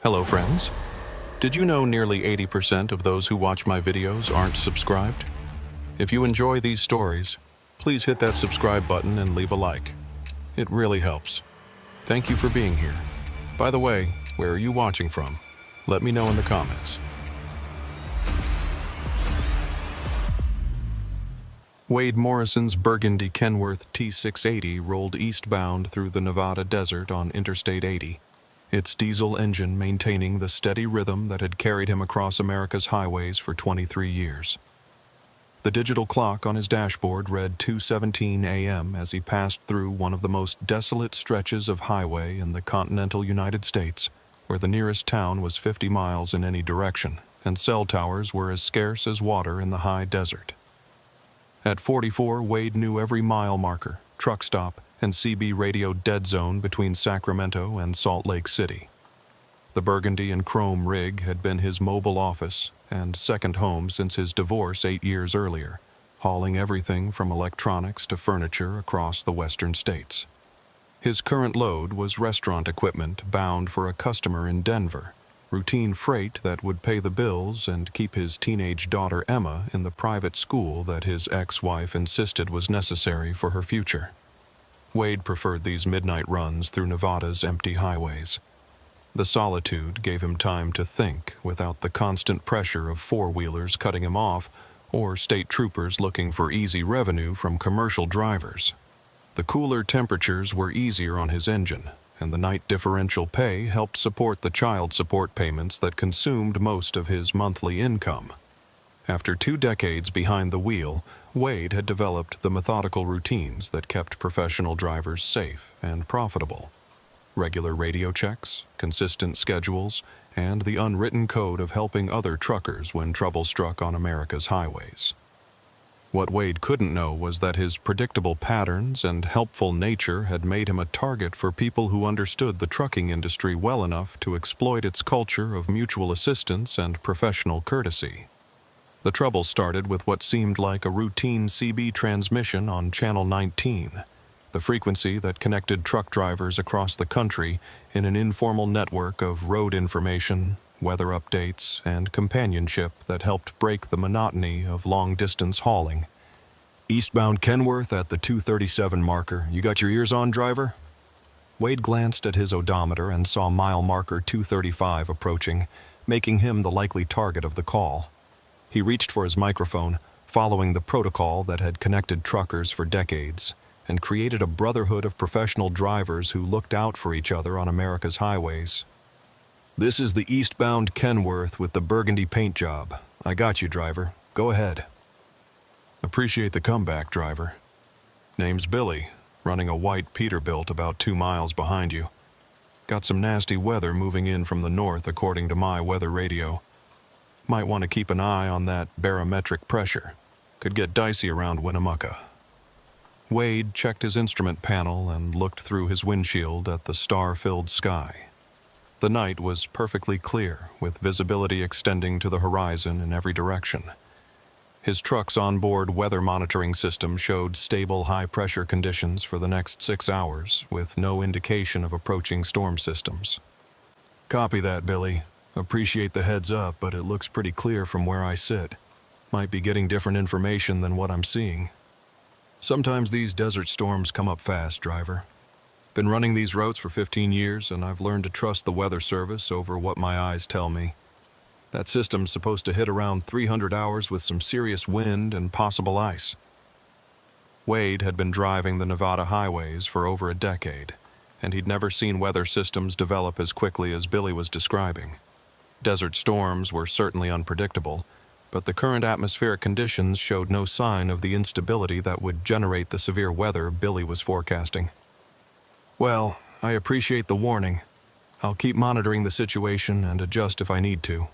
Hello, friends. Did you know nearly 80% of those who watch my videos aren't subscribed? If you enjoy these stories, please hit that subscribe button and leave a like. It really helps. Thank you for being here. By the way, where are you watching from? Let me know in the comments. Wade Morrison's Burgundy Kenworth T680 rolled eastbound through the Nevada desert on Interstate 80, its diesel engine maintaining the steady rhythm that had carried him across America's highways for 23 years. The digital clock on his dashboard read 2:17 a.m. as he passed through one of the most desolate stretches of highway in the continental United States, where the nearest town was 50 miles in any direction, and cell towers were as scarce as water in the high desert. At 44, Wade knew every mile marker, truck stop, and CB radio dead zone between Sacramento and Salt Lake City. The burgundy and chrome rig had been his mobile office and second home since his divorce 8 years earlier, hauling everything from electronics to furniture across the western states. His current load was restaurant equipment bound for a customer in Denver, routine freight that would pay the bills and keep his teenage daughter Emma in the private school that his ex-wife insisted was necessary for her future. Wade preferred these midnight runs through Nevada's empty highways. The solitude gave him time to think without the constant pressure of four-wheelers cutting him off or state troopers looking for easy revenue from commercial drivers. The cooler temperatures were easier on his engine, and the night differential pay helped support the child support payments that consumed most of his monthly income. After 2 decades behind the wheel, Wade had developed the methodical routines that kept professional drivers safe and profitable. Regular radio checks, consistent schedules, and the unwritten code of helping other truckers when trouble struck on America's highways. What Wade couldn't know was that his predictable patterns and helpful nature had made him a target for people who understood the trucking industry well enough to exploit its culture of mutual assistance and professional courtesy. The trouble started with what seemed like a routine CB transmission on Channel 19, the frequency that connected truck drivers across the country in an informal network of road information, weather updates, and companionship that helped break the monotony of long-distance hauling. "Eastbound Kenworth at the 2:37 marker. You got your ears on, driver?" Wade glanced at his odometer and saw mile marker 235 approaching, making him the likely target of the call. He reached for his microphone, following the protocol that had connected truckers for decades, and created a brotherhood of professional drivers who looked out for each other on America's highways. "This is the eastbound Kenworth with the burgundy paint job. I got you, driver. Go ahead." "Appreciate the comeback, driver. Name's Billy, running a white Peterbilt about 2 miles behind you. Got some nasty weather moving in from the north according to my weather radio. Might want to keep an eye on that barometric pressure. Could get dicey around Winnemucca." Wade checked his instrument panel and looked through his windshield at the star-filled sky. The night was perfectly clear, with visibility extending to the horizon in every direction. His truck's onboard weather monitoring system showed stable high-pressure conditions for the next 6 hours, with no indication of approaching storm systems. "Copy that, Billy. Appreciate the heads up, but it looks pretty clear from where I sit. Might be getting different information than what I'm seeing. Sometimes these desert storms come up fast, driver. Been running these routes for 15 years, and I've learned to trust the weather service over what my eyes tell me. That system's supposed to hit around 300 hours with some serious wind and possible ice." Wade had been driving the Nevada highways for over a decade, and he'd never seen weather systems develop as quickly as Billy was describing. Desert storms were certainly unpredictable, but the current atmospheric conditions showed no sign of the instability that would generate the severe weather Billy was forecasting. "Well, I appreciate the warning. I'll keep monitoring the situation and adjust if I need to."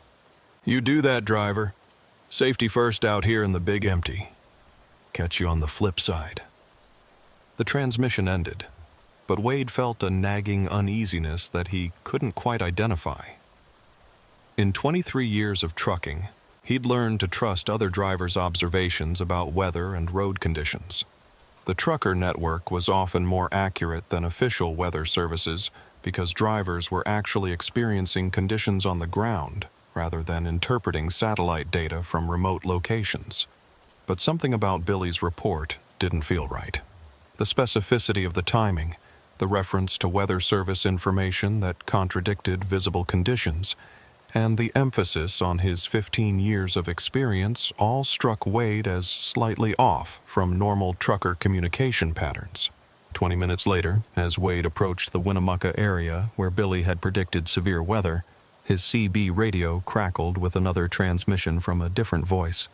"You do that, driver. Safety first out here in the big empty. Catch you on the flip side." The transmission ended, but Wade felt a nagging uneasiness that he couldn't quite identify. In 23 years of trucking, he'd learned to trust other drivers' observations about weather and road conditions. The trucker network was often more accurate than official weather services, because drivers were actually experiencing conditions on the ground rather than interpreting satellite data from remote locations. But something about Billy's report didn't feel right. The specificity of the timing, the reference to weather service information that contradicted visible conditions, and the emphasis on his 15 years of experience all struck Wade as slightly off from normal trucker communication patterns. 20 minutes later, as Wade approached the Winnemucca area where Billy had predicted severe weather, his CB radio crackled with another transmission from a different voice.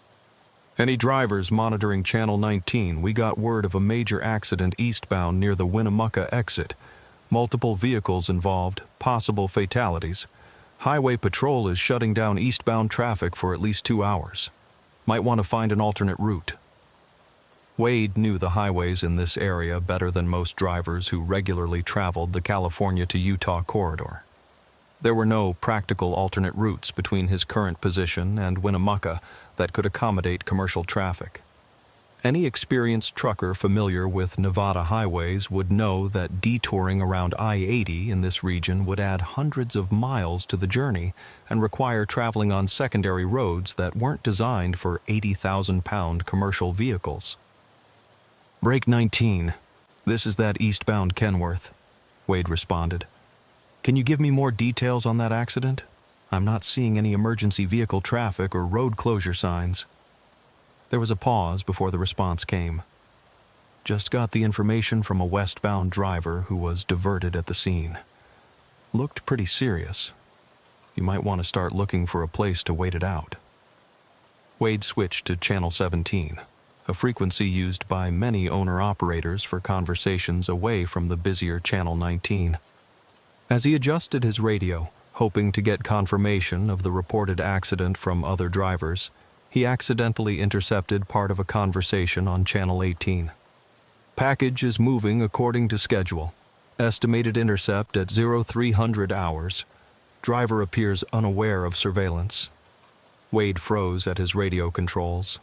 "Any drivers monitoring Channel 19, we got word of a major accident eastbound near the Winnemucca exit. Multiple vehicles involved, possible fatalities. Highway Patrol is shutting down eastbound traffic for at least 2 hours. Might want to find an alternate route." Wade knew the highways in this area better than most drivers who regularly traveled the California to Utah corridor. There were no practical alternate routes between his current position and Winnemucca that could accommodate commercial traffic. Any experienced trucker familiar with Nevada highways would know that detouring around I-80 in this region would add hundreds of miles to the journey and require traveling on secondary roads that weren't designed for 80,000-pound commercial vehicles. "Break 19. This is that eastbound Kenworth," Wade responded. "Can you give me more details on that accident? I'm not seeing any emergency vehicle traffic or road closure signs." There was a pause before the response came. "Just got the information from a westbound driver who was diverted at the scene. Looked pretty serious. You might want to start looking for a place to wait it out." Wade switched to Channel 17, a frequency used by many owner-operators for conversations away from the busier Channel 19. As he adjusted his radio, hoping to get confirmation of the reported accident from other drivers, he accidentally intercepted part of a conversation on Channel 18. "Package is moving according to schedule. Estimated intercept at 0300 hours. Driver appears unaware of surveillance." Wade froze at his radio controls.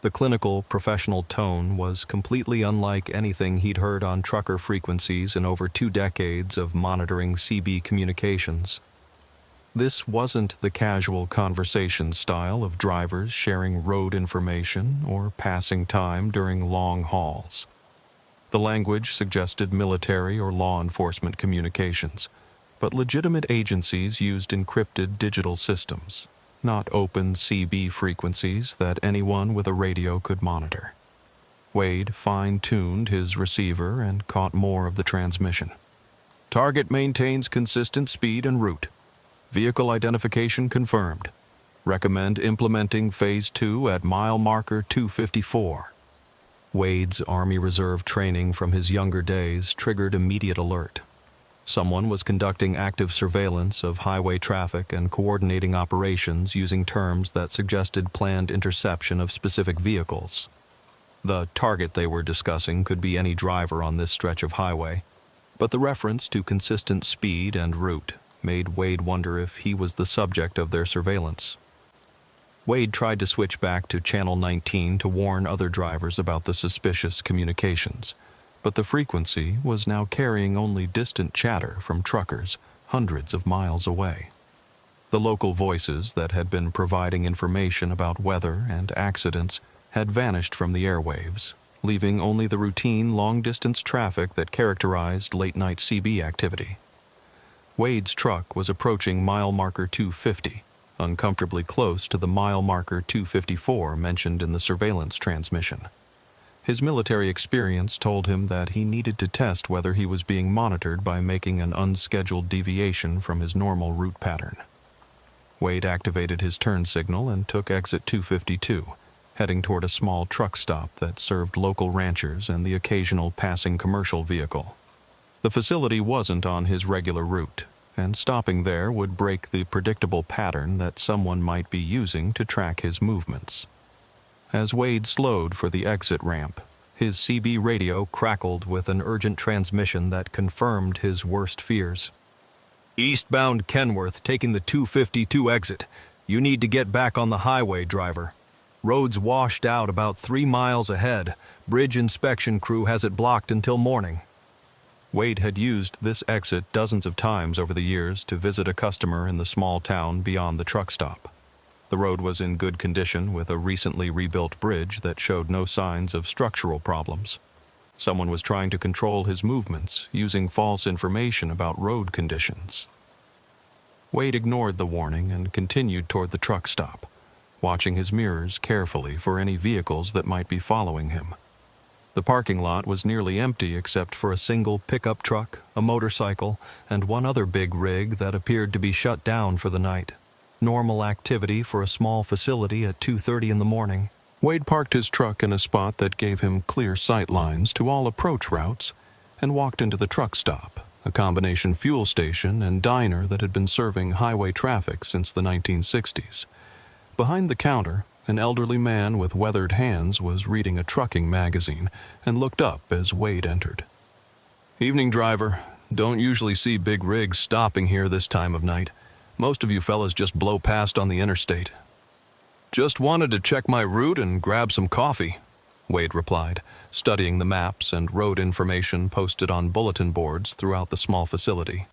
The clinical, professional tone was completely unlike anything he'd heard on trucker frequencies in over 2 decades of monitoring CB communications. This wasn't the casual conversation style of drivers sharing road information or passing time during long hauls. The language suggested military or law enforcement communications, but legitimate agencies used encrypted digital systems, not open CB frequencies that anyone with a radio could monitor. Wade fine-tuned his receiver and caught more of the transmission. "Target maintains consistent speed and route. Vehicle identification confirmed. Recommend implementing Phase 2 at mile marker 254. Wade's Army Reserve training from his younger days triggered immediate alert. Someone was conducting active surveillance of highway traffic and coordinating operations using terms that suggested planned interception of specific vehicles. The target they were discussing could be any driver on this stretch of highway, but the reference to consistent speed and route made Wade wonder if he was the subject of their surveillance. Wade tried to switch back to Channel 19 to warn other drivers about the suspicious communications, but the frequency was now carrying only distant chatter from truckers hundreds of miles away. The local voices that had been providing information about weather and accidents had vanished from the airwaves, leaving only the routine long-distance traffic that characterized late-night CB activity. Wade's truck was approaching mile marker 250, uncomfortably close to the mile marker 254 mentioned in the surveillance transmission. His military experience told him that he needed to test whether he was being monitored by making an unscheduled deviation from his normal route pattern. Wade activated his turn signal and took exit 252, heading toward a small truck stop that served local ranchers and the occasional passing commercial vehicle. The facility wasn't on his regular route, and stopping there would break the predictable pattern that someone might be using to track his movements. As Wade slowed for the exit ramp, his CB radio crackled with an urgent transmission that confirmed his worst fears. "Eastbound Kenworth taking the 252 exit. You need to get back on the highway, driver. Road's washed out about 3 miles ahead. Bridge inspection crew has it blocked until morning." Wade had used this exit dozens of times over the years to visit a customer in the small town beyond the truck stop. The road was in good condition with a recently rebuilt bridge that showed no signs of structural problems. Someone was trying to control his movements using false information about road conditions. Wade ignored the warning and continued toward the truck stop, watching his mirrors carefully for any vehicles that might be following him. The parking lot was nearly empty except for a single pickup truck, a motorcycle, and one other big rig that appeared to be shut down for the night. Normal activity for a small facility at 2:30 in the morning. Wade parked his truck in a spot that gave him clear sight lines to all approach routes and walked into the truck stop, a combination fuel station and diner that had been serving highway traffic since the 1960s. Behind the counter, an elderly man with weathered hands was reading a trucking magazine and looked up as Wade entered. "Evening, driver. Don't usually see big rigs stopping here this time of night. Most of you fellas just blow past on the interstate." "Just wanted to check my route and grab some coffee," Wade replied, studying the maps and road information posted on bulletin boards throughout the small facility.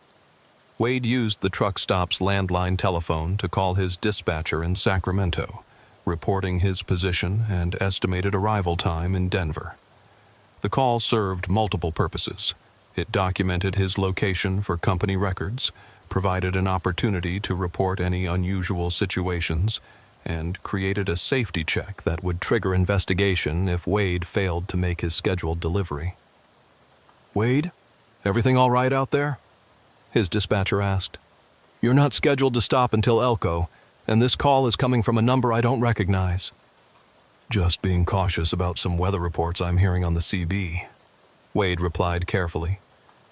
Wade used the truck stop's landline telephone to call his dispatcher in Sacramento, reporting his position and estimated arrival time in Denver. The call served multiple purposes. It documented his location for company records, provided an opportunity to report any unusual situations, and created a safety check that would trigger investigation if Wade failed to make his scheduled delivery. "Wade, everything all right out there?" his dispatcher asked. "You're not scheduled to stop until Elko, and this call is coming from a number I don't recognize." "Just being cautious about some weather reports I'm hearing on the CB," Wade replied carefully.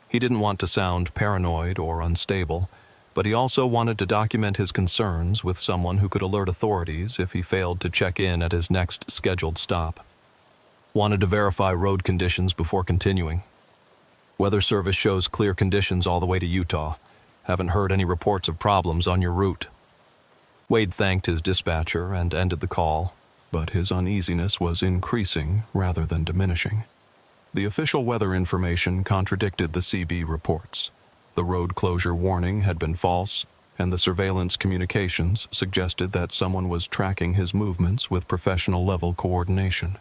He didn't want to sound paranoid or unstable, but he also wanted to document his concerns with someone who could alert authorities if he failed to check in at his next scheduled stop. "Wanted to verify road conditions before continuing. Weather Service shows clear conditions all the way to Utah. Haven't heard any reports of problems on your route." Wade thanked his dispatcher and ended the call, but his uneasiness was increasing rather than diminishing. The official weather information contradicted the CB reports. The road closure warning had been false, and the surveillance communications suggested that someone was tracking his movements with professional-level coordination.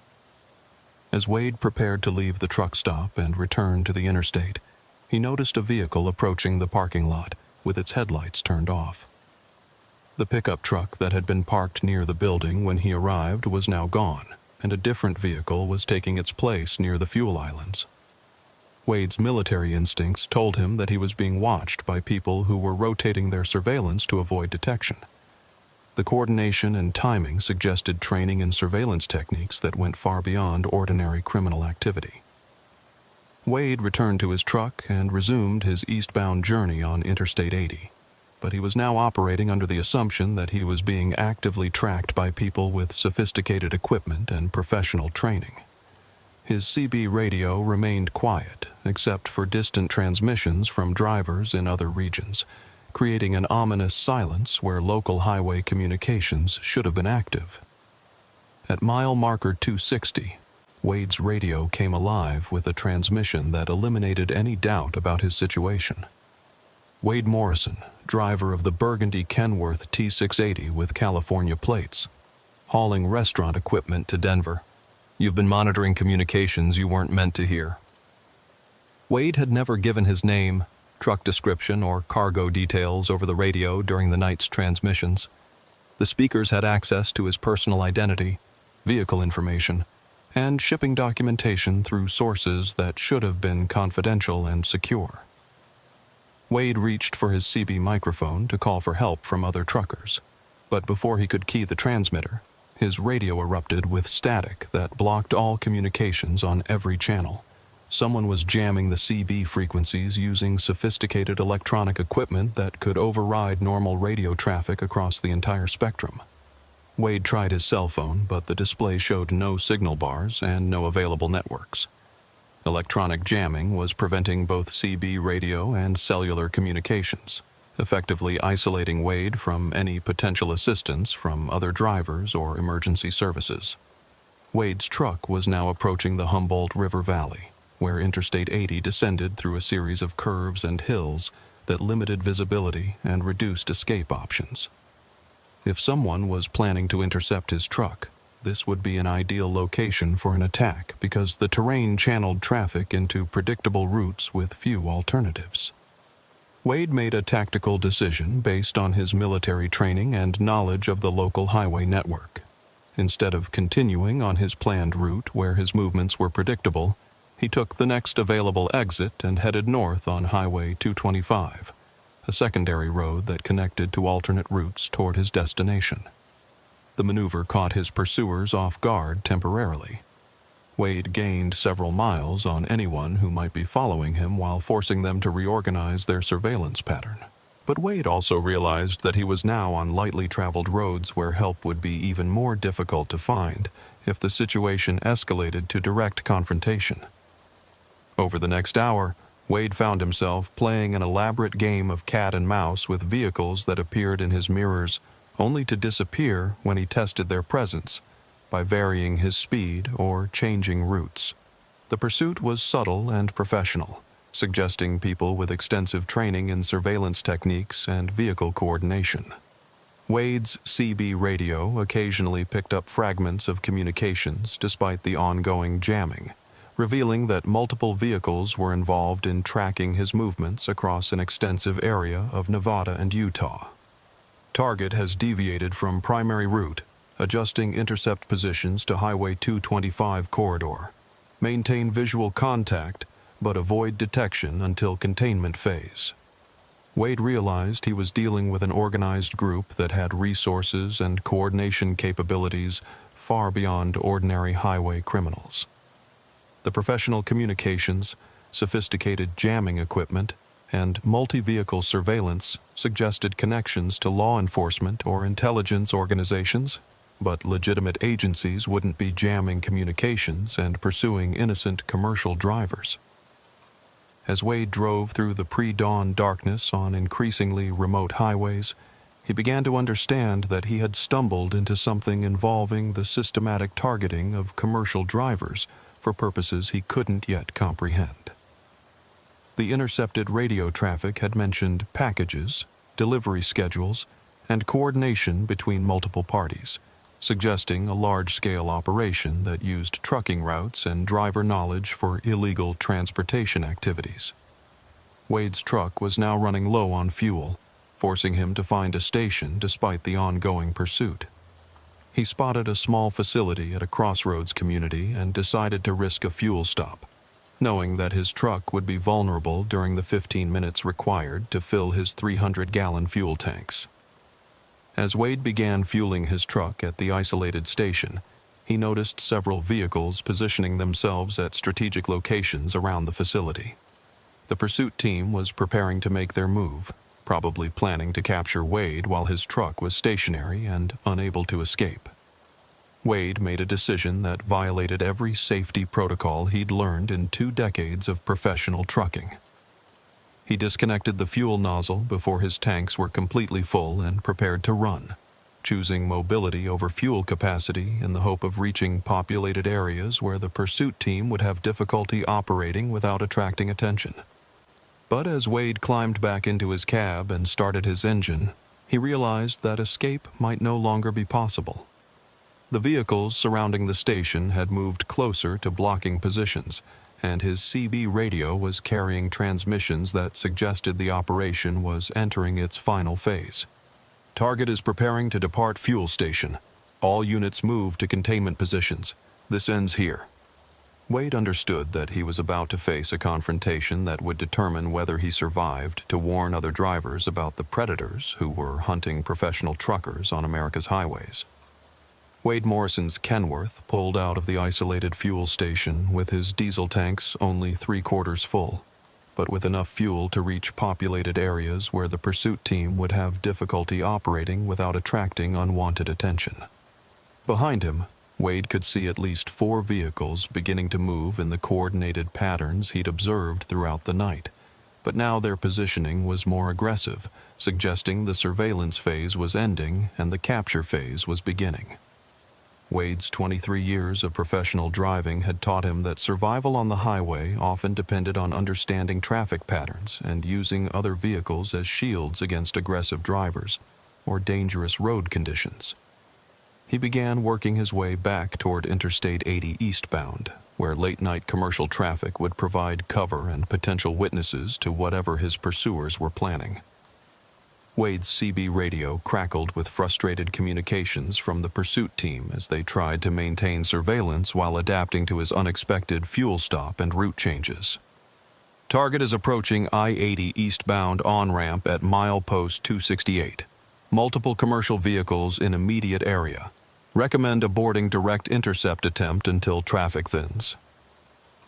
As Wade prepared to leave the truck stop and return to the interstate, he noticed a vehicle approaching the parking lot with its headlights turned off. The pickup truck that had been parked near the building when he arrived was now gone, and a different vehicle was taking its place near the fuel islands. Wade's military instincts told him that he was being watched by people who were rotating their surveillance to avoid detection. The coordination and timing suggested training in surveillance techniques that went far beyond ordinary criminal activity. Wade returned to his truck and resumed his eastbound journey on Interstate 80, but he was now operating under the assumption that he was being actively tracked by people with sophisticated equipment and professional training. His CB radio remained quiet, except for distant transmissions from drivers in other regions, creating an ominous silence where local highway communications should have been active. At mile marker 260, Wade's radio came alive with a transmission that eliminated any doubt about his situation. "Wade Morrison, driver of the burgundy Kenworth T680 with California plates, hauling restaurant equipment to Denver. You've been monitoring communications you weren't meant to hear." Wade had never given his name, truck description, or cargo details over the radio during the night's transmissions. The speakers had access to his personal identity, vehicle information, and shipping documentation through sources that should have been confidential and secure. Wade reached for his CB microphone to call for help from other truckers, but before he could key the transmitter, his radio erupted with static that blocked all communications on every channel. Someone was jamming the CB frequencies using sophisticated electronic equipment that could override normal radio traffic across the entire spectrum. Wade tried his cell phone, but the display showed no signal bars and no available networks. Electronic jamming was preventing both CB radio and cellular communications, effectively isolating Wade from any potential assistance from other drivers or emergency services. Wade's truck was now approaching the Humboldt River Valley, where Interstate 80 descended through a series of curves and hills that limited visibility and reduced escape options. If someone was planning to intercept his truck, this would be an ideal location for an attack because the terrain channeled traffic into predictable routes with few alternatives. Wade made a tactical decision based on his military training and knowledge of the local highway network. Instead of continuing on his planned route where his movements were predictable, he took the next available exit and headed north on Highway 225, a secondary road that connected to alternate routes toward his destination. The maneuver caught his pursuers off guard temporarily. Wade gained several miles on anyone who might be following him while forcing them to reorganize their surveillance pattern. But Wade also realized that he was now on lightly traveled roads where help would be even more difficult to find if the situation escalated to direct confrontation. Over the next hour, Wade found himself playing an elaborate game of cat and mouse with vehicles that appeared in his mirrors only to disappear when he tested their presence by varying his speed or changing routes. The pursuit was subtle and professional, suggesting people with extensive training in surveillance techniques and vehicle coordination. Wade's CB radio occasionally picked up fragments of communications despite the ongoing jamming, revealing that multiple vehicles were involved in tracking his movements across an extensive area of Nevada and Utah. Target has deviated from primary route, adjusting intercept positions to Highway 225 corridor. Maintain visual contact, but avoid detection until containment phase. Wade realized he was dealing with an organized group that had resources and coordination capabilities far beyond ordinary highway criminals. The professional communications, sophisticated jamming equipment, and multi-vehicle surveillance suggested connections to law enforcement or intelligence organizations, but legitimate agencies wouldn't be jamming communications and pursuing innocent commercial drivers. As Wade drove through the pre-dawn darkness on increasingly remote highways, he began to understand that he had stumbled into something involving the systematic targeting of commercial drivers for purposes he couldn't yet comprehend. The intercepted radio traffic had mentioned packages, delivery schedules, and coordination between multiple parties, suggesting a large-scale operation that used trucking routes and driver knowledge for illegal transportation activities. Wade's truck was now running low on fuel, forcing him to find a station despite the ongoing pursuit. He spotted a small facility at a crossroads community and decided to risk a fuel stop, knowing that his truck would be vulnerable during the 15 minutes required to fill his 300-gallon fuel tanks. As Wade began fueling his truck at the isolated station, he noticed several vehicles positioning themselves at strategic locations around the facility. The pursuit team was preparing to make their move, probably planning to capture Wade while his truck was stationary and unable to escape. Wade made a decision that violated every safety protocol he'd learned in 2 decades of professional trucking. He disconnected the fuel nozzle before his tanks were completely full and prepared to run, choosing mobility over fuel capacity in the hope of reaching populated areas where the pursuit team would have difficulty operating without attracting attention. But as Wade climbed back into his cab and started his engine, he realized that escape might no longer be possible. The vehicles surrounding the station had moved closer to blocking positions, and his CB radio was carrying transmissions that suggested the operation was entering its final phase. Target is preparing to depart fuel station. All units move to containment positions. This ends here. Wade understood that he was about to face a confrontation that would determine whether he survived to warn other drivers about the predators who were hunting professional truckers on America's highways. Wade Morrison's Kenworth pulled out of the isolated fuel station with his diesel tanks only 3/4 full, but with enough fuel to reach populated areas where the pursuit team would have difficulty operating without attracting unwanted attention. Behind him, Wade could see at least 4 vehicles beginning to move in the coordinated patterns he'd observed throughout the night, but now their positioning was more aggressive, suggesting the surveillance phase was ending and the capture phase was beginning. Wade's 23 years of professional driving had taught him that survival on the highway often depended on understanding traffic patterns and using other vehicles as shields against aggressive drivers or dangerous road conditions. He began working his way back toward Interstate 80 eastbound, where late-night commercial traffic would provide cover and potential witnesses to whatever his pursuers were planning. Wade's CB radio crackled with frustrated communications from the pursuit team as they tried to maintain surveillance while adapting to his unexpected fuel stop and route changes. Target is approaching I-80 eastbound on-ramp at milepost 268. Multiple commercial vehicles in immediate area. Recommend aborting direct intercept attempt until traffic thins.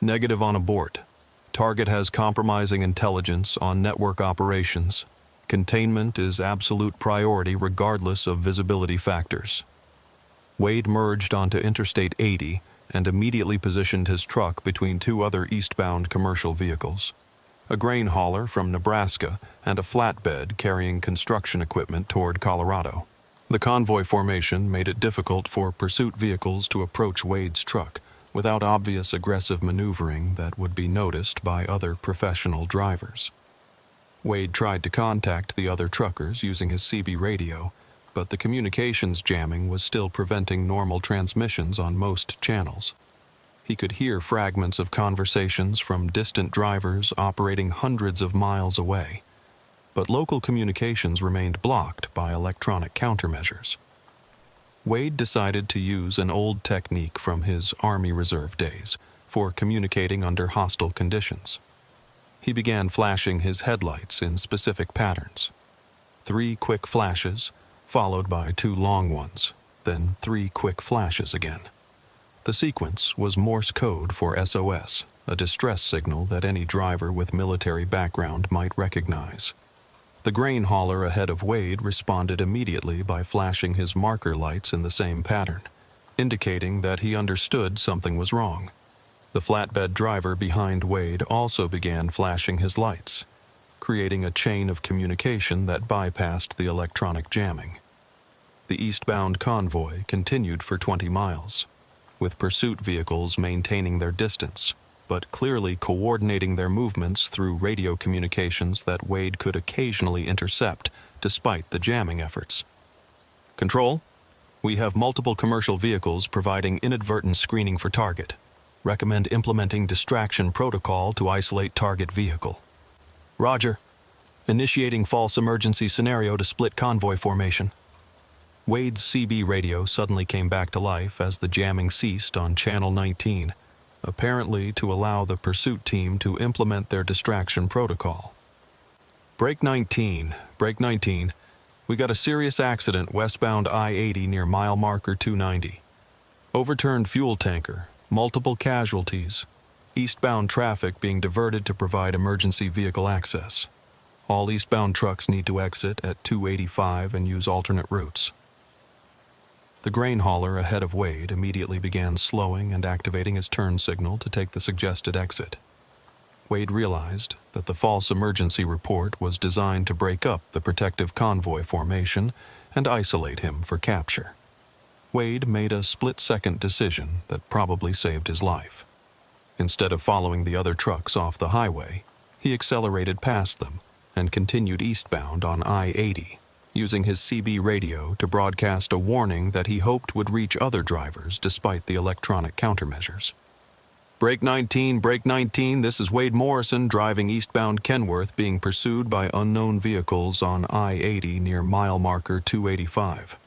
Negative on abort. Target has compromising intelligence on network operations. Containment is absolute priority regardless of visibility factors. Wade merged onto Interstate 80 and immediately positioned his truck between two other eastbound commercial vehicles, a grain hauler from Nebraska and a flatbed carrying construction equipment toward Colorado. The convoy formation made it difficult for pursuit vehicles to approach Wade's truck without obvious aggressive maneuvering that would be noticed by other professional drivers. Wade tried to contact the other truckers using his CB radio, but the communications jamming was still preventing normal transmissions on most channels. He could hear fragments of conversations from distant drivers operating hundreds of miles away, but local communications remained blocked by electronic countermeasures. Wade decided to use an old technique from his Army Reserve days for communicating under hostile conditions. He began flashing his headlights in specific patterns. 3 quick flashes, followed by 2 long ones, then 3 quick flashes again. The sequence was Morse code for SOS, a distress signal that any driver with military background might recognize. The grain hauler ahead of Wade responded immediately by flashing his marker lights in the same pattern, indicating that he understood something was wrong. The flatbed driver behind Wade also began flashing his lights, creating a chain of communication that bypassed the electronic jamming. The eastbound convoy continued for 20 miles, with pursuit vehicles maintaining their distance, but clearly coordinating their movements through radio communications that Wade could occasionally intercept despite the jamming efforts. Control, we have multiple commercial vehicles providing inadvertent screening for target. Recommend implementing distraction protocol to isolate target vehicle. Roger. Initiating false emergency scenario to split convoy formation. Wade's CB radio suddenly came back to life as the jamming ceased on channel 19, apparently to allow the pursuit team to implement their distraction protocol. Break 19. We got a serious accident westbound I-80 near mile marker 290. Overturned fuel tanker. Multiple casualties. Eastbound traffic being diverted to provide emergency vehicle access. All eastbound trucks need to exit at 285 and use alternate routes. The grain hauler ahead of Wade immediately began slowing and activating his turn signal to take the suggested exit. Wade realized that the false emergency report was designed to break up the protective convoy formation and isolate him for capture. Wade made a split-second decision that probably saved his life. Instead of following the other trucks off the highway, he accelerated past them and continued eastbound on I-80, using his CB radio to broadcast a warning that he hoped would reach other drivers despite the electronic countermeasures. Break 19, this is Wade Morrison driving eastbound Kenworth being pursued by unknown vehicles on I-80 near mile marker 285.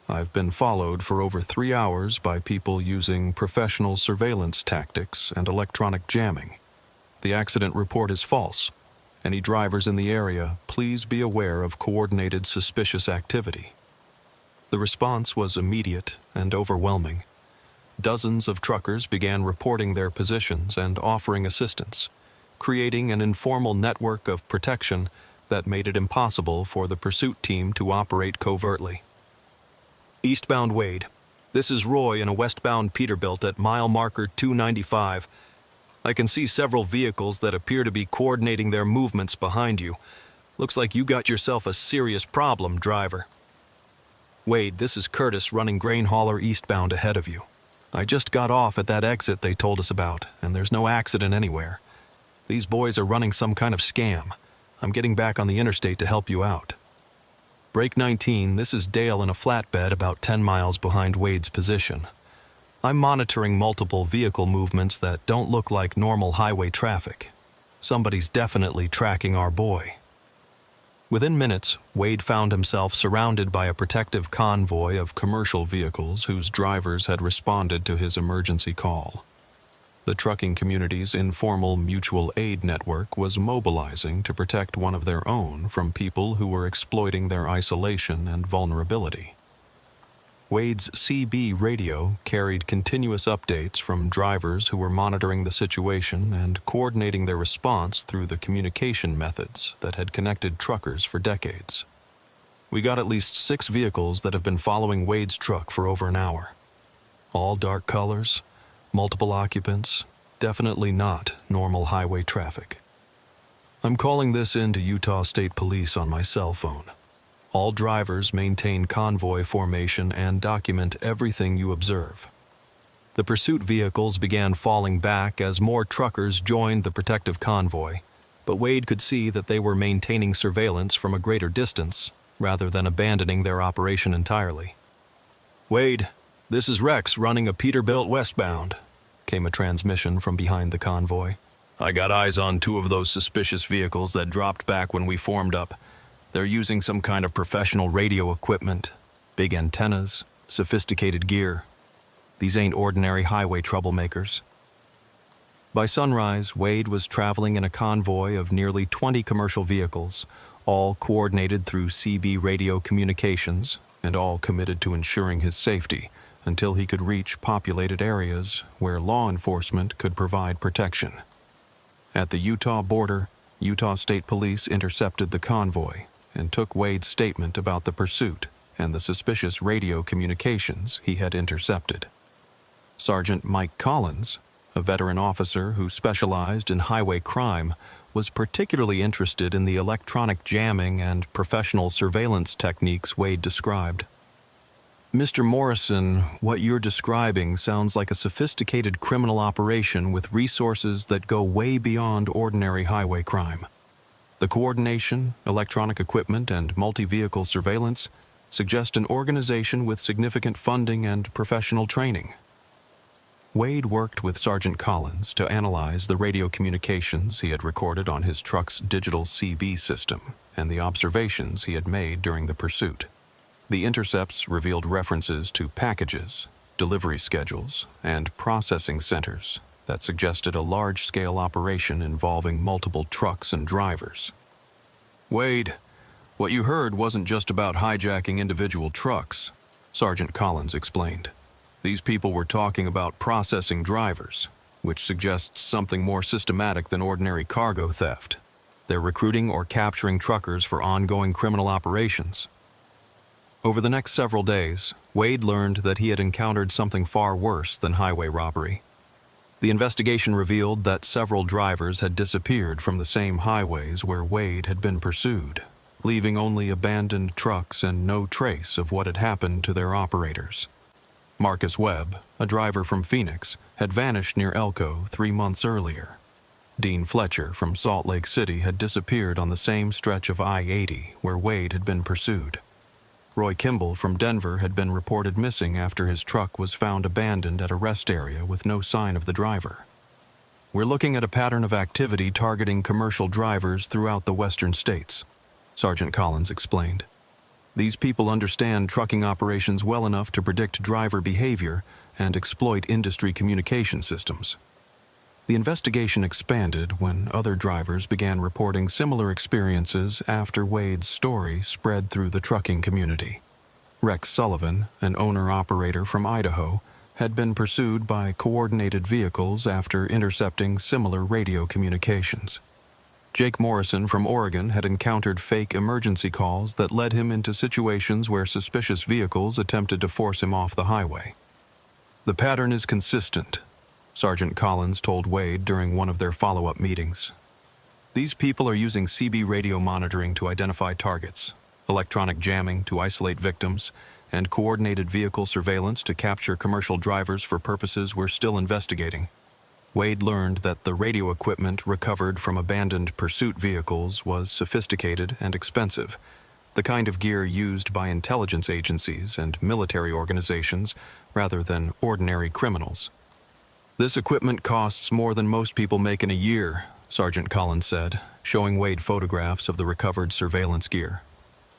I've been followed for over 3 hours by people using professional surveillance tactics and electronic jamming. The accident report is false. Any drivers in the area, please be aware of coordinated suspicious activity. The response was immediate and overwhelming. Dozens of truckers began reporting their positions and offering assistance, creating an informal network of protection that made it impossible for the pursuit team to operate covertly. Eastbound Wade. This is Roy in a westbound Peterbilt at mile marker 295. I can see several vehicles that appear to be coordinating their movements behind you. Looks like you got yourself a serious problem, driver. Wade, this is Curtis running grain hauler eastbound ahead of you. I just got off at that exit they told us about, and there's no accident anywhere. These boys are running some kind of scam. I'm getting back on the interstate to help you out. Break 19, this is Dale in a flatbed about 10 miles behind Wade's position. I'm monitoring multiple vehicle movements that don't look like normal highway traffic. Somebody's definitely tracking our boy. Within minutes, Wade found himself surrounded by a protective convoy of commercial vehicles whose drivers had responded to his emergency call. The trucking community's informal mutual aid network was mobilizing to protect one of their own from people who were exploiting their isolation and vulnerability. Wade's CB radio carried continuous updates from drivers who were monitoring the situation and coordinating their response through the communication methods that had connected truckers for decades. We got at least 6 vehicles that have been following Wade's truck for over an hour. All dark colors, multiple occupants, definitely not normal highway traffic. I'm calling this in to Utah State Police on my cell phone. All drivers maintain convoy formation and document everything you observe. The pursuit vehicles began falling back as more truckers joined the protective convoy, but Wade could see that they were maintaining surveillance from a greater distance rather than abandoning their operation entirely. "Wade, this is Rex running a Peterbilt westbound," came a transmission from behind the convoy. "I got eyes on 2 of those suspicious vehicles that dropped back when we formed up. They're using some kind of professional radio equipment, big antennas, sophisticated gear. These ain't ordinary highway troublemakers." By sunrise, Wade was traveling in a convoy of nearly 20 commercial vehicles, all coordinated through CB radio communications and all committed to ensuring his safety until he could reach populated areas where law enforcement could provide protection. At the Utah border, Utah State Police intercepted the convoy and took Wade's statement about the pursuit and the suspicious radio communications he had intercepted. Sergeant Mike Collins, a veteran officer who specialized in highway crime, was particularly interested in the electronic jamming and professional surveillance techniques Wade described. "Mr. Morrison, what you're describing sounds like a sophisticated criminal operation with resources that go way beyond ordinary highway crime. The coordination, electronic equipment, and multi-vehicle surveillance suggest an organization with significant funding and professional training." Wade worked with Sergeant Collins to analyze the radio communications he had recorded on his truck's digital CB system and the observations he had made during the pursuit. The intercepts revealed references to packages, delivery schedules, and processing centers that suggested a large-scale operation involving multiple trucks and drivers. "Wade, what you heard wasn't just about hijacking individual trucks," Sergeant Collins explained. "These people were talking about processing drivers, which suggests something more systematic than ordinary cargo theft. They're recruiting or capturing truckers for ongoing criminal operations." Over the next several days, Wade learned that he had encountered something far worse than highway robbery. The investigation revealed that several drivers had disappeared from the same highways where Wade had been pursued, leaving only abandoned trucks and no trace of what had happened to their operators. Marcus Webb, a driver from Phoenix, had vanished near Elko 3 months earlier. Dean Fletcher from Salt Lake City had disappeared on the same stretch of I-80 where Wade had been pursued. Roy Kimball from Denver had been reported missing after his truck was found abandoned at a rest area with no sign of the driver. "We're looking at a pattern of activity targeting commercial drivers throughout the western states," Sergeant Collins explained. "These people understand trucking operations well enough to predict driver behavior and exploit industry communication systems." The investigation expanded when other drivers began reporting similar experiences after Wade's story spread through the trucking community. Rex Sullivan, an owner-operator from Idaho, had been pursued by coordinated vehicles after intercepting similar radio communications. Jake Morrison from Oregon had encountered fake emergency calls that led him into situations where suspicious vehicles attempted to force him off the highway. "The pattern is consistent," Sergeant Collins told Wade during one of their follow-up meetings. "These people are using CB radio monitoring to identify targets, electronic jamming to isolate victims, and coordinated vehicle surveillance to capture commercial drivers for purposes we're still investigating. Wade learned that the radio equipment recovered from abandoned pursuit vehicles was sophisticated and expensive, the kind of gear used by intelligence agencies and military organizations rather than ordinary criminals. "This equipment costs more than most people make in a year," Sergeant Collins said, showing Wade photographs of the recovered surveillance gear.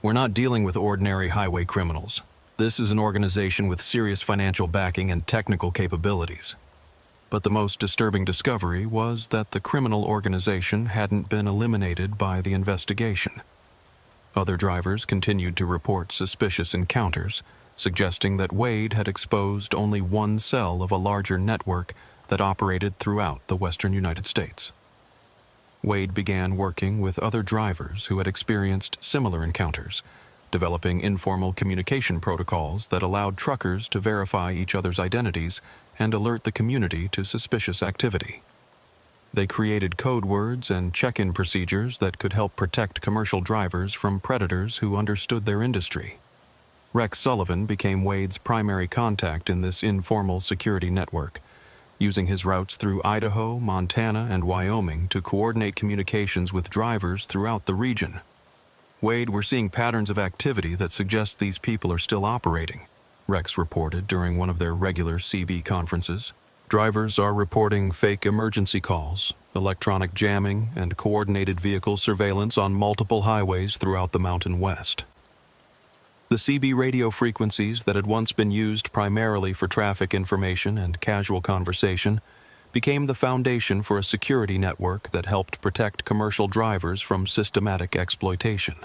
"We're not dealing with ordinary highway criminals. This is an organization with serious financial backing and technical capabilities." But the most disturbing discovery was that the criminal organization hadn't been eliminated by the investigation. Other drivers continued to report suspicious encounters, suggesting that Wade had exposed only one cell of a larger network that operated throughout the western United States. Wade began working with other drivers who had experienced similar encounters, developing informal communication protocols that allowed truckers to verify each other's identities and alert the community to suspicious activity. They created code words and check-in procedures that could help protect commercial drivers from predators who understood their industry. Rex Sullivan became Wade's primary contact in this informal security network, using his routes through Idaho, Montana, and Wyoming to coordinate communications with drivers throughout the region. "Wade, we're seeing patterns of activity that suggest these people are still operating," Rex reported during one of their regular CB conferences. "Drivers are reporting fake emergency calls, electronic jamming, and coordinated vehicle surveillance on multiple highways throughout the Mountain West." The CB radio frequencies that had once been used primarily for traffic information and casual conversation became the foundation for a security network that helped protect commercial drivers from systematic exploitation.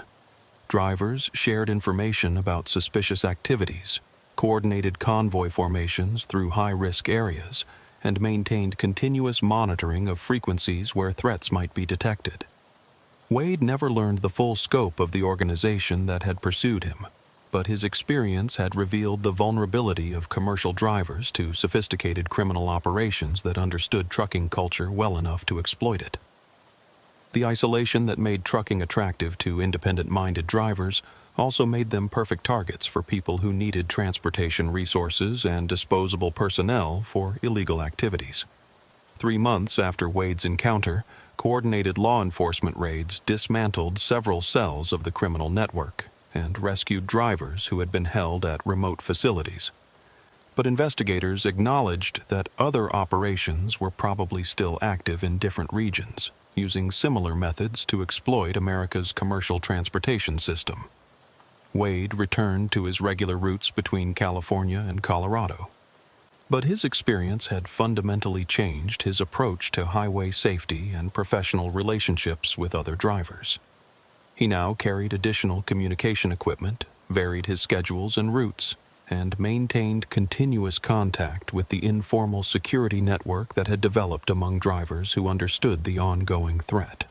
Drivers shared information about suspicious activities, coordinated convoy formations through high-risk areas, and maintained continuous monitoring of frequencies where threats might be detected. Wade never learned the full scope of the organization that had pursued him, but his experience had revealed the vulnerability of commercial drivers to sophisticated criminal operations that understood trucking culture well enough to exploit it. The isolation that made trucking attractive to independent-minded drivers also made them perfect targets for people who needed transportation resources and disposable personnel for illegal activities. 3 months after Wade's encounter, coordinated law enforcement raids dismantled several cells of the criminal network and rescued drivers who had been held at remote facilities. But investigators acknowledged that other operations were probably still active in different regions, using similar methods to exploit America's commercial transportation system. Wade returned to his regular routes between California and Colorado. But his experience had fundamentally changed his approach to highway safety and professional relationships with other drivers. He now carried additional communication equipment, varied his schedules and routes, and maintained continuous contact with the informal security network that had developed among drivers who understood the ongoing threat.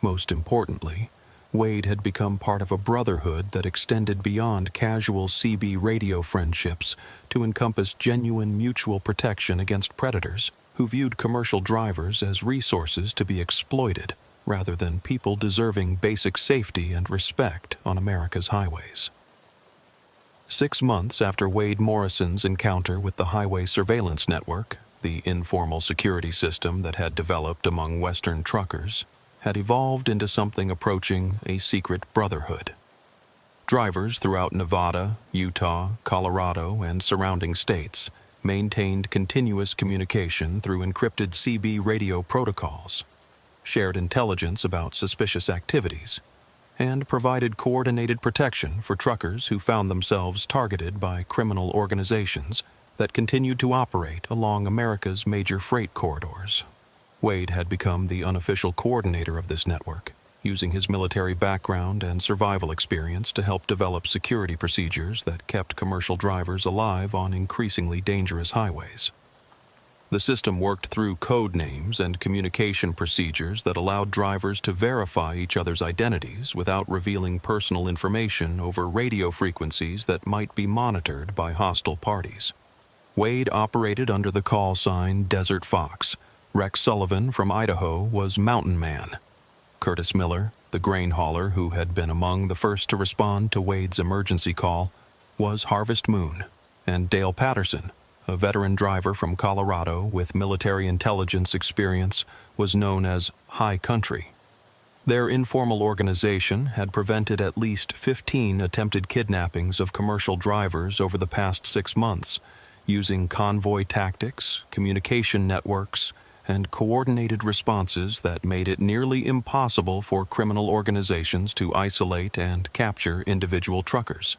Most importantly, Wade had become part of a brotherhood that extended beyond casual CB radio friendships to encompass genuine mutual protection against predators who viewed commercial drivers as resources to be exploited rather than people deserving basic safety and respect on America's highways. 6 months after Wade Morrison's encounter with the Highway Surveillance Network, the informal security system that had developed among Western truckers, had evolved into something approaching a secret brotherhood. Drivers throughout Nevada, Utah, Colorado, and surrounding states maintained continuous communication through encrypted CB radio protocols, shared intelligence about suspicious activities, and provided coordinated protection for truckers who found themselves targeted by criminal organizations that continued to operate along America's major freight corridors. Wade had become the unofficial coordinator of this network, using his military background and survival experience to help develop security procedures that kept commercial drivers alive on increasingly dangerous highways. The system worked through code names and communication procedures that allowed drivers to verify each other's identities without revealing personal information over radio frequencies that might be monitored by hostile parties. Wade operated under the call sign Desert Fox. Rex Sullivan from Idaho was Mountain Man. Curtis Miller, the grain hauler who had been among the first to respond to Wade's emergency call, was Harvest Moon, and Dale Patterson, a veteran driver from Colorado with military intelligence experience, was known as High Country. Their informal organization had prevented at least 15 attempted kidnappings of commercial drivers over the past 6 months, using convoy tactics, communication networks, and coordinated responses that made it nearly impossible for criminal organizations to isolate and capture individual truckers.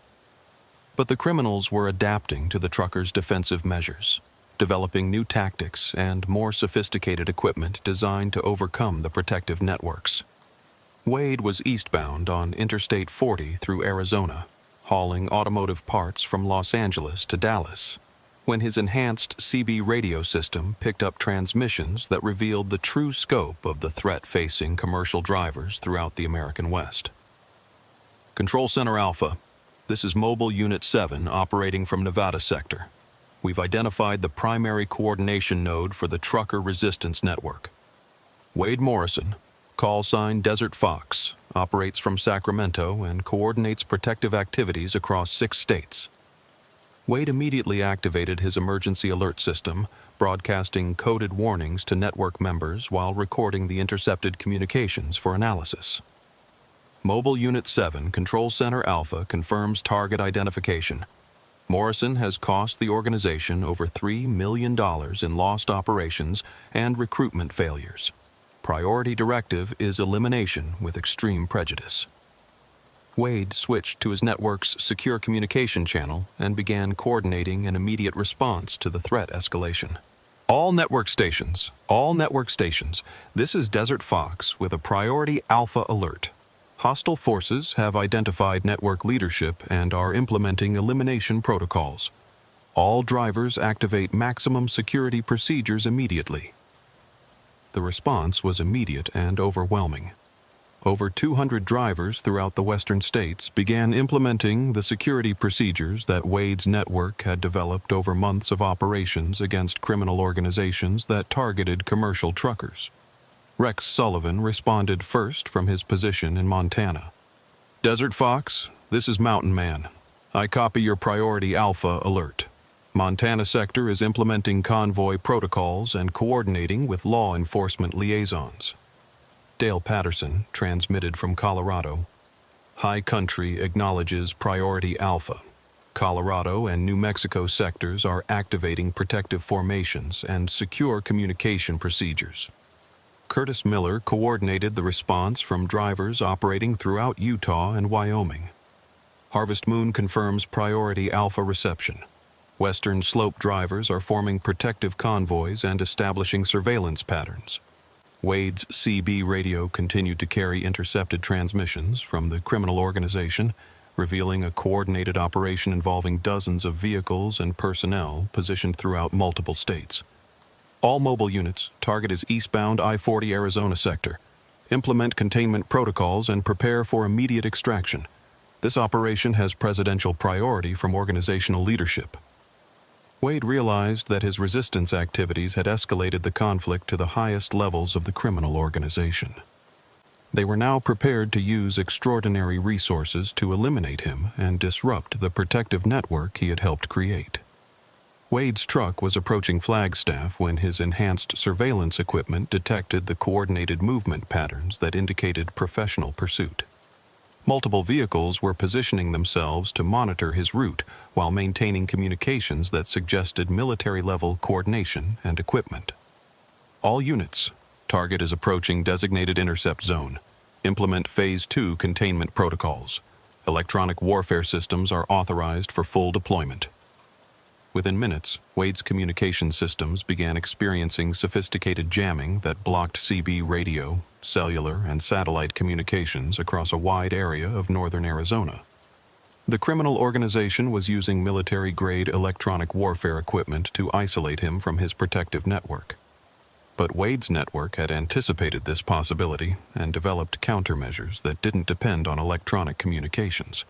But the criminals were adapting to the truckers' defensive measures, developing new tactics and more sophisticated equipment designed to overcome the protective networks. Wade was eastbound on Interstate 40 through Arizona, hauling automotive parts from Los Angeles to Dallas, when his enhanced CB radio system picked up transmissions that revealed the true scope of the threat facing commercial drivers throughout the American West. Control Center Alpha, this is Mobile Unit 7 operating from Nevada Sector. We've identified the primary coordination node for the Trucker Resistance Network. Wade Morrison, call sign Desert Fox, operates from Sacramento and coordinates protective activities across 6 states. Wade immediately activated his emergency alert system, broadcasting coded warnings to network members while recording the intercepted communications for analysis. Mobile Unit 7, Control Center Alpha confirms target identification. Morrison has cost the organization over $3 million in lost operations and recruitment failures. Priority directive is elimination with extreme prejudice. Wade switched to his network's secure communication channel and began coordinating an immediate response to the threat escalation. All network stations, this is Desert Fox with a priority alpha alert. Hostile forces have identified network leadership and are implementing elimination protocols. All drivers activate maximum security procedures immediately. The response was immediate and overwhelming. Over 200 drivers throughout the western states began implementing the security procedures that Wade's network had developed over months of operations against criminal organizations that targeted commercial truckers. Rex Sullivan responded first from his position in Montana. Desert Fox, this is Mountain Man. I copy your priority alpha alert. Montana Sector is implementing convoy protocols and coordinating with law enforcement liaisons. Dale Patterson transmitted from Colorado. High Country acknowledges priority alpha. Colorado and New Mexico sectors are activating protective formations and secure communication procedures. Curtis Miller coordinated the response from drivers operating throughout Utah and Wyoming. Harvest Moon confirms priority alpha reception. Western Slope drivers are forming protective convoys and establishing surveillance patterns. Wade's CB radio continued to carry intercepted transmissions from the criminal organization, revealing a coordinated operation involving dozens of vehicles and personnel positioned throughout multiple states. All mobile units, target is eastbound I-40 Arizona sector. Implement containment protocols and prepare for immediate extraction. This operation has presidential priority from organizational leadership. Wade realized that his resistance activities had escalated the conflict to the highest levels of the criminal organization. They were now prepared to use extraordinary resources to eliminate him and disrupt the protective network he had helped create. Wade's truck was approaching Flagstaff when his enhanced surveillance equipment detected the coordinated movement patterns that indicated professional pursuit. Multiple vehicles were positioning themselves to monitor his route while maintaining communications that suggested military-level coordination and equipment. All units, target is approaching designated intercept zone. Implement Phase 2 containment protocols. Electronic warfare systems are authorized for full deployment. Within minutes, Wade's communication systems began experiencing sophisticated jamming that blocked CB radio, cellular, and satellite communications across a wide area of northern Arizona. The criminal organization was using military-grade electronic warfare equipment to isolate him from his protective network. But Wade's network had anticipated this possibility and developed countermeasures that didn't depend on electronic communications.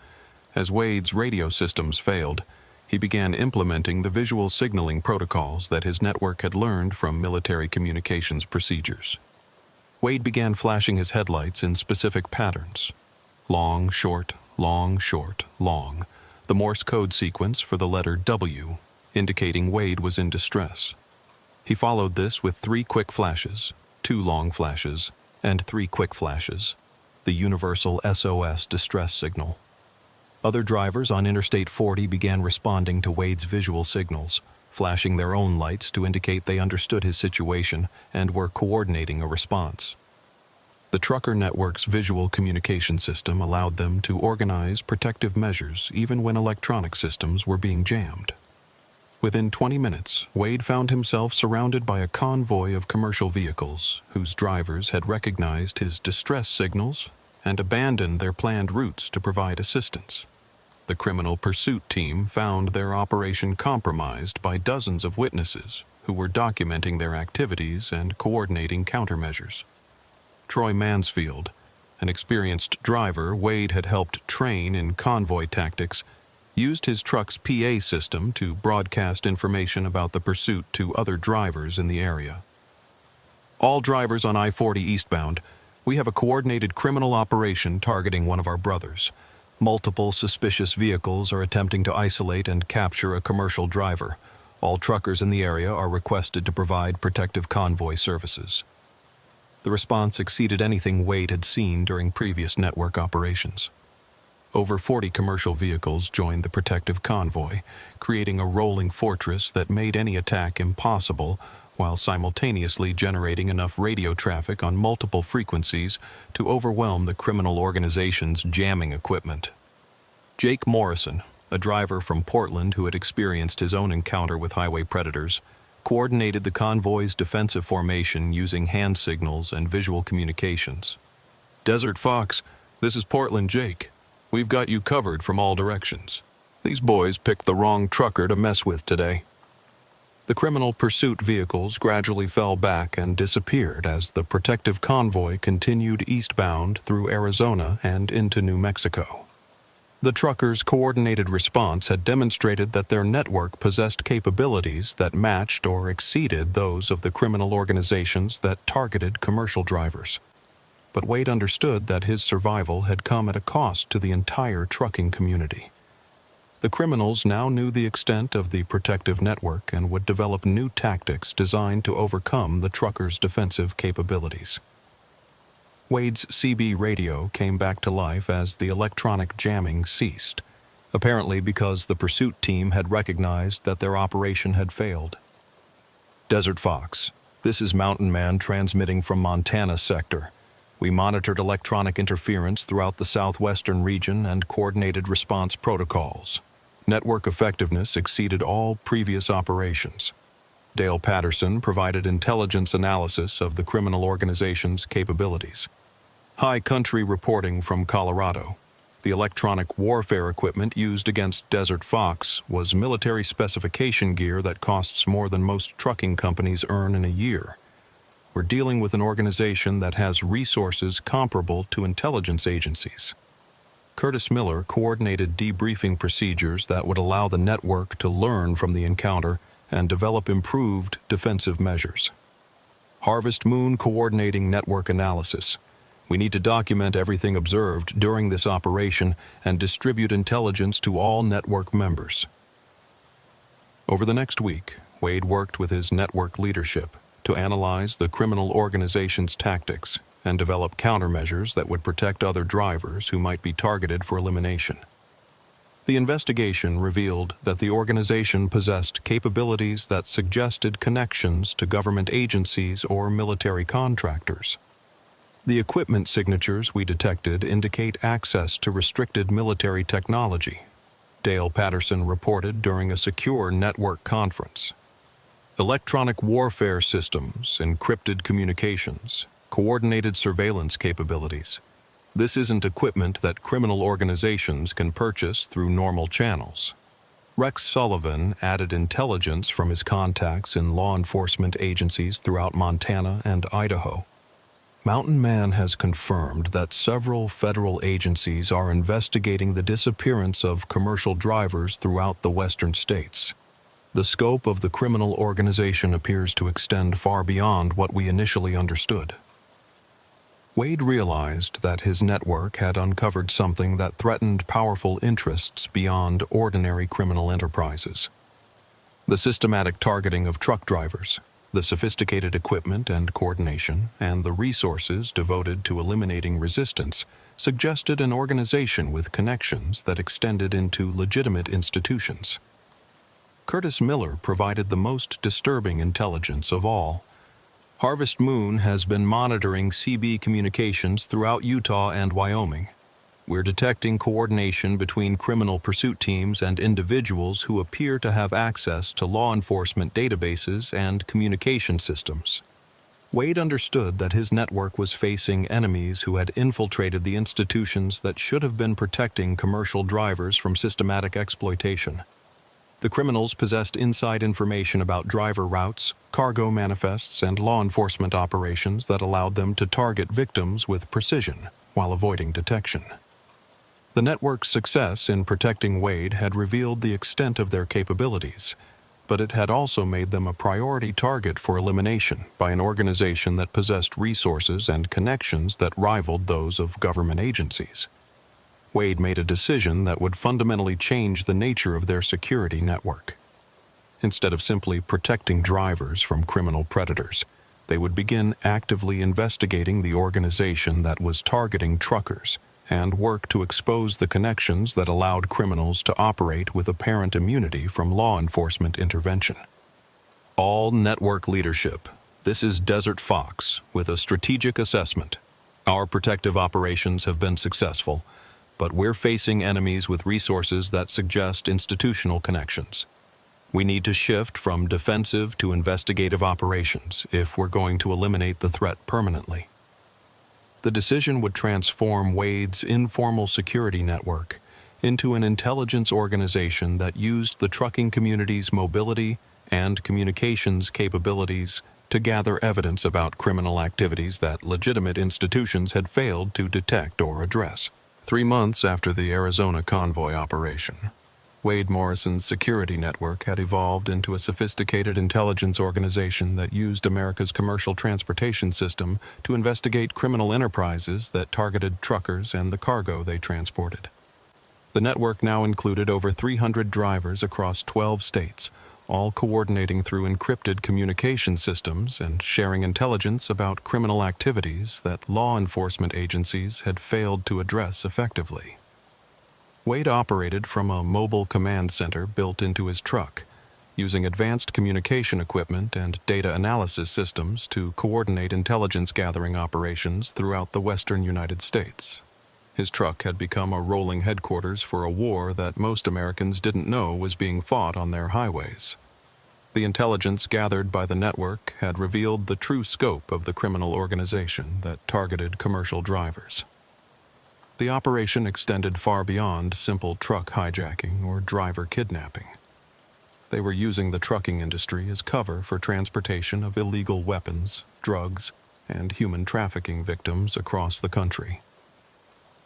As Wade's radio systems failed, he began implementing the visual signaling protocols that his network had learned from military communications procedures. Wade began flashing his headlights in specific patterns. Long, short, long, short, long. the Morse code sequence for the letter W, indicating Wade was in distress. He followed this with 3 quick flashes, 2 long flashes, and 3 quick flashes, the universal SOS distress signal. Other drivers on Interstate 40 began responding to Wade's visual signals, flashing their own lights to indicate they understood his situation and were coordinating a response. The trucker network's visual communication system allowed them to organize protective measures even when electronic systems were being jammed. Within 20 minutes, Wade found himself surrounded by a convoy of commercial vehicles whose drivers had recognized his distress signals and abandoned their planned routes to provide assistance. The criminal pursuit team found their operation compromised by dozens of witnesses who were documenting their activities and coordinating countermeasures. Troy Mansfield, an experienced driver Wade had helped train in convoy tactics, used his truck's PA system to broadcast information about the pursuit to other drivers in the area. All drivers on I-40 eastbound, we have a coordinated criminal operation targeting one of our brothers. Multiple suspicious vehicles are attempting to isolate and capture a commercial driver. All truckers in the area are requested to provide protective convoy services. The response exceeded anything Wade had seen during previous network operations. Over 40 commercial vehicles joined the protective convoy, creating a rolling fortress that made any attack impossible while simultaneously generating enough radio traffic on multiple frequencies to overwhelm the criminal organization's jamming equipment. Jake Morrison, a driver from Portland who had experienced his own encounter with highway predators, coordinated the convoy's defensive formation using hand signals and visual communications. "Desert Fox, this is Portland Jake. We've got you covered from all directions. These boys picked the wrong trucker to mess with today." The criminal pursuit vehicles gradually fell back and disappeared as the protective convoy continued eastbound through Arizona and into New Mexico. The truckers' coordinated response had demonstrated that their network possessed capabilities that matched or exceeded those of the criminal organizations that targeted commercial drivers. But Wade understood that his survival had come at a cost to the entire trucking community. The criminals now knew the extent of the protective network and would develop new tactics designed to overcome the truckers' defensive capabilities. Wade's CB radio came back to life as the electronic jamming ceased, apparently because the pursuit team had recognized that their operation had failed. "Desert Fox, this is Mountain Man transmitting from Montana sector. We monitored electronic interference throughout the southwestern region and coordinated response protocols. Network effectiveness exceeded all previous operations. Dale Patterson provided intelligence analysis of the criminal organization's capabilities. High country reporting from Colorado. The electronic warfare equipment used against Desert Fox was military specification gear that costs more than most trucking companies earn in a year. We're dealing with an organization that has resources comparable to intelligence agencies." Curtis Miller coordinated debriefing procedures that would allow the network to learn from the encounter and develop improved defensive measures. Harvest Moon coordinating network analysis. We need to document everything observed during this operation and distribute intelligence to all network members. Over the next week, Wade worked with his network leadership to analyze the criminal organization's tactics and develop countermeasures that would protect other drivers who might be targeted for elimination. The investigation revealed that the organization possessed capabilities that suggested connections to government agencies or military contractors. The equipment signatures we detected indicate access to restricted military technology, Dale Patterson reported during a secure network conference. Electronic warfare systems, encrypted communications, coordinated surveillance capabilities. This isn't equipment that criminal organizations can purchase through normal channels. Rex Sullivan added intelligence from his contacts in law enforcement agencies throughout Montana and Idaho. Mountain Man has confirmed that several federal agencies are investigating the disappearance of commercial drivers throughout the western states. The scope of the criminal organization appears to extend far beyond what we initially understood. Wade realized that his network had uncovered something that threatened powerful interests beyond ordinary criminal enterprises. The systematic targeting of truck drivers, the sophisticated equipment and coordination, and the resources devoted to eliminating resistance suggested an organization with connections that extended into legitimate institutions. Curtis Miller provided the most disturbing intelligence of all. Harvest Moon has been monitoring CB communications throughout Utah and Wyoming. We're detecting coordination between criminal pursuit teams and individuals who appear to have access to law enforcement databases and communication systems. Wade understood that his network was facing enemies who had infiltrated the institutions that should have been protecting commercial drivers from systematic exploitation. The criminals possessed inside information about driver routes, cargo manifests, and law enforcement operations that allowed them to target victims with precision while avoiding detection. The network's success in protecting Wade had revealed the extent of their capabilities, but it had also made them a priority target for elimination by an organization that possessed resources and connections that rivaled those of government agencies. Wade made a decision that would fundamentally change the nature of their security network. Instead of simply protecting drivers from criminal predators, they would begin actively investigating the organization that was targeting truckers and work to expose the connections that allowed criminals to operate with apparent immunity from law enforcement intervention. All network leadership. This is Desert Fox with a strategic assessment. Our protective operations have been successful, but we're facing enemies with resources that suggest institutional connections. We need to shift from defensive to investigative operations if we're going to eliminate the threat permanently. The decision would transform Wade's informal security network into an intelligence organization that used the trucking community's mobility and communications capabilities to gather evidence about criminal activities that legitimate institutions had failed to detect or address. 3 months after the Arizona convoy operation, Wade Morrison's security network had evolved into a sophisticated intelligence organization that used America's commercial transportation system to investigate criminal enterprises that targeted truckers and the cargo they transported. The network now included over 300 drivers across 12 states, all coordinating through encrypted communication systems and sharing intelligence about criminal activities that law enforcement agencies had failed to address effectively. Wade operated from a mobile command center built into his truck, using advanced communication equipment and data analysis systems to coordinate intelligence gathering operations throughout the western United States. His truck had become a rolling headquarters for a war that most Americans didn't know was being fought on their highways. The intelligence gathered by the network had revealed the true scope of the criminal organization that targeted commercial drivers. The operation extended far beyond simple truck hijacking or driver kidnapping. They were using the trucking industry as cover for transportation of illegal weapons, drugs, and human trafficking victims across the country.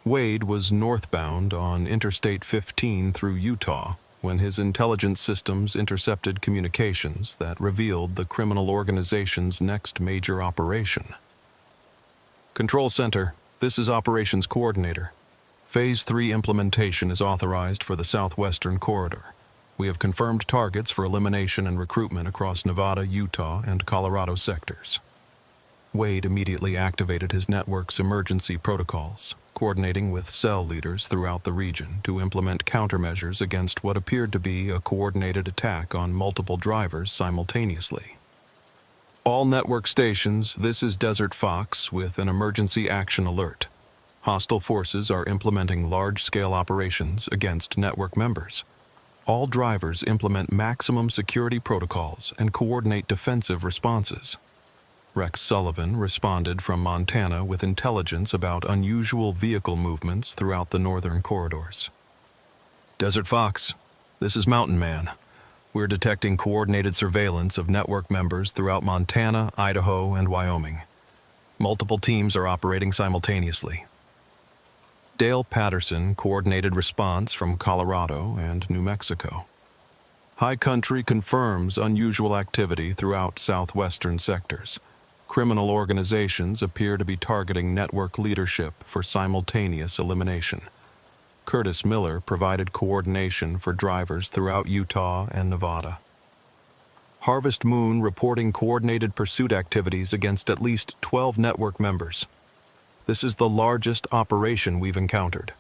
Wade was northbound on Interstate 15 through Utah when his intelligence systems intercepted communications that revealed the criminal organization's next major operation. Control Center, this is Operations Coordinator. Phase 3 implementation is authorized for the southwestern corridor. We have confirmed targets for elimination and recruitment across Nevada, Utah, and Colorado sectors. Wade immediately activated his network's emergency protocols, coordinating with cell leaders throughout the region to implement countermeasures against what appeared to be a coordinated attack on multiple drivers simultaneously. All network stations, this is Desert Fox with an emergency action alert. Hostile forces are implementing large-scale operations against network members. All drivers implement maximum security protocols and coordinate defensive responses. Rex Sullivan responded from Montana with intelligence about unusual vehicle movements throughout the northern corridors. Desert Fox, this is Mountain Man. We're detecting coordinated surveillance of network members throughout Montana, Idaho, and Wyoming. Multiple teams are operating simultaneously. Dale Patterson coordinated response from Colorado and New Mexico. High Country confirms unusual activity throughout southwestern sectors. Criminal organizations appear to be targeting network leadership for simultaneous elimination. Curtis Miller provided coordination for drivers throughout Utah and Nevada. Harvest Moon reporting coordinated pursuit activities against at least 12 network members. This is the largest operation we've encountered.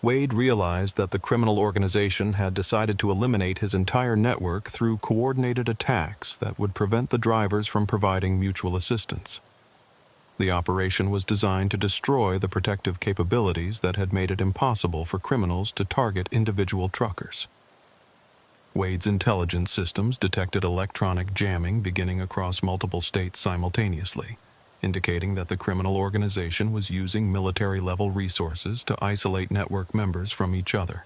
Wade realized that the criminal organization had decided to eliminate his entire network through coordinated attacks that would prevent the drivers from providing mutual assistance. The operation was designed to destroy the protective capabilities that had made it impossible for criminals to target individual truckers. Wade's intelligence systems detected electronic jamming beginning across multiple states simultaneously, indicating that the criminal organization was using military-level resources to isolate network members from each other.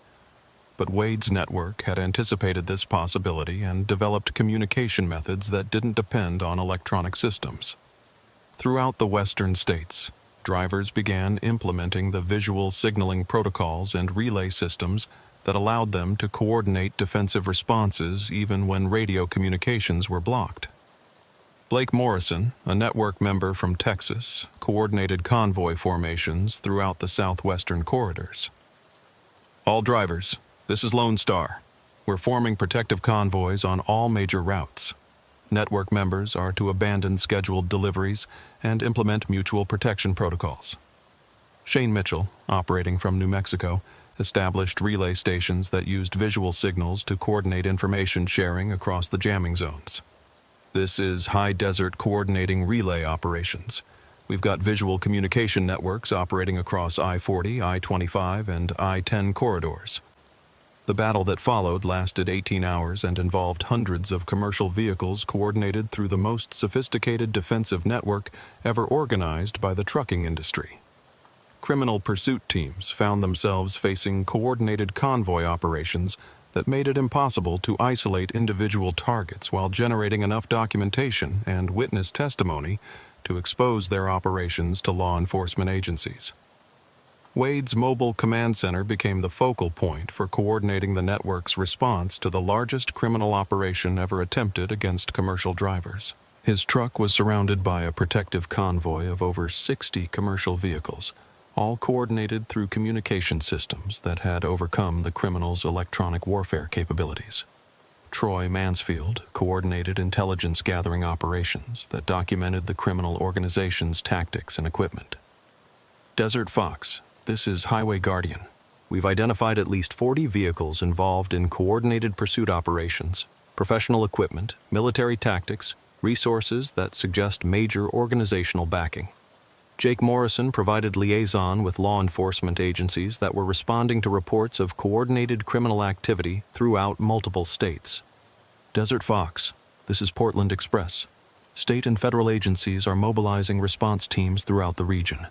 But Wade's network had anticipated this possibility and developed communication methods that didn't depend on electronic systems. Throughout the western states, drivers began implementing the visual signaling protocols and relay systems that allowed them to coordinate defensive responses even when radio communications were blocked. Blake Morrison, a network member from Texas, coordinated convoy formations throughout the southwestern corridors. All drivers, this is Lone Star. We're forming protective convoys on all major routes. Network members are to abandon scheduled deliveries and implement mutual protection protocols. Shane Mitchell, operating from New Mexico, established relay stations that used visual signals to coordinate information sharing across the jamming zones. This is high desert coordinating relay operations. We've got visual communication networks operating across I-40, I-25, and I-10 corridors. The battle that followed lasted 18 hours and involved hundreds of commercial vehicles coordinated through the most sophisticated defensive network ever organized by the trucking industry. Criminal pursuit teams found themselves facing coordinated convoy operations that made it impossible to isolate individual targets while generating enough documentation and witness testimony to expose their operations to law enforcement agencies. Wade's mobile command center became the focal point for coordinating the network's response to the largest criminal operation ever attempted against commercial drivers. His truck was surrounded by a protective convoy of over 60 commercial vehicles, all coordinated through communication systems that had overcome the criminals' electronic warfare capabilities. Troy Mansfield coordinated intelligence gathering operations that documented the criminal organization's tactics and equipment. Desert Fox, this is Highway Guardian. We've identified at least 40 vehicles involved in coordinated pursuit operations, professional equipment, military tactics, resources that suggest major organizational backing. Jake Morrison provided liaison with law enforcement agencies that were responding to reports of coordinated criminal activity throughout multiple states. Desert Fox, this is Portland Express. State and federal agencies are mobilizing response teams throughout the region.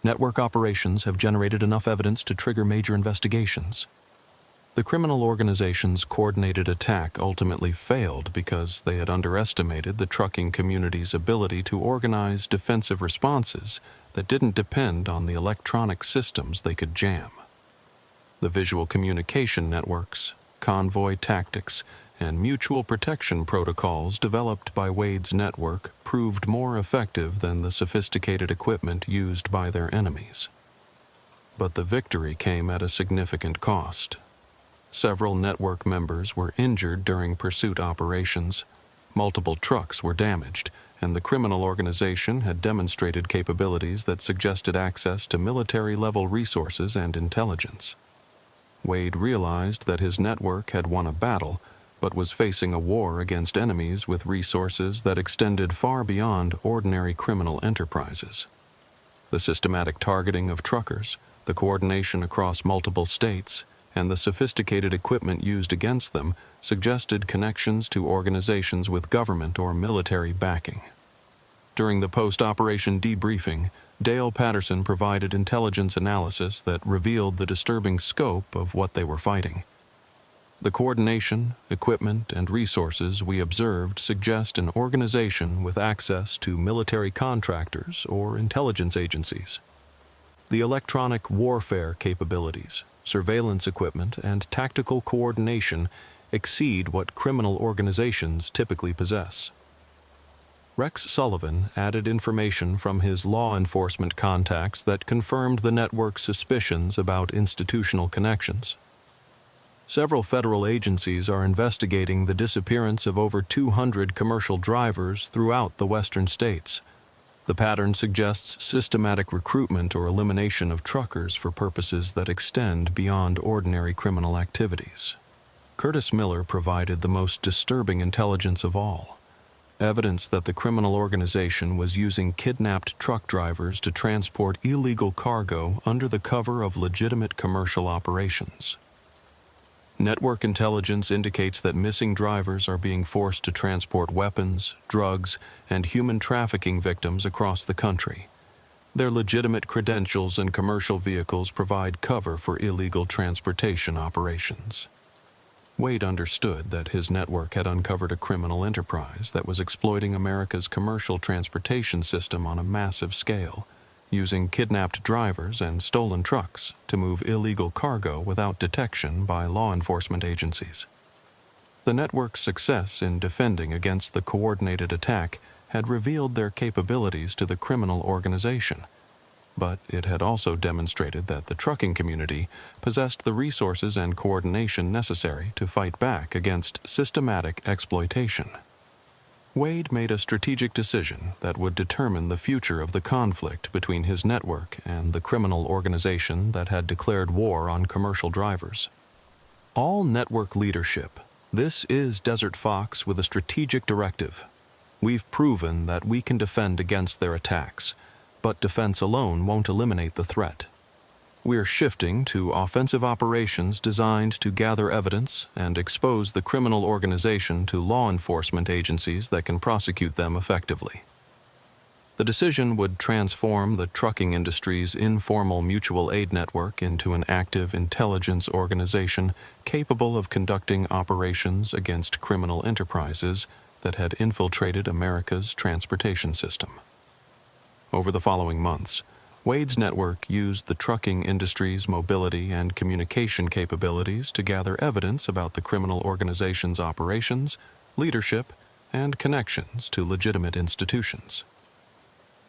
Network operations have generated enough evidence to trigger major investigations. The criminal organization's coordinated attack ultimately failed because they had underestimated the trucking community's ability to organize defensive responses that didn't depend on the electronic systems they could jam. The visual communication networks, convoy tactics, and mutual protection protocols developed by Wade's network proved more effective than the sophisticated equipment used by their enemies. But the victory came at a significant cost. Several network members were injured during pursuit operations. Multiple trucks were damaged, and the criminal organization had demonstrated capabilities that suggested access to military-level resources and intelligence. Wade realized that his network had won a battle, but was facing a war against enemies with resources that extended far beyond ordinary criminal enterprises. The systematic targeting of truckers, the coordination across multiple states, and the sophisticated equipment used against them suggested connections to organizations with government or military backing. During the post-operation debriefing, Dale Patterson provided intelligence analysis that revealed the disturbing scope of what they were fighting. The coordination, equipment, and resources we observed suggest an organization with access to military contractors or intelligence agencies. The electronic warfare capabilities, surveillance equipment, and tactical coordination exceed what criminal organizations typically possess. Rex Sullivan added information from his law enforcement contacts that confirmed the network's suspicions about institutional connections. Several federal agencies are investigating the disappearance of over 200 commercial drivers throughout the western states. The pattern suggests systematic recruitment or elimination of truckers for purposes that extend beyond ordinary criminal activities. Curtis Miller provided the most disturbing intelligence of all. Evidence that the criminal organization was using kidnapped truck drivers to transport illegal cargo under the cover of legitimate commercial operations. Network intelligence indicates that missing drivers are being forced to transport weapons, drugs, and human trafficking victims across the country. Their legitimate credentials and commercial vehicles provide cover for illegal transportation operations. Wade understood that his network had uncovered a criminal enterprise that was exploiting America's commercial transportation system on a massive scale, using kidnapped drivers and stolen trucks to move illegal cargo without detection by law enforcement agencies. The network's success in defending against the coordinated attack had revealed their capabilities to the criminal organization, but it had also demonstrated that the trucking community possessed the resources and coordination necessary to fight back against systematic exploitation. Wade made a strategic decision that would determine the future of the conflict between his network and the criminal organization that had declared war on commercial drivers. All network leadership, this is Desert Fox with a strategic directive. We've proven that we can defend against their attacks, but defense alone won't eliminate the threat. We're shifting to offensive operations designed to gather evidence and expose the criminal organization to law enforcement agencies that can prosecute them effectively. The decision would transform the trucking industry's informal mutual aid network into an active intelligence organization capable of conducting operations against criminal enterprises that had infiltrated America's transportation system. Over the following months, Wade's network used the trucking industry's mobility and communication capabilities to gather evidence about the criminal organization's operations, leadership, and connections to legitimate institutions.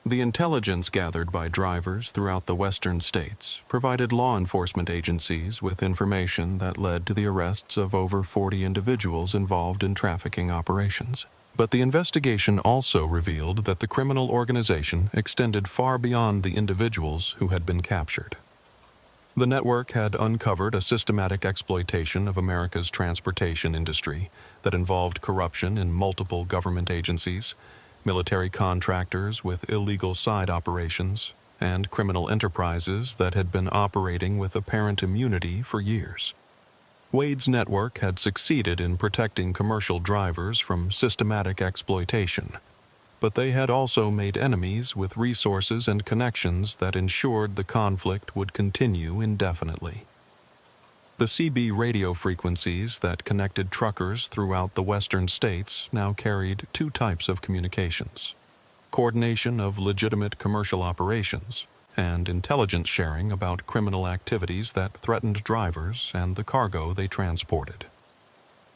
The intelligence gathered by drivers throughout the western states provided law enforcement agencies with information that led to the arrests of over 40 individuals involved in trafficking operations. But the investigation also revealed that the criminal organization extended far beyond the individuals who had been captured. The network had uncovered a systematic exploitation of America's transportation industry that involved corruption in multiple government agencies, military contractors with illegal side operations, and criminal enterprises that had been operating with apparent immunity for years. Wade's network had succeeded in protecting commercial drivers from systematic exploitation, but they had also made enemies with resources and connections that ensured the conflict would continue indefinitely. The CB radio frequencies that connected truckers throughout the western states now carried two types of communications: coordination of legitimate commercial operations and intelligence sharing about criminal activities that threatened drivers and the cargo they transported.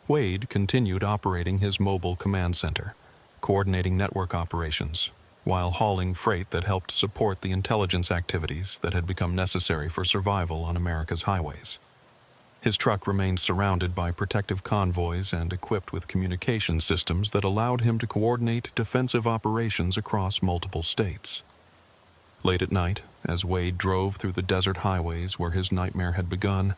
Wade continued operating his mobile command center, coordinating network operations, while hauling freight that helped support the intelligence activities that had become necessary for survival on America's highways. His truck remained surrounded by protective convoys and equipped with communication systems that allowed him to coordinate defensive operations across multiple states. Late at night, as Wade drove through the desert highways where his nightmare had begun,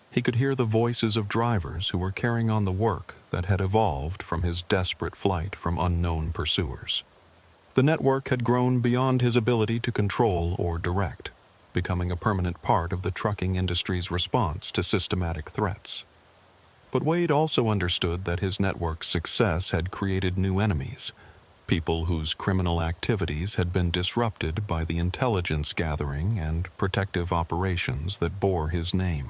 he could hear the voices of drivers who were carrying on the work that had evolved from his desperate flight from unknown pursuers. The network had grown beyond his ability to control or direct, becoming a permanent part of the trucking industry's response to systematic threats. But Wade also understood that his network's success had created new enemies, people whose criminal activities had been disrupted by the intelligence gathering and protective operations that bore his name.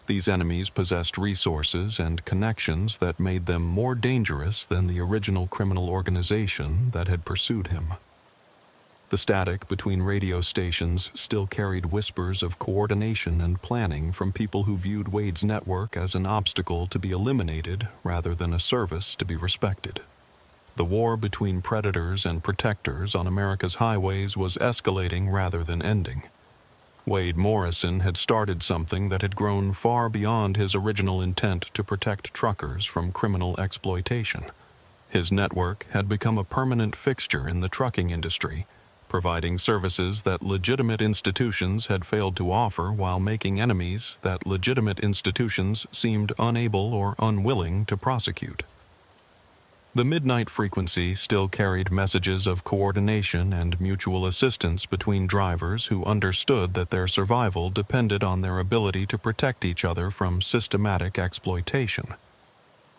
These enemies possessed resources and connections that made them more dangerous than the original criminal organization that had pursued him. The static between radio stations still carried whispers of coordination and planning from people who viewed Wade's network as an obstacle to be eliminated rather than a service to be respected. The war between predators and protectors on America's highways was escalating rather than ending. Wade Morrison had started something that had grown far beyond his original intent to protect truckers from criminal exploitation. His network had become a permanent fixture in the trucking industry, providing services that legitimate institutions had failed to offer while making enemies that legitimate institutions seemed unable or unwilling to prosecute. The midnight frequency still carried messages of coordination and mutual assistance between drivers who understood that their survival depended on their ability to protect each other from systematic exploitation.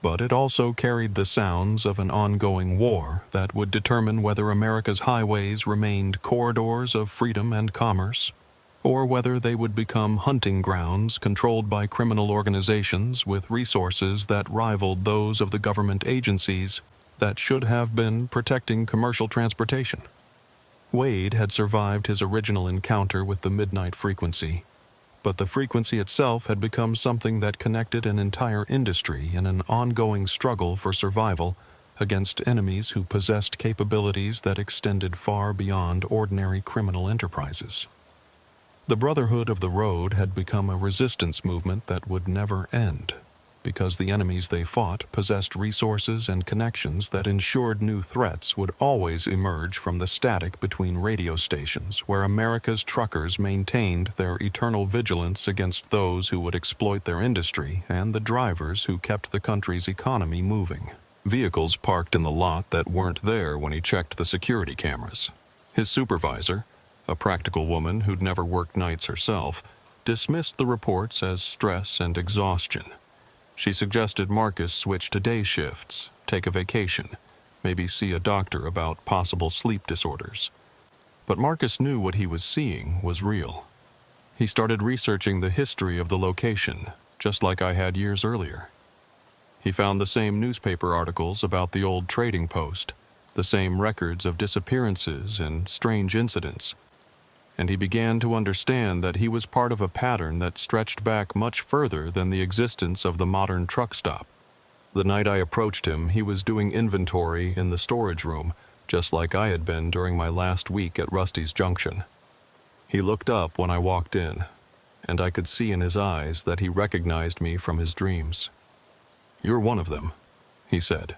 But it also carried the sounds of an ongoing war that would determine whether America's highways remained corridors of freedom and commerce, or whether they would become hunting grounds controlled by criminal organizations with resources that rivaled those of the government agencies that should have been protecting commercial transportation. Wade had survived his original encounter with the midnight frequency, but the frequency itself had become something that connected an entire industry in an ongoing struggle for survival against enemies who possessed capabilities that extended far beyond ordinary criminal enterprises. The Brotherhood of the Road had become a resistance movement that would never end, because the enemies they fought possessed resources and connections that ensured new threats would always emerge from the static between radio stations where America's truckers maintained their eternal vigilance against those who would exploit their industry and the drivers who kept the country's economy moving. Vehicles parked in the lot that weren't there when he checked the security cameras. His supervisor, a practical woman who'd never worked nights herself, dismissed the reports as stress and exhaustion. She suggested Marcus switch to day shifts, take a vacation, maybe see a doctor about possible sleep disorders. But Marcus knew what he was seeing was real. He started researching the history of the location, just like I had years earlier. He found the same newspaper articles about the old trading post, the same records of disappearances and strange incidents, and he began to understand that he was part of a pattern that stretched back much further than the existence of the modern truck stop. The night I approached him, he was doing inventory in the storage room, just like I had been during my last week at Rusty's Junction. He looked up when I walked in, and I could see in his eyes that he recognized me from his dreams. "You're one of them," he said.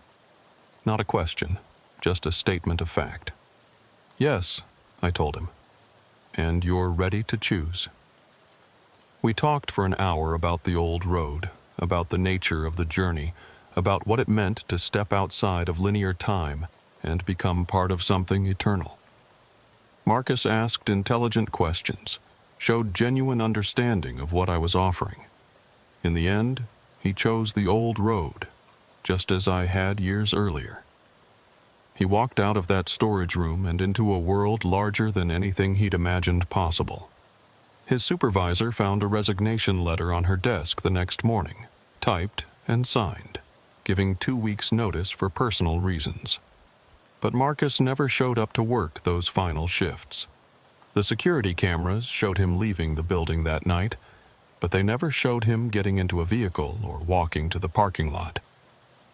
Not a question, just a statement of fact. "Yes," I told him. "And you're ready to choose." We talked for an hour about the old road, about the nature of the journey, about what it meant to step outside of linear time and become part of something eternal. Marcus asked intelligent questions, showed genuine understanding of what I was offering. In the end, he chose the old road, just as I had years earlier. He walked out of that storage room and into a world larger than anything he'd imagined possible. His supervisor found a resignation letter on her desk the next morning, typed and signed, giving 2 weeks' notice for personal reasons. But Marcus never showed up to work those final shifts. The security cameras showed him leaving the building that night, but they never showed him getting into a vehicle or walking to the parking lot.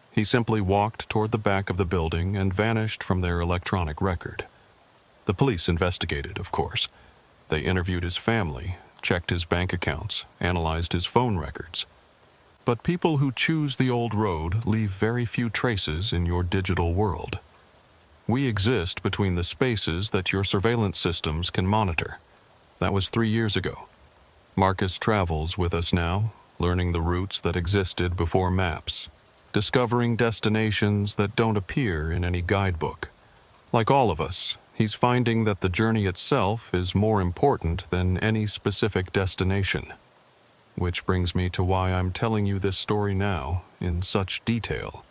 He simply walked toward the back of the building and vanished from their electronic record. The police investigated, of course. They interviewed his family, checked his bank accounts, analyzed his phone records. But people who choose the old road leave very few traces in your digital world. We exist between the spaces that your surveillance systems can monitor. That was 3 years ago. Marcus travels with us now, learning the routes that existed before maps, discovering destinations that don't appear in any guidebook. Like all of us, he's finding that the journey itself is more important than any specific destination. Which brings me to why I'm telling you this story now in such detail,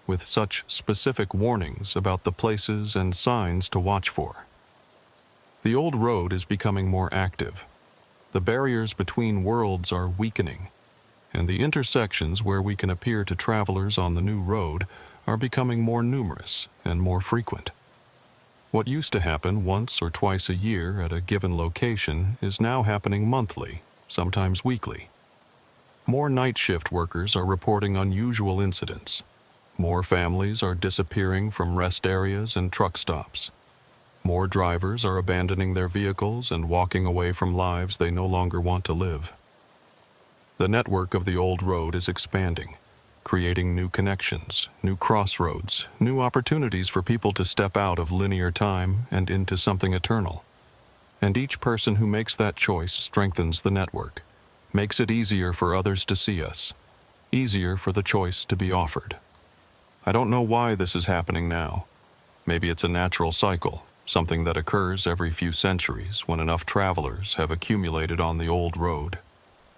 with such specific warnings about the places and signs to watch for. The old road is becoming more active. The barriers between worlds are weakening, and the intersections where we can appear to travelers on the new road are becoming more numerous and more frequent. What used to happen once or twice a year at a given location is now happening monthly, sometimes weekly. More night shift workers are reporting unusual incidents. More families are disappearing from rest areas and truck stops. More drivers are abandoning their vehicles and walking away from lives they no longer want to live. The network of the old road is expanding, creating new connections, new crossroads, new opportunities for people to step out of linear time and into something eternal. And each person who makes that choice strengthens the network, makes it easier for others to see us, easier for the choice to be offered. I don't know why this is happening now. Maybe it's a natural cycle, something that occurs every few centuries when enough travelers have accumulated on the old road.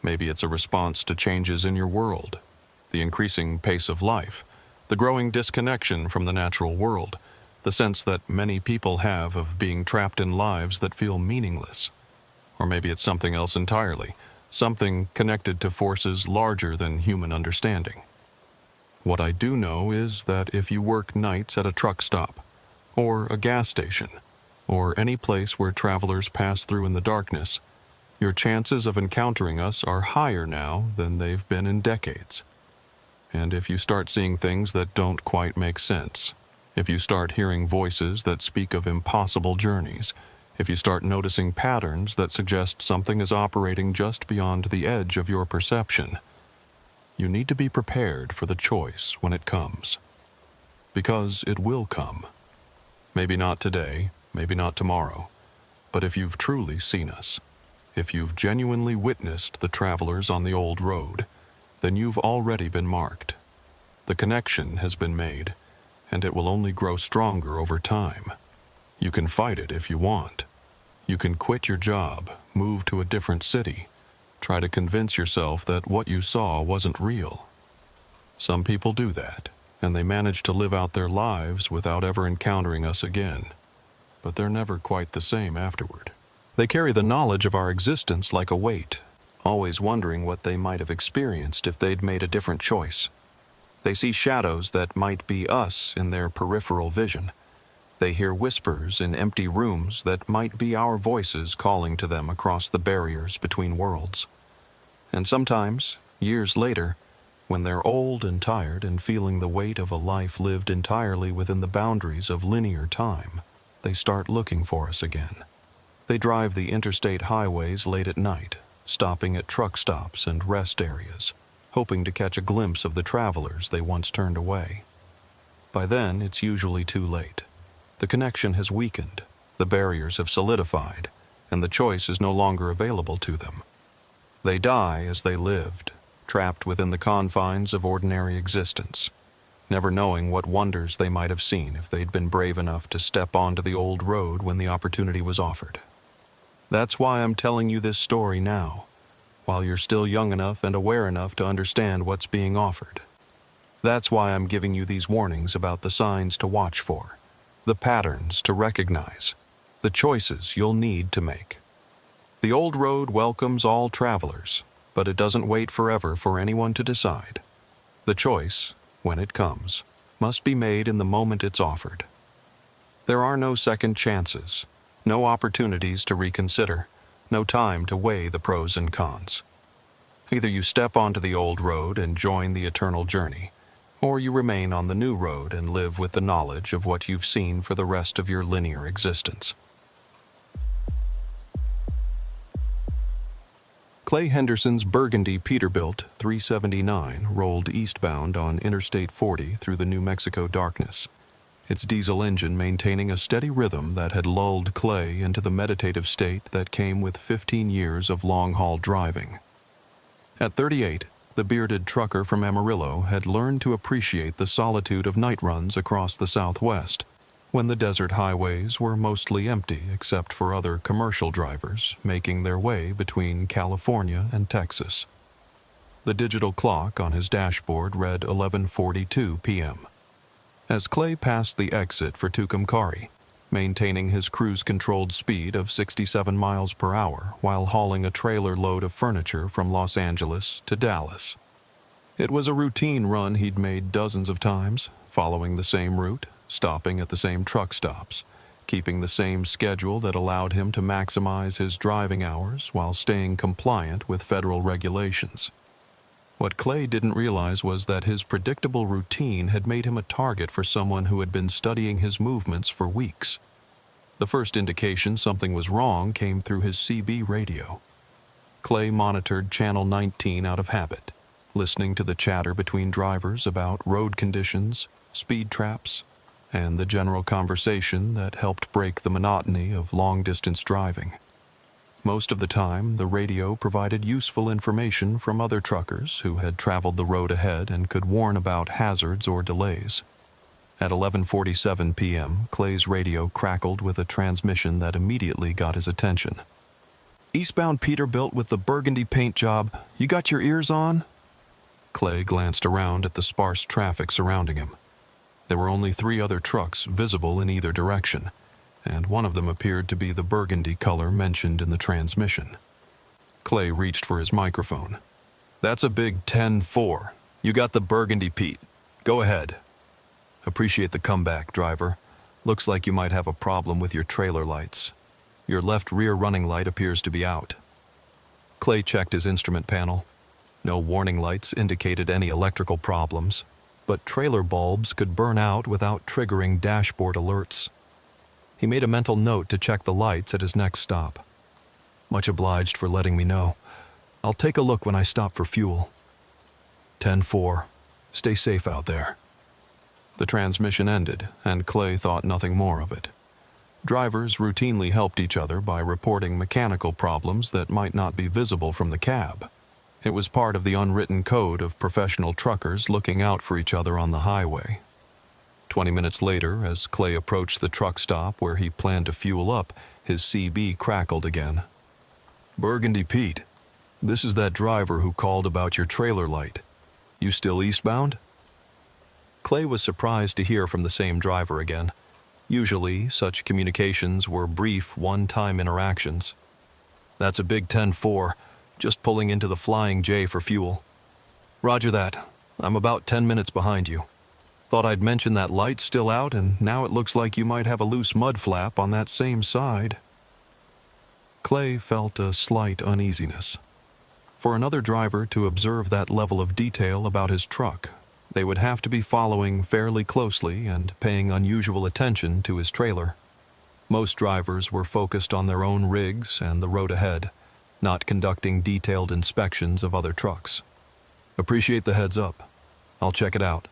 Maybe it's a response to changes in your world, the increasing pace of life, the growing disconnection from the natural world, the sense that many people have of being trapped in lives that feel meaningless. Or maybe it's something else entirely, something connected to forces larger than human understanding. What I do know is that if you work nights at a truck stop, or a gas station, or any place where travelers pass through in the darkness, your chances of encountering us are higher now than they've been in decades. And if you start seeing things that don't quite make sense, if you start hearing voices that speak of impossible journeys, if you start noticing patterns that suggest something is operating just beyond the edge of your perception, you need to be prepared for the choice when it comes. Because it will come. Maybe not today, maybe not tomorrow, but if you've truly seen us, if you've genuinely witnessed the travelers on the old road, then you've already been marked. The connection has been made, and it will only grow stronger over time. You can fight it if you want. You can quit your job, move to a different city, try to convince yourself that what you saw wasn't real. Some people do that, and they manage to live out their lives without ever encountering us again. But they're never quite the same afterward. They carry the knowledge of our existence like a weight, always wondering what they might have experienced if they'd made a different choice. They see shadows that might be us in their peripheral vision. They hear whispers in empty rooms that might be our voices calling to them across the barriers between worlds. And sometimes, years later, when they're old and tired and feeling the weight of a life lived entirely within the boundaries of linear time, they start looking for us again. They drive the interstate highways late at night, stopping at truck stops and rest areas, hoping to catch a glimpse of the travelers they once turned away. By then, it's usually too late. The connection has weakened, the barriers have solidified, and the choice is no longer available to them. They die as they lived, trapped within the confines of ordinary existence, never knowing what wonders they might have seen if they'd been brave enough to step onto the old road when the opportunity was offered. That's why I'm telling you this story now, while you're still young enough and aware enough to understand what's being offered. That's why I'm giving you these warnings about the signs to watch for, the patterns to recognize, the choices you'll need to make. The old road welcomes all travelers, but it doesn't wait forever for anyone to decide. The choice, when it comes, must be made in the moment it's offered. There are no second chances, no opportunities to reconsider, no time to weigh the pros and cons. Either you step onto the old road and join the eternal journey, or you remain on the new road and live with the knowledge of what you've seen for the rest of your linear existence. Clay Henderson's Burgundy Peterbilt 379 rolled eastbound on Interstate 40 through the New Mexico darkness, its diesel engine maintaining a steady rhythm that had lulled Clay into the meditative state that came with 15 years of long-haul driving. At 38, the bearded trucker from Amarillo had learned to appreciate the solitude of night runs across the Southwest, when the desert highways were mostly empty except for other commercial drivers making their way between California and Texas. The digital clock on his dashboard read 11:42 p.m. As Clay passed the exit for Tucumcari, maintaining his cruise-controlled speed of 67 miles per hour while hauling a trailer load of furniture from Los Angeles to Dallas. It was a routine run he'd made dozens of times, following the same route, stopping at the same truck stops, keeping the same schedule that allowed him to maximize his driving hours while staying compliant with federal regulations. What Clay didn't realize was that his predictable routine had made him a target for someone who had been studying his movements for weeks. The first indication something was wrong came through his CB radio. Clay monitored Channel 19 out of habit, listening to the chatter between drivers about road conditions, speed traps, and the general conversation that helped break the monotony of long-distance driving. Most of the time, the radio provided useful information from other truckers who had traveled the road ahead and could warn about hazards or delays. At 11:47 p.m., Clay's radio crackled with a transmission that immediately got his attention. "Eastbound Peterbilt with the burgundy paint job. You got your ears on?" Clay glanced around at the sparse traffic surrounding him. There were only 3 other trucks visible in either direction, and one of them appeared to be the burgundy color mentioned in the transmission. Clay reached for his microphone. "That's a big 10-4. You got the burgundy, Pete. Go ahead." "Appreciate the comeback, driver. Looks like you might have a problem with your trailer lights. Your left rear running light appears to be out." Clay checked his instrument panel. No warning lights indicated any electrical problems, but trailer bulbs could burn out without triggering dashboard alerts. He made a mental note to check the lights at his next stop. "Much obliged for letting me know. I'll take a look when I stop for fuel." 10-4. Stay safe out there." The transmission ended, and Clay thought nothing more of it. Drivers routinely helped each other by reporting mechanical problems that might not be visible from the cab. It was part of the unwritten code of professional truckers looking out for each other on the highway. 20 minutes later, as Clay approached the truck stop where he planned to fuel up, his CB crackled again. "Burgundy Pete, this is that driver who called about your trailer light. You still eastbound?" Clay was surprised to hear from the same driver again. Usually, such communications were brief, one-time interactions. "That's a big 10-4. Just pulling into the Flying J for fuel." "Roger that. I'm about 10 minutes behind you. Thought I'd mention that light's still out, and now it looks like you might have a loose mud flap on that same side." Clay felt a slight uneasiness. For another driver to observe that level of detail about his truck, they would have to be following fairly closely and paying unusual attention to his trailer. Most drivers were focused on their own rigs and the road ahead, not conducting detailed inspections of other trucks. "Appreciate the heads up. I'll check it out."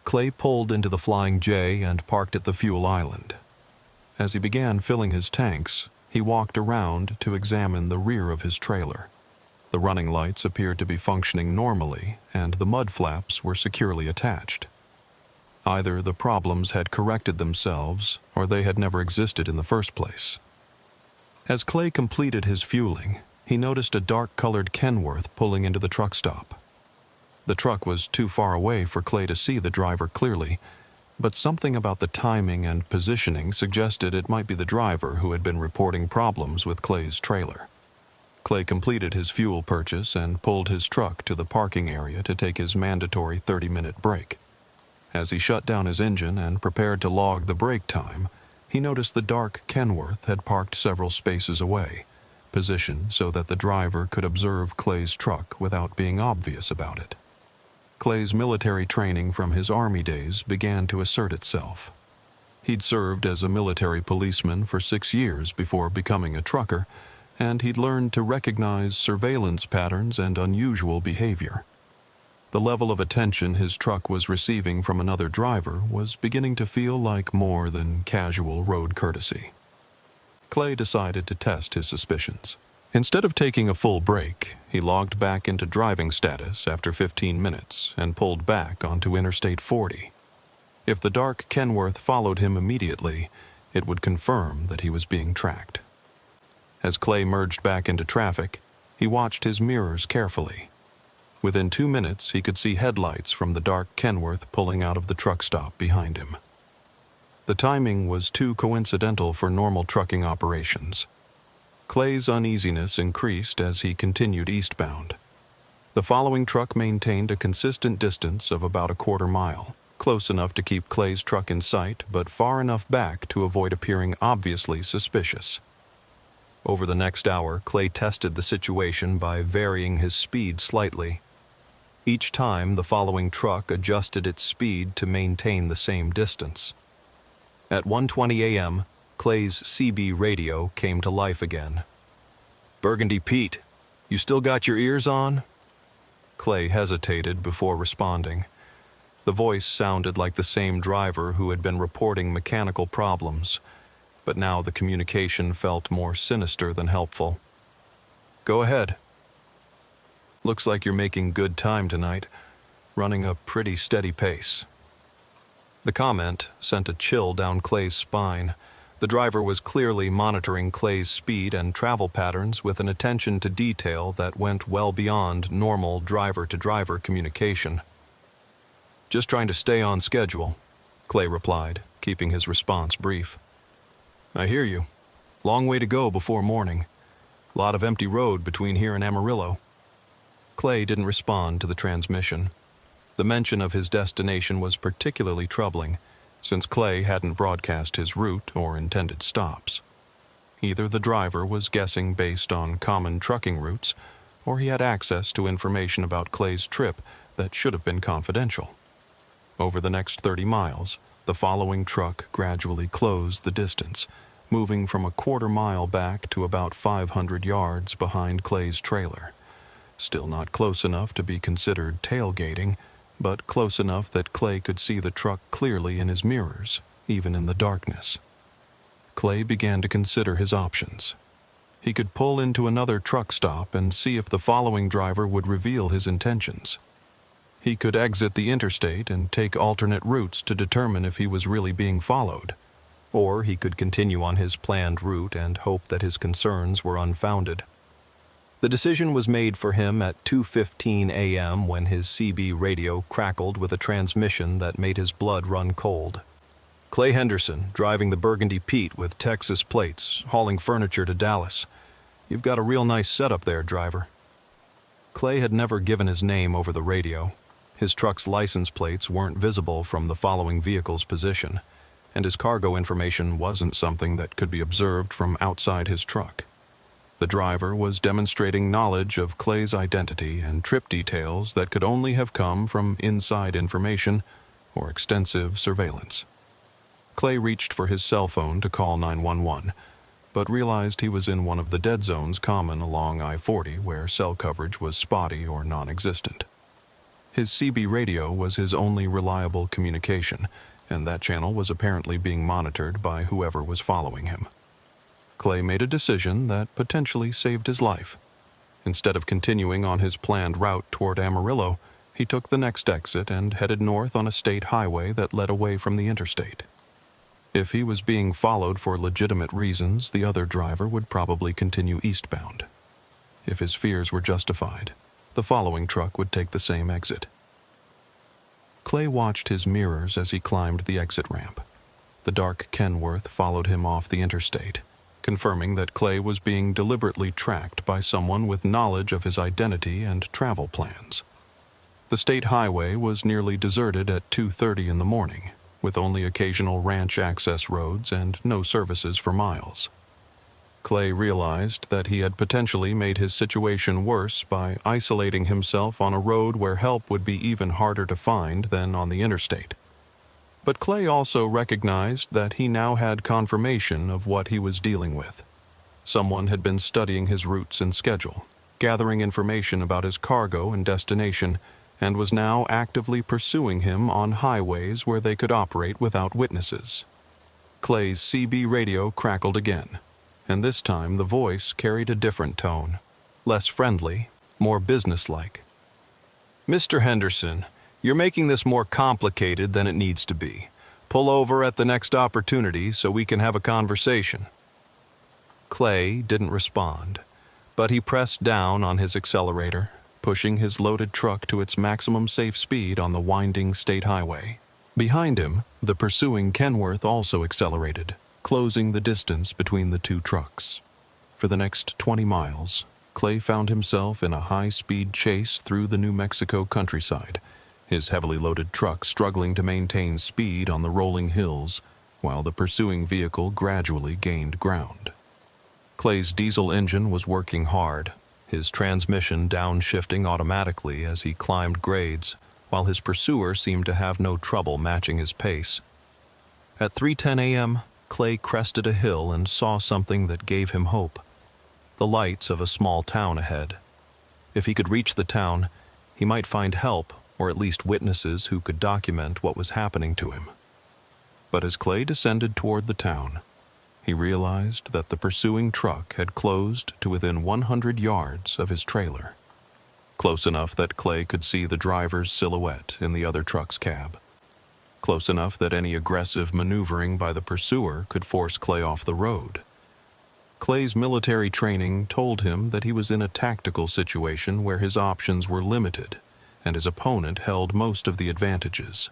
Clay pulled into the Flying J and parked at the fuel island. As he began filling his tanks, he walked around to examine the rear of his trailer. The running lights appeared to be functioning normally, and the mud flaps were securely attached. Either the problems had corrected themselves, or they had never existed in the first place. As Clay completed his fueling, he noticed a dark-colored Kenworth pulling into the truck stop. The truck was too far away for Clay to see the driver clearly, but something about the timing and positioning suggested it might be the driver who had been reporting problems with Clay's trailer. Clay completed his fuel purchase and pulled his truck to the parking area to take his mandatory 30-minute break. As he shut down his engine and prepared to log the break time, he noticed the dark Kenworth had parked several spaces away, positioned so that the driver could observe Clay's truck without being obvious about it. Clay's military training from his Army days began to assert itself. He'd served as a military policeman for 6 years before becoming a trucker, and he'd learned to recognize surveillance patterns and unusual behavior. The level of attention his truck was receiving from another driver was beginning to feel like more than casual road courtesy. Clay decided to test his suspicions. Instead of taking a full break, he logged back into driving status after 15 minutes and pulled back onto Interstate 40. If the dark Kenworth followed him immediately, it would confirm that he was being tracked. As Clay merged back into traffic, he watched his mirrors carefully. Within 2 minutes, he could see headlights from the dark Kenworth pulling out of the truck stop behind him. The timing was too coincidental for normal trucking operations. Clay's uneasiness increased as he continued eastbound. The following truck maintained a consistent distance of about a quarter mile, close enough to keep Clay's truck in sight, but far enough back to avoid appearing obviously suspicious. Over the next hour, Clay tested the situation by varying his speed slightly. Each time, the following truck adjusted its speed to maintain the same distance. At 1:20 a.m., Clay's CB radio came to life again. "Burgundy Pete, you still got your ears on?" Clay hesitated before responding. The voice sounded like the same driver who had been reporting mechanical problems, but now the communication felt more sinister than helpful. "Go ahead. Looks like you're making good time tonight, running a pretty steady pace." The comment sent a chill down Clay's spine. The driver was clearly monitoring Clay's speed and travel patterns with an attention to detail that went well beyond normal driver-to-driver communication. "Just trying to stay on schedule," Clay replied, keeping his response brief. "I hear you. Long way to go before morning. Lot of empty road between here and Amarillo." Clay didn't respond to the transmission. The mention of his destination was particularly troubling, since Clay hadn't broadcast his route or intended stops. Either the driver was guessing based on common trucking routes, or he had access to information about Clay's trip that should have been confidential. Over the next 30 miles, the following truck gradually closed the distance, moving from a quarter-mile back to about 500 yards behind Clay's trailer. Still not close enough to be considered tailgating, but close enough that Clay could see the truck clearly in his mirrors, even in the darkness. Clay began to consider his options. He could pull into another truck stop and see if the following driver would reveal his intentions. He could exit the interstate and take alternate routes to determine if he was really being followed. Or he could continue on his planned route and hope that his concerns were unfounded. The decision was made for him at 2:15 a.m. when his CB radio crackled with a transmission that made his blood run cold. "Clay Henderson, driving the Burgundy Pete with Texas plates, hauling furniture to Dallas. You've got a real nice setup there, driver." Clay had never given his name over the radio. His truck's license plates weren't visible from the following vehicle's position, and his cargo information wasn't something that could be observed from outside his truck. The driver was demonstrating knowledge of Clay's identity and trip details that could only have come from inside information or extensive surveillance. Clay reached for his cell phone to call 911, but realized he was in one of the dead zones common along I-40 where cell coverage was spotty or non-existent. His CB radio was his only reliable communication, and that channel was apparently being monitored by whoever was following him. Clay made a decision that potentially saved his life. Instead of continuing on his planned route toward Amarillo, he took the next exit and headed north on a state highway that led away from the interstate. If he was being followed for legitimate reasons, the other driver would probably continue eastbound. If his fears were justified, the following truck would take the same exit. Clay watched his mirrors as he climbed the exit ramp. The dark Kenworth followed him off the interstate, confirming that Clay was being deliberately tracked by someone with knowledge of his identity and travel plans. The state highway was nearly deserted at 2:30 in the morning, with only occasional ranch access roads and no services for miles. Clay realized that he had potentially made his situation worse by isolating himself on a road where help would be even harder to find than on the interstate. But Clay also recognized that he now had confirmation of what he was dealing with. Someone had been studying his routes and schedule, gathering information about his cargo and destination, and was now actively pursuing him on highways where they could operate without witnesses. Clay's CB radio crackled again, and this time the voice carried a different tone, less friendly, more businesslike. "Mr. Henderson, you're making this more complicated than it needs to be. Pull over at the next opportunity so we can have a conversation." Clay didn't respond, but he pressed down on his accelerator, pushing his loaded truck to its maximum safe speed on the winding state highway. Behind him, the pursuing Kenworth also accelerated, closing the distance between the two trucks. For the next 20 miles, Clay found himself in a high-speed chase through the New Mexico countryside, his heavily loaded truck struggling to maintain speed on the rolling hills, while the pursuing vehicle gradually gained ground. Clay's diesel engine was working hard, his transmission downshifting automatically as he climbed grades, while his pursuer seemed to have no trouble matching his pace. At 3:10 a.m., Clay crested a hill and saw something that gave him hope: the lights of a small town ahead. If he could reach the town, he might find help, or at least witnesses who could document what was happening to him. But as Clay descended toward the town, he realized that the pursuing truck had closed to within 100 yards of his trailer, close enough that Clay could see the driver's silhouette in the other truck's cab, close enough that any aggressive maneuvering by the pursuer could force Clay off the road. Clay's military training told him that he was in a tactical situation where his options were limited, and his opponent held most of the advantages.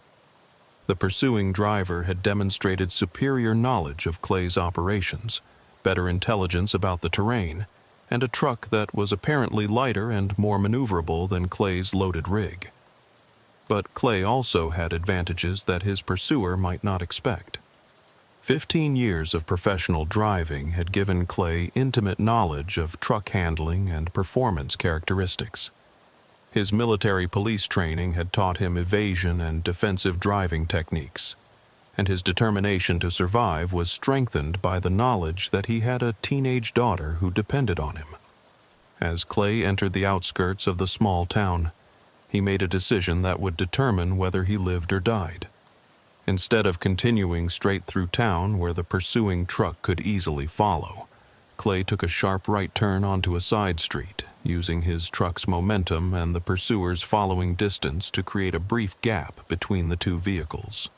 The pursuing driver had demonstrated superior knowledge of Clay's operations, better intelligence about the terrain, and a truck that was apparently lighter and more maneuverable than Clay's loaded rig. But Clay also had advantages that his pursuer might not expect. 15 years of professional driving had given Clay intimate knowledge of truck handling and performance characteristics. His military police training had taught him evasion and defensive driving techniques, and his determination to survive was strengthened by the knowledge that he had a teenage daughter who depended on him. As Clay entered the outskirts of the small town, he made a decision that would determine whether he lived or died. Instead of continuing straight through town where the pursuing truck could easily follow, Clay took a sharp right turn onto a side street, using his truck's momentum and the pursuer's following distance to create a brief gap between the two vehicles.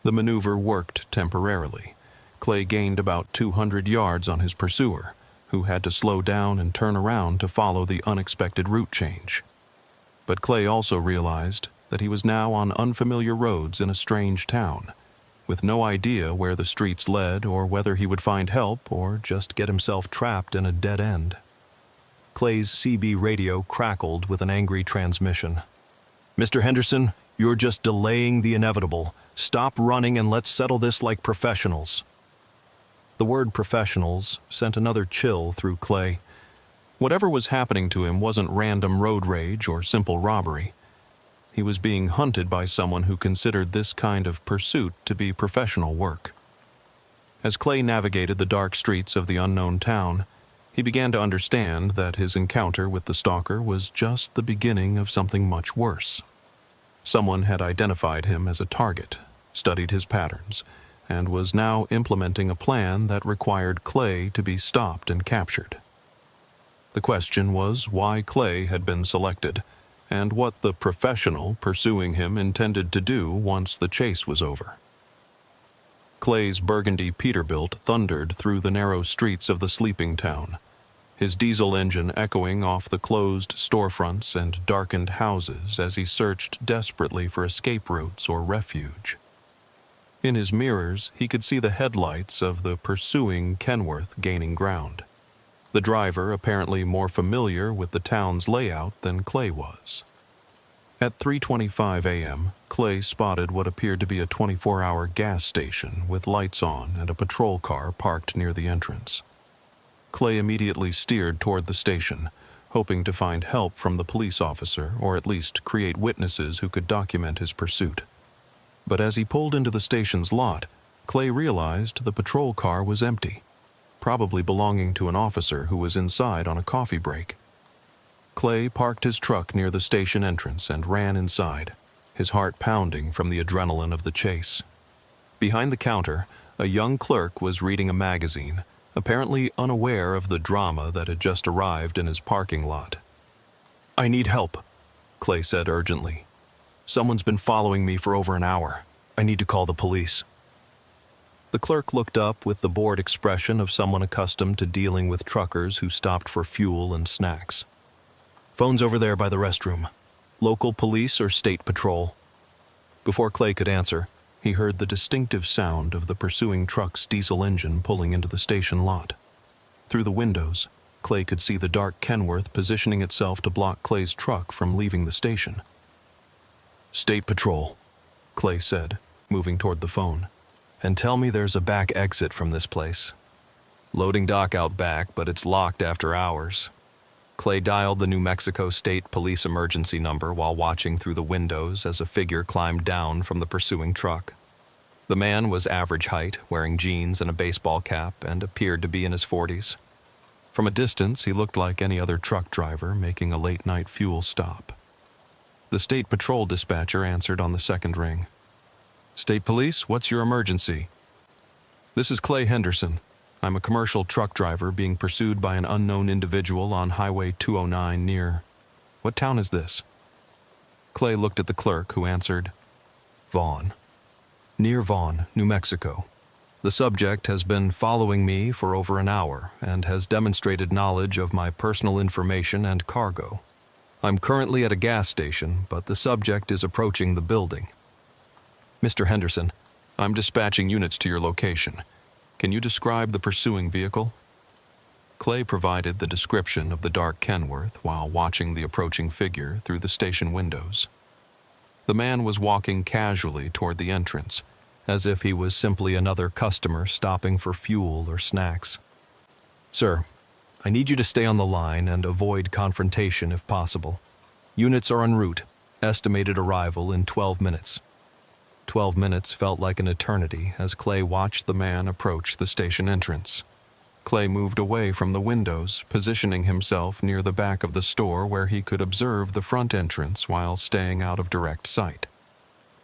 The maneuver worked temporarily. Clay gained about 200 yards on his pursuer, who had to slow down and turn around to follow the unexpected route change. But Clay also realized that he was now on unfamiliar roads in a strange town, with no idea where the streets led or whether he would find help or just get himself trapped in a dead end. Clay's CB radio crackled with an angry transmission. "Mr. Henderson, you're just delaying the inevitable. Stop running and let's settle this like professionals." The word professionals sent another chill through Clay. Whatever was happening to him wasn't random road rage or simple robbery. He was being hunted by someone who considered this kind of pursuit to be professional work. As Clay navigated the dark streets of the unknown town, he began to understand that his encounter with the stalker was just the beginning of something much worse. Someone had identified him as a target, studied his patterns, and was now implementing a plan that required Clay to be stopped and captured. The question was why Clay had been selected, and what the professional pursuing him intended to do once the chase was over. Clay's burgundy Peterbilt thundered through the narrow streets of the sleeping town, his diesel engine echoing off the closed storefronts and darkened houses as he searched desperately for escape routes or refuge. In his mirrors, he could see the headlights of the pursuing Kenworth gaining ground, the driver apparently more familiar with the town's layout than Clay was. At 3:25 a.m., Clay spotted what appeared to be a 24-hour gas station with lights on and a patrol car parked near the entrance. Clay immediately steered toward the station, hoping to find help from the police officer or at least create witnesses who could document his pursuit. But as he pulled into the station's lot, Clay realized the patrol car was empty, probably belonging to an officer who was inside on a coffee break. Clay parked his truck near the station entrance and ran inside, his heart pounding from the adrenaline of the chase. Behind the counter, a young clerk was reading a magazine, apparently unaware of the drama that had just arrived in his parking lot. "I need help," Clay said urgently. "Someone's been following me for over an hour. I need to call the police." The clerk looked up with the bored expression of someone accustomed to dealing with truckers who stopped for fuel and snacks. "Phone's over there by the restroom. Local police or state patrol?" Before Clay could answer, he heard the distinctive sound of the pursuing truck's diesel engine pulling into the station lot. Through the windows, Clay could see the dark Kenworth positioning itself to block Clay's truck from leaving the station. "State Patrol," Clay said, moving toward the phone. "And tell me there's a back exit from this place. Loading dock out back, but it's locked after hours." Clay dialed the New Mexico State Police emergency number while watching through the windows as a figure climbed down from the pursuing truck. The man was average height, wearing jeans and a baseball cap, and appeared to be in his 40s. From a distance, he looked like any other truck driver making a late-night fuel stop. The state patrol dispatcher answered on the second ring. "State Police, what's your emergency?" "This is Clay Henderson. I'm a commercial truck driver being pursued by an unknown individual on Highway 209 near... What town is this?" Clay looked at the clerk, who answered, "Vaughn. Near Vaughn, New Mexico. The subject has been following me for over an hour and has demonstrated knowledge of my personal information and cargo. I'm currently at a gas station, but the subject is approaching the building." "Mr. Henderson, I'm dispatching units to your location. Can you describe the pursuing vehicle?" Clay provided the description of the dark Kenworth while watching the approaching figure through the station windows. The man was walking casually toward the entrance, as if he was simply another customer stopping for fuel or snacks. "Sir, I need you to stay on the line and avoid confrontation if possible. Units are en route. Estimated arrival in 12 minutes. 12 minutes felt like an eternity as Clay watched the man approach the station entrance. Clay moved away from the windows, positioning himself near the back of the store where he could observe the front entrance while staying out of direct sight.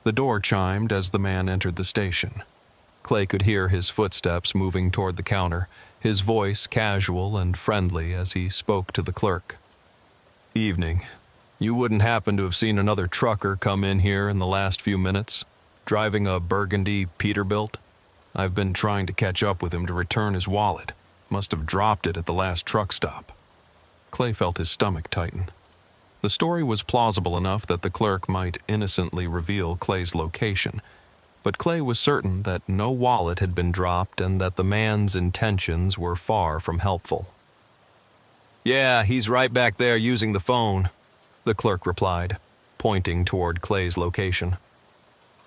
The door chimed as the man entered the station. Clay could hear his footsteps moving toward the counter, his voice casual and friendly as he spoke to the clerk. "Evening. You wouldn't happen to have seen another trucker come in here in the last few minutes, driving a burgundy Peterbilt? I've been trying to catch up with him to return his wallet. Must have dropped it at the last truck stop." Clay felt his stomach tighten. The story was plausible enough that the clerk might innocently reveal Clay's location, but Clay was certain that no wallet had been dropped and that the man's intentions were far from helpful. "Yeah, he's right back there using the phone," the clerk replied, pointing toward Clay's location.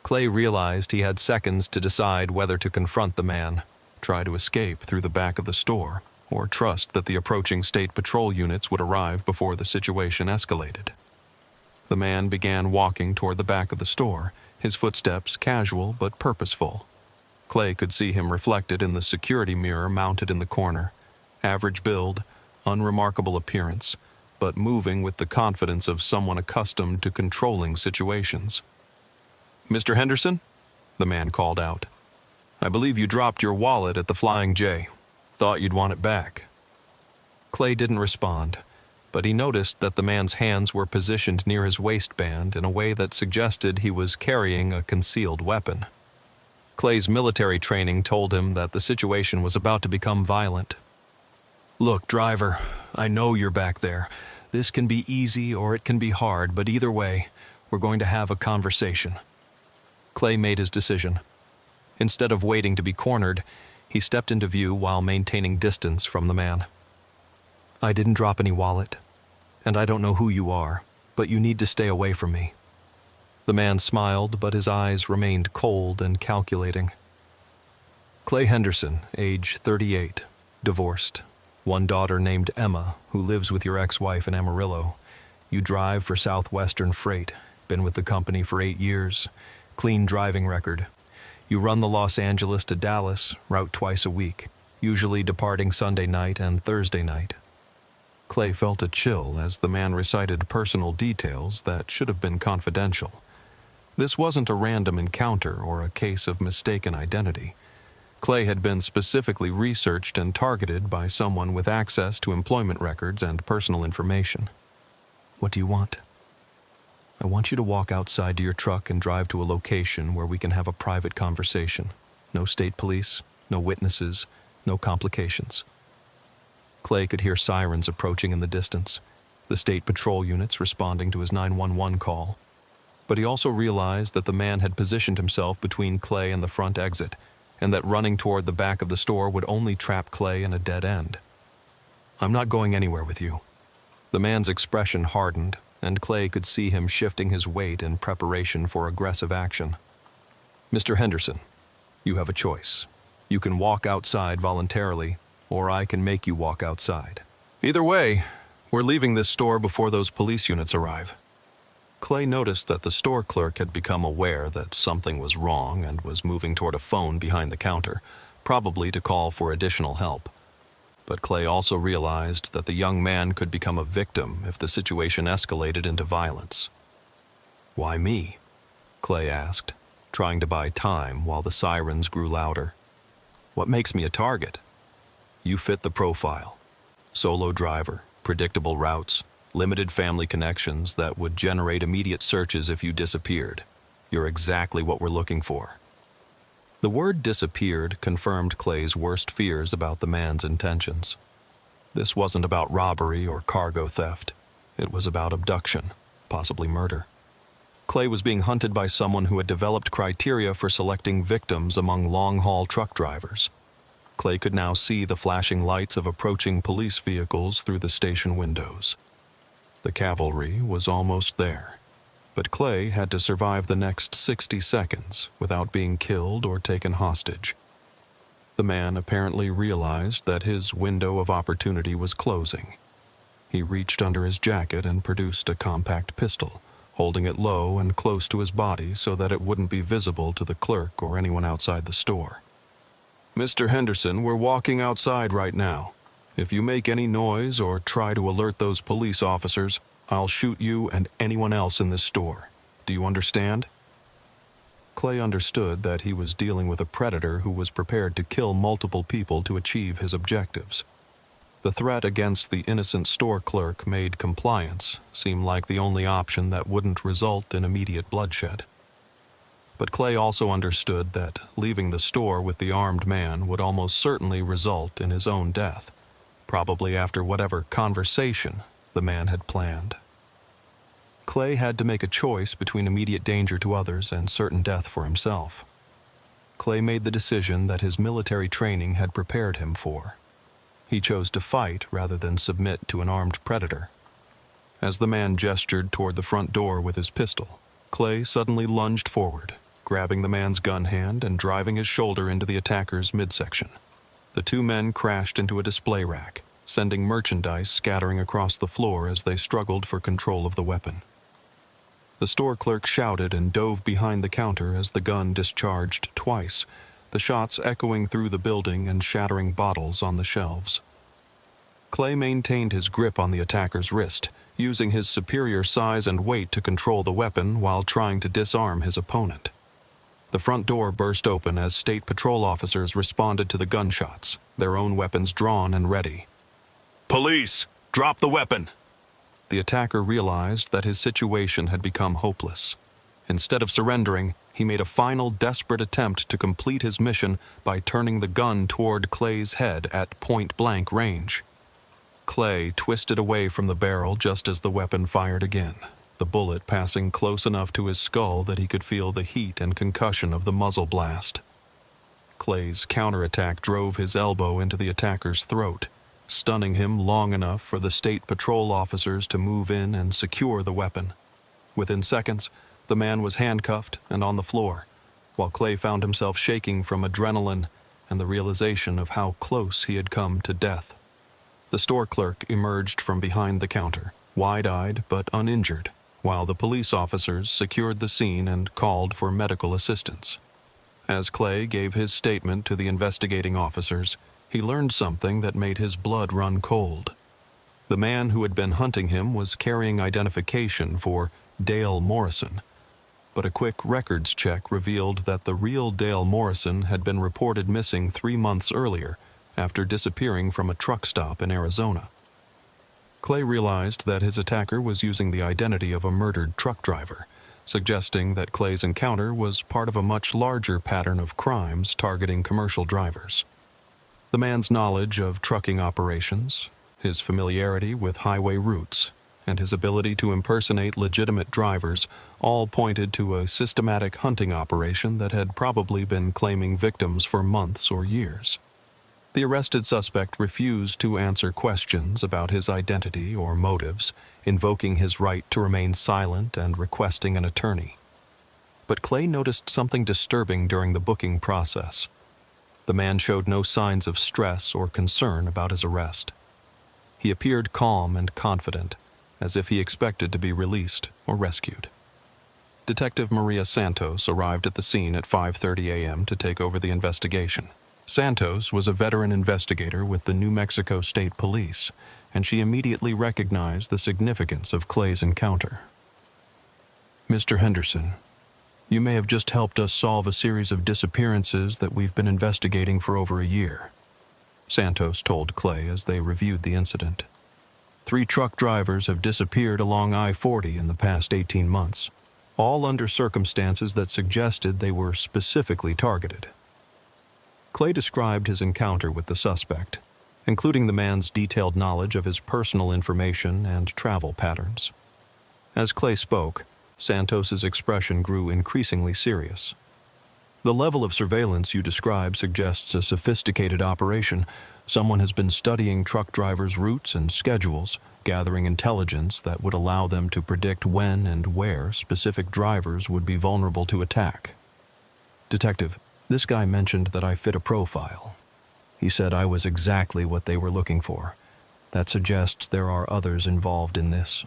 Clay realized he had seconds to decide whether to confront the man, try to escape through the back of the store, or trust that the approaching state patrol units would arrive before the situation escalated. The man began walking toward the back of the store, his footsteps casual but purposeful. Clay could see him reflected in the security mirror mounted in the corner. Average build, unremarkable appearance, but moving with the confidence of someone accustomed to controlling situations. "Mr. Henderson?" the man called out. "I believe you dropped your wallet at the Flying J. Thought you'd want it back." Clay didn't respond, but he noticed that the man's hands were positioned near his waistband in a way that suggested he was carrying a concealed weapon. Clay's military training told him that the situation was about to become violent. "Look, driver, I know you're back there. This can be easy or it can be hard, but either way, we're going to have a conversation." Clay made his decision. Instead of waiting to be cornered, he stepped into view while maintaining distance from the man. "I didn't drop any wallet, and I don't know who you are, but you need to stay away from me." The man smiled, but his eyes remained cold and calculating. "Clay Henderson, age 38, divorced. One daughter named Emma, who lives with your ex-wife in Amarillo. You drive for Southwestern Freight, been with the company for 8 years. Clean driving record. You run the Los Angeles to Dallas, route twice a week, usually departing Sunday night and Thursday night." Clay felt a chill as the man recited personal details that should have been confidential. This wasn't a random encounter or a case of mistaken identity. Clay had been specifically researched and targeted by someone with access to employment records and personal information. "What do you want?" "I want you to walk outside to your truck and drive to a location where we can have a private conversation. No state police, no witnesses, no complications." Clay could hear sirens approaching in the distance, the state patrol units responding to his 911 call. But he also realized that the man had positioned himself between Clay and the front exit, and that running toward the back of the store would only trap Clay in a dead end. "I'm not going anywhere with you." The man's expression hardened, and Clay could see him shifting his weight in preparation for aggressive action. "Mr. Henderson, you have a choice. You can walk outside voluntarily, or I can make you walk outside. Either way, We're leaving this store before those police units arrive. Clay noticed that the store clerk had become aware that something was wrong and was moving toward a phone behind the counter, probably to call for additional help. But Clay also realized that the young man could become a victim if the situation escalated into violence. "Why me?" Clay asked, trying to buy time while the sirens grew louder. "What makes me a target?" "You fit the profile. Solo driver, predictable routes, limited family connections that would generate immediate searches if you disappeared. You're exactly what we're looking for." The word disappeared confirmed Clay's worst fears about the man's intentions. This wasn't about robbery or cargo theft. It was about abduction, possibly murder. Clay was being hunted by someone who had developed criteria for selecting victims among long-haul truck drivers. Clay could now see the flashing lights of approaching police vehicles through the station windows. The cavalry was almost there, but Clay had to survive the next 60 seconds without being killed or taken hostage. The man apparently realized that his window of opportunity was closing. He reached under his jacket and produced a compact pistol, holding it low and close to his body so that it wouldn't be visible to the clerk or anyone outside the store. "Mr. Henderson, we're walking outside right now. If you make any noise or try to alert those police officers, I'll shoot you and anyone else in this store. Do you understand?" Clay understood that he was dealing with a predator who was prepared to kill multiple people to achieve his objectives. The threat against the innocent store clerk made compliance seem like the only option that wouldn't result in immediate bloodshed. But Clay also understood that leaving the store with the armed man would almost certainly result in his own death, probably after whatever conversation the man had planned. Clay had to make a choice between immediate danger to others and certain death for himself. Clay made the decision that his military training had prepared him for. He chose to fight rather than submit to an armed predator. As the man gestured toward the front door with his pistol, Clay suddenly lunged forward, grabbing the man's gun hand and driving his shoulder into the attacker's midsection. The two men crashed into a display rack, sending merchandise scattering across the floor as they struggled for control of the weapon. The store clerk shouted and dove behind the counter as the gun discharged twice, the shots echoing through the building and shattering bottles on the shelves. Clay maintained his grip on the attacker's wrist, using his superior size and weight to control the weapon while trying to disarm his opponent. The front door burst open as state patrol officers responded to the gunshots, their own weapons drawn and ready. "Police! Drop the weapon!" The attacker realized that his situation had become hopeless. Instead of surrendering, he made a final desperate attempt to complete his mission by turning the gun toward Clay's head at point-blank range. Clay twisted away from the barrel just as the weapon fired again, the bullet passing close enough to his skull that he could feel the heat and concussion of the muzzle blast. Clay's counterattack drove his elbow into the attacker's throat, stunning him long enough for the state patrol officers to move in and secure the weapon. Within seconds, the man was handcuffed and on the floor, while Clay found himself shaking from adrenaline and the realization of how close he had come to death. The store clerk emerged from behind the counter, wide-eyed but uninjured, while the police officers secured the scene and called for medical assistance. As Clay gave his statement to the investigating officers, he learned something that made his blood run cold. The man who had been hunting him was carrying identification for Dale Morrison, but a quick records check revealed that the real Dale Morrison had been reported missing 3 months earlier after disappearing from a truck stop in Arizona. Clay realized that his attacker was using the identity of a murdered truck driver, suggesting that Clay's encounter was part of a much larger pattern of crimes targeting commercial drivers. The man's knowledge of trucking operations, his familiarity with highway routes, and his ability to impersonate legitimate drivers all pointed to a systematic hunting operation that had probably been claiming victims for months or years. The arrested suspect refused to answer questions about his identity or motives, invoking his right to remain silent and requesting an attorney. But Clay noticed something disturbing during the booking process. The man showed no signs of stress or concern about his arrest. He appeared calm and confident, as if he expected to be released or rescued. Detective Maria Santos arrived at the scene at 5:30 a.m. to take over the investigation. Santos was a veteran investigator with the New Mexico State Police, and she immediately recognized the significance of Clay's encounter. "Mr. Henderson, you may have just helped us solve a series of disappearances that we've been investigating for over a year," Santos told Clay as they reviewed the incident. 3 truck drivers have disappeared along I-40 in the past 18 months, all under circumstances that suggested they were specifically targeted. Clay described his encounter with the suspect, including the man's detailed knowledge of his personal information and travel patterns. As Clay spoke, Santos's expression grew increasingly serious. "The level of surveillance you describe suggests a sophisticated operation. Someone has been studying truck drivers' routes and schedules, gathering intelligence that would allow them to predict when and where specific drivers would be vulnerable to attack. Detective, this guy mentioned that I fit a profile. He said I was exactly what they were looking for. That suggests there are others involved in this."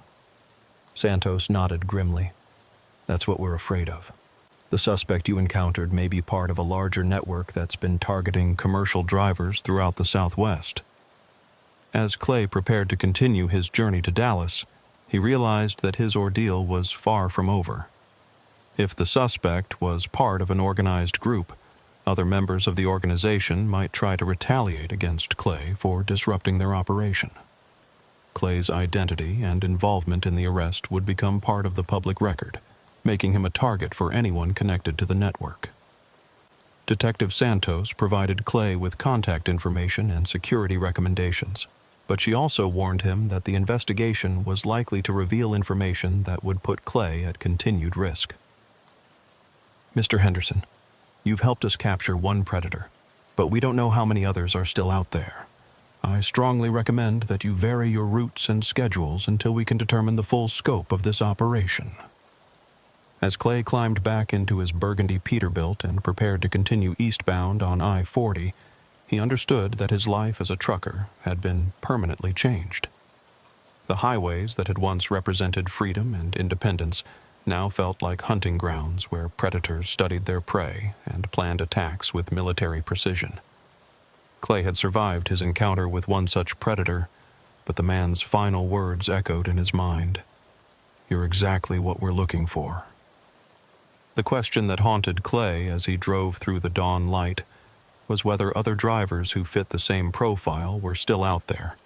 Santos nodded grimly. "That's what we're afraid of. The suspect you encountered may be part of a larger network that's been targeting commercial drivers throughout the Southwest." As Clay prepared to continue his journey to Dallas, he realized that his ordeal was far from over. If the suspect was part of an organized group, other members of the organization might try to retaliate against Clay for disrupting their operation. Clay's identity and involvement in the arrest would become part of the public record, making him a target for anyone connected to the network. Detective Santos provided Clay with contact information and security recommendations, but she also warned him that the investigation was likely to reveal information that would put Clay at continued risk. "Mr. Henderson, you've helped us capture one predator, but we don't know how many others are still out there. I strongly recommend that you vary your routes and schedules until we can determine the full scope of this operation." As Clay climbed back into his burgundy Peterbilt and prepared to continue eastbound on I-40, he understood that his life as a trucker had been permanently changed. The highways that had once represented freedom and independence now felt like hunting grounds where predators studied their prey and planned attacks with military precision. Clay had survived his encounter with one such predator, but the man's final words echoed in his mind. "You're exactly what we're looking for." The question that haunted Clay as he drove through the dawn light was whether other drivers who fit the same profile were still out there,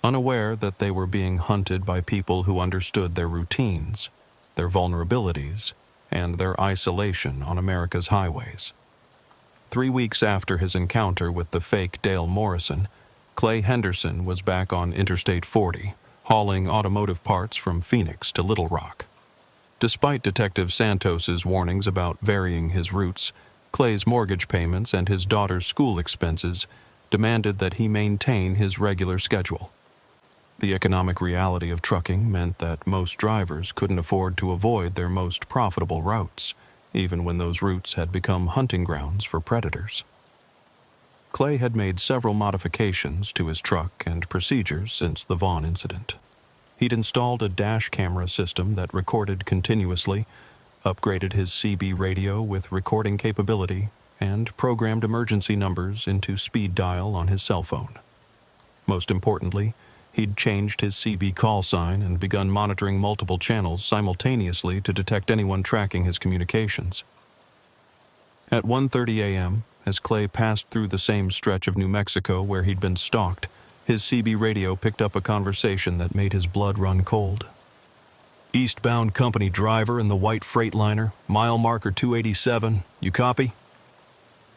unaware that they were being hunted by people who understood their routines, their vulnerabilities, and their isolation on America's highways. 3 weeks after his encounter with the fake Dale Morrison, Clay Henderson was back on Interstate 40, hauling automotive parts from Phoenix to Little Rock. Despite Detective Santos's warnings about varying his routes, Clay's mortgage payments and his daughter's school expenses demanded that he maintain his regular schedule. The economic reality of trucking meant that most drivers couldn't afford to avoid their most profitable routes, even when those routes had become hunting grounds for predators. Clay had made several modifications to his truck and procedures since the Vaughn incident. He'd installed a dash camera system that recorded continuously, upgraded his CB radio with recording capability, and programmed emergency numbers into speed dial on his cell phone. Most importantly, he'd changed his CB call sign and begun monitoring multiple channels simultaneously to detect anyone tracking his communications. At 1:30 a.m., as Clay passed through the same stretch of New Mexico where he'd been stalked, his CB radio picked up a conversation that made his blood run cold. "Eastbound company driver in the white Freightliner, mile marker 287, you copy?"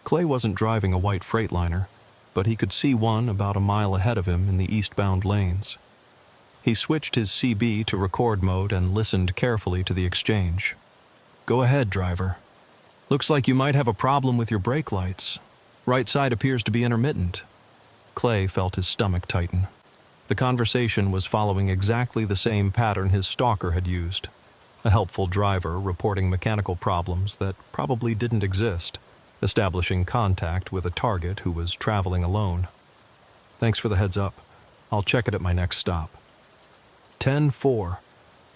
Clay wasn't driving a white Freightliner, but he could see one about a mile ahead of him in the eastbound lanes. He switched his CB to record mode and listened carefully to the exchange. "Go ahead, driver. Looks like you might have a problem with your brake lights. Right side appears to be intermittent." Clay felt his stomach tighten. The conversation was following exactly the same pattern his stalker had used. A helpful driver reporting mechanical problems that probably didn't exist, establishing contact with a target who was traveling alone. "Thanks for the heads up. I'll check it at my next stop. 10-4.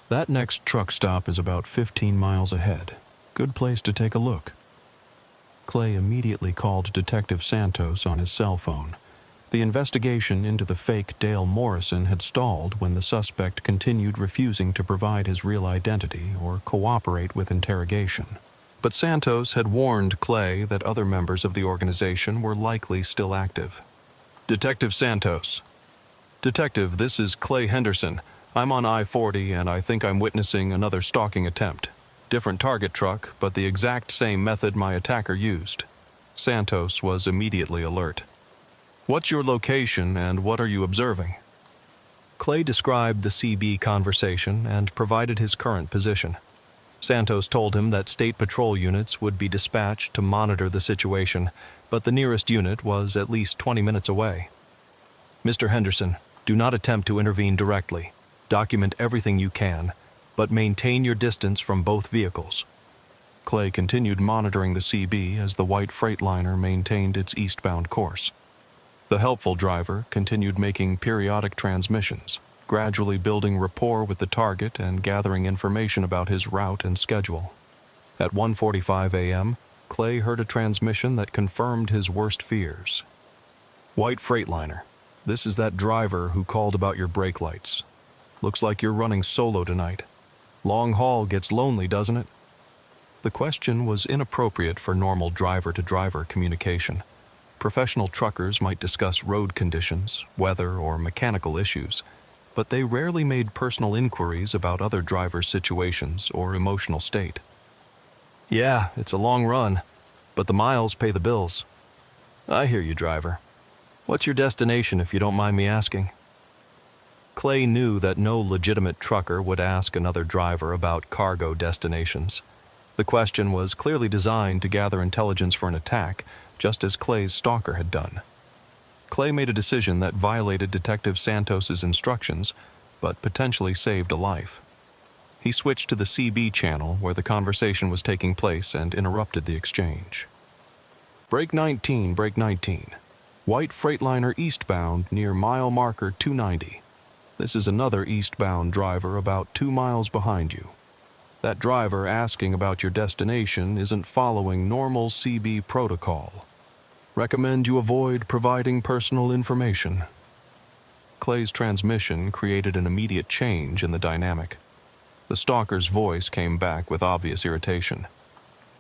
That next truck stop is about 15 miles ahead. Good place to take a look. Clay immediately called Detective Santos on his cell phone. The investigation into the fake Dale Morrison had stalled when the suspect continued refusing to provide his real identity or cooperate with interrogation. But Santos had warned Clay that other members of the organization were likely still active. Detective Santos. Detective, this is Clay Henderson. I'm on I-40 and I think I'm witnessing another stalking attempt. Different target truck, but the exact same method my attacker used. Santos was immediately alert. What's your location and what are you observing? Clay described the CB conversation and provided his current position. Santos told him that state patrol units would be dispatched to monitor the situation, but the nearest unit was at least 20 minutes away. Mr. Henderson, do not attempt to intervene directly. Document everything you can, but maintain your distance from both vehicles. Clay continued monitoring the CB as the white Freightliner maintained its eastbound course. The helpful driver continued making periodic transmissions, gradually building rapport with the target and gathering information about his route and schedule. At 1:45 a.m., Clay heard a transmission that confirmed his worst fears. White Freightliner, this is that driver who called about your brake lights. Looks like you're running solo tonight. Long haul gets lonely, doesn't it? The question was inappropriate for normal driver-to-driver communication. Professional truckers might discuss road conditions, weather, or mechanical issues, but they rarely made personal inquiries about other drivers' situations or emotional state. Yeah, it's a long run, but the miles pay the bills. I hear you, driver. What's your destination, if you don't mind me asking? Clay knew that no legitimate trucker would ask another driver about cargo destinations. The question was clearly designed to gather intelligence for an attack, just as Clay's stalker had done. Clay made a decision that violated Detective Santos's instructions, but potentially saved a life. He switched to the CB channel where the conversation was taking place and interrupted the exchange. Break 19, break 19. White Freightliner eastbound near mile marker 290. This is another eastbound driver about 2 miles behind you. That driver asking about your destination isn't following normal CB protocol. Recommend you avoid providing personal information. Clay's transmission created an immediate change in the dynamic. The stalker's voice came back with obvious irritation.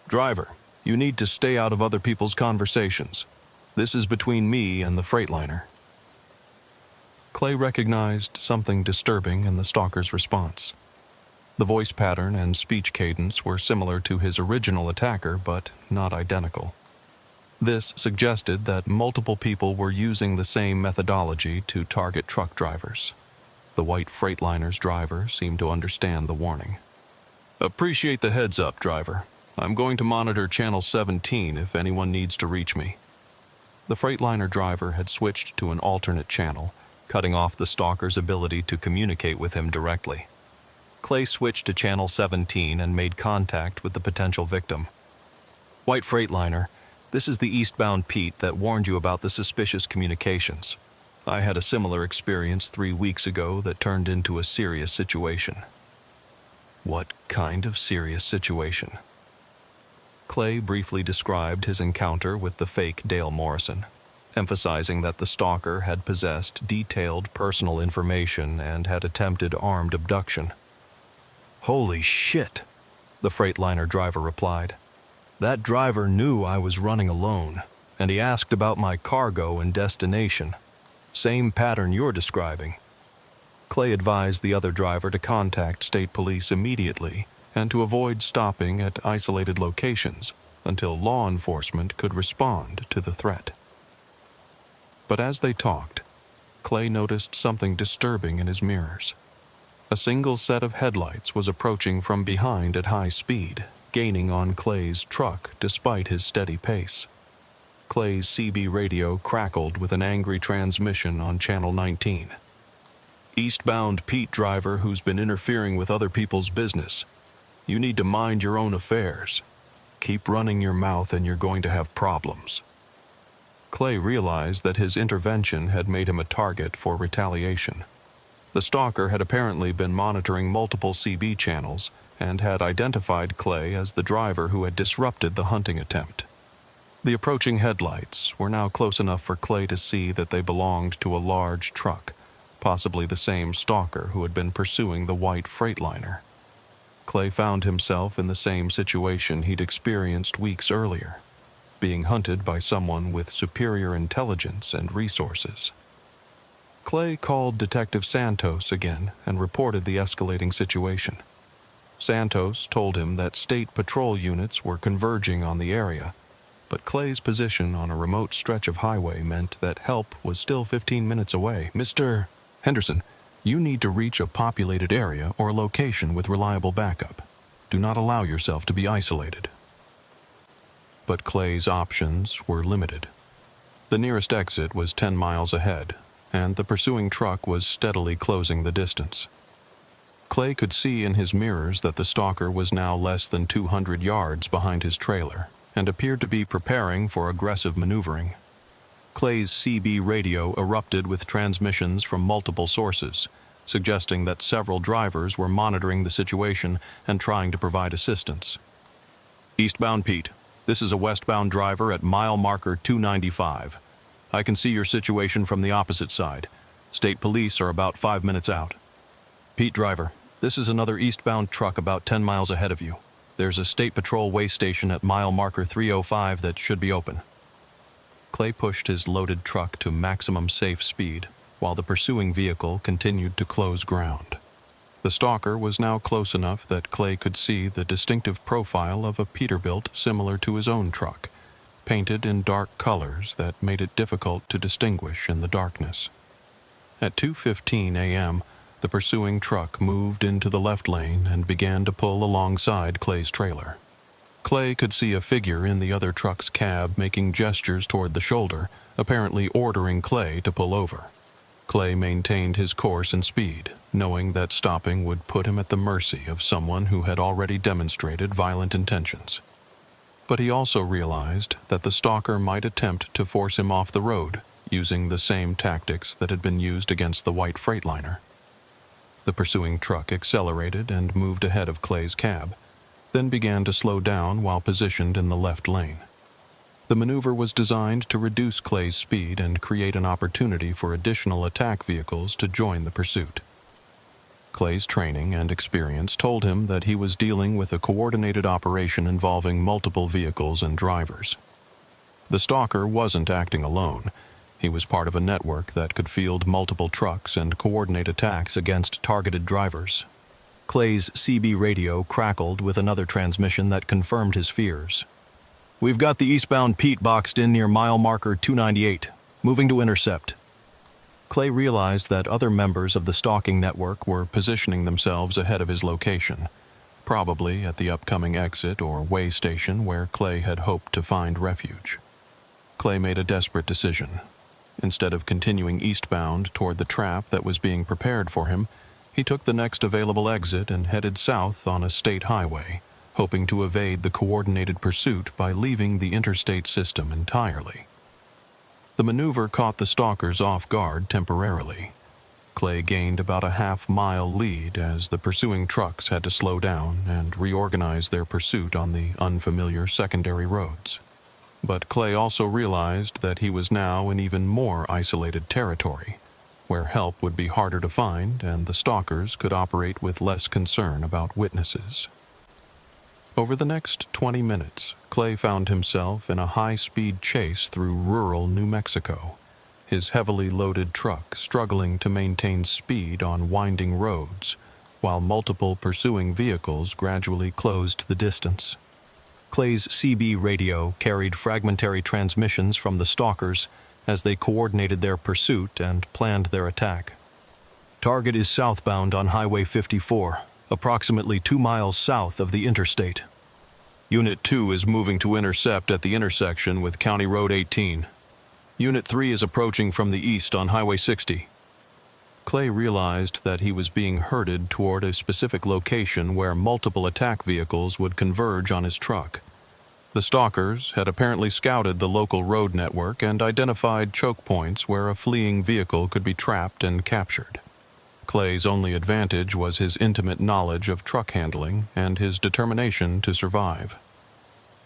Driver, you need to stay out of other people's conversations. This is between me and the Freightliner. Clay recognized something disturbing in the stalker's response. The voice pattern and speech cadence were similar to his original attacker, but not identical. This suggested that multiple people were using the same methodology to target truck drivers. The white Freightliner's driver seemed to understand the warning. Appreciate the heads up, driver. I'm going to monitor channel 17 if anyone needs to reach me. The Freightliner driver had switched to an alternate channel, cutting off the stalker's ability to communicate with him directly. Clay switched to channel 17 and made contact with the potential victim. White Freightliner, this is the eastbound Pete that warned you about the suspicious communications. I had a similar experience 3 weeks ago that turned into a serious situation. What kind of serious situation? Clay briefly described his encounter with the fake Dale Morrison, emphasizing that the stalker had possessed detailed personal information and had attempted armed abduction. Holy shit, the Freightliner driver replied. That driver knew I was running alone, and he asked about my cargo and destination. Same pattern you're describing. Clay advised the other driver to contact state police immediately and to avoid stopping at isolated locations until law enforcement could respond to the threat. But as they talked, Clay noticed something disturbing in his mirrors. A single set of headlights was approaching from behind at high speed, gaining on Clay's truck despite his steady pace. Clay's CB radio crackled with an angry transmission on channel 19. Eastbound Pete driver who's been interfering with other people's business. You need to mind your own affairs. Keep running your mouth and you're going to have problems. Clay realized that his intervention had made him a target for retaliation. The stalker had apparently been monitoring multiple CB channels and had identified Clay as the driver who had disrupted the hunting attempt. The approaching headlights were now close enough for Clay to see that they belonged to a large truck, possibly the same stalker who had been pursuing the white freightliner. Clay found himself in the same situation he'd experienced weeks earlier, being hunted by someone with superior intelligence and resources. Clay called Detective Santos again and reported the escalating situation. Santos told him that state patrol units were converging on the area, but Clay's position on a remote stretch of highway meant that help was still 15 minutes away. "Mr. Henderson, you need to reach a populated area or location with reliable backup. Do not allow yourself to be isolated." But Clay's options were limited. The nearest exit was 10 miles ahead, and the pursuing truck was steadily closing the distance. Clay could see in his mirrors that the stalker was now less than 200 yards behind his trailer and appeared to be preparing for aggressive maneuvering. Clay's CB radio erupted with transmissions from multiple sources, suggesting that several drivers were monitoring the situation and trying to provide assistance. "Eastbound Pete, this is a westbound driver at mile marker 295. I can see your situation from the opposite side. State police are about 5 minutes out. Pete driver, this is another eastbound truck about 10 miles ahead of you. There's a state patrol way station at mile marker 305 that should be open." Clay pushed his loaded truck to maximum safe speed, while the pursuing vehicle continued to close ground. The stalker was now close enough that Clay could see the distinctive profile of a Peterbilt similar to his own truck, painted in dark colors that made it difficult to distinguish in the darkness. At 2:15 a.m., the pursuing truck moved into the left lane and began to pull alongside Clay's trailer. Clay could see a figure in the other truck's cab making gestures toward the shoulder, apparently ordering Clay to pull over. Clay maintained his course and speed, knowing that stopping would put him at the mercy of someone who had already demonstrated violent intentions. But he also realized that the stalker might attempt to force him off the road, using the same tactics that had been used against the white freightliner. The pursuing truck accelerated and moved ahead of Clay's cab, then began to slow down while positioned in the left lane. The maneuver was designed to reduce Clay's speed and create an opportunity for additional attack vehicles to join the pursuit. Clay's training and experience told him that he was dealing with a coordinated operation involving multiple vehicles and drivers. The stalker wasn't acting alone. He was part of a network that could field multiple trucks and coordinate attacks against targeted drivers. Clay's CB radio crackled with another transmission that confirmed his fears. "We've got the eastbound Pete boxed in near mile marker 298, moving to intercept." Clay realized that other members of the stalking network were positioning themselves ahead of his location, probably at the upcoming exit or way station where Clay had hoped to find refuge. Clay made a desperate decision. Instead of continuing eastbound toward the trap that was being prepared for him, he took the next available exit and headed south on a state highway, hoping to evade the coordinated pursuit by leaving the interstate system entirely. The maneuver caught the stalkers off guard temporarily. Clay gained about a half-mile lead as the pursuing trucks had to slow down and reorganize their pursuit on the unfamiliar secondary roads. But Clay also realized that he was now in even more isolated territory, where help would be harder to find and the stalkers could operate with less concern about witnesses. Over the next 20 minutes, Clay found himself in a high-speed chase through rural New Mexico, his heavily loaded truck struggling to maintain speed on winding roads, while multiple pursuing vehicles gradually closed the distance. Clay's CB radio carried fragmentary transmissions from the stalkers as they coordinated their pursuit and planned their attack. "Target is southbound on Highway 54, approximately 2 miles south of the interstate. Unit 2 is moving to intercept at the intersection with County Road 18. Unit 3 is approaching from the east on Highway 60. Clay realized that he was being herded toward a specific location where multiple attack vehicles would converge on his truck. The stalkers had apparently scouted the local road network and identified choke points where a fleeing vehicle could be trapped and captured. Clay's only advantage was his intimate knowledge of truck handling and his determination to survive.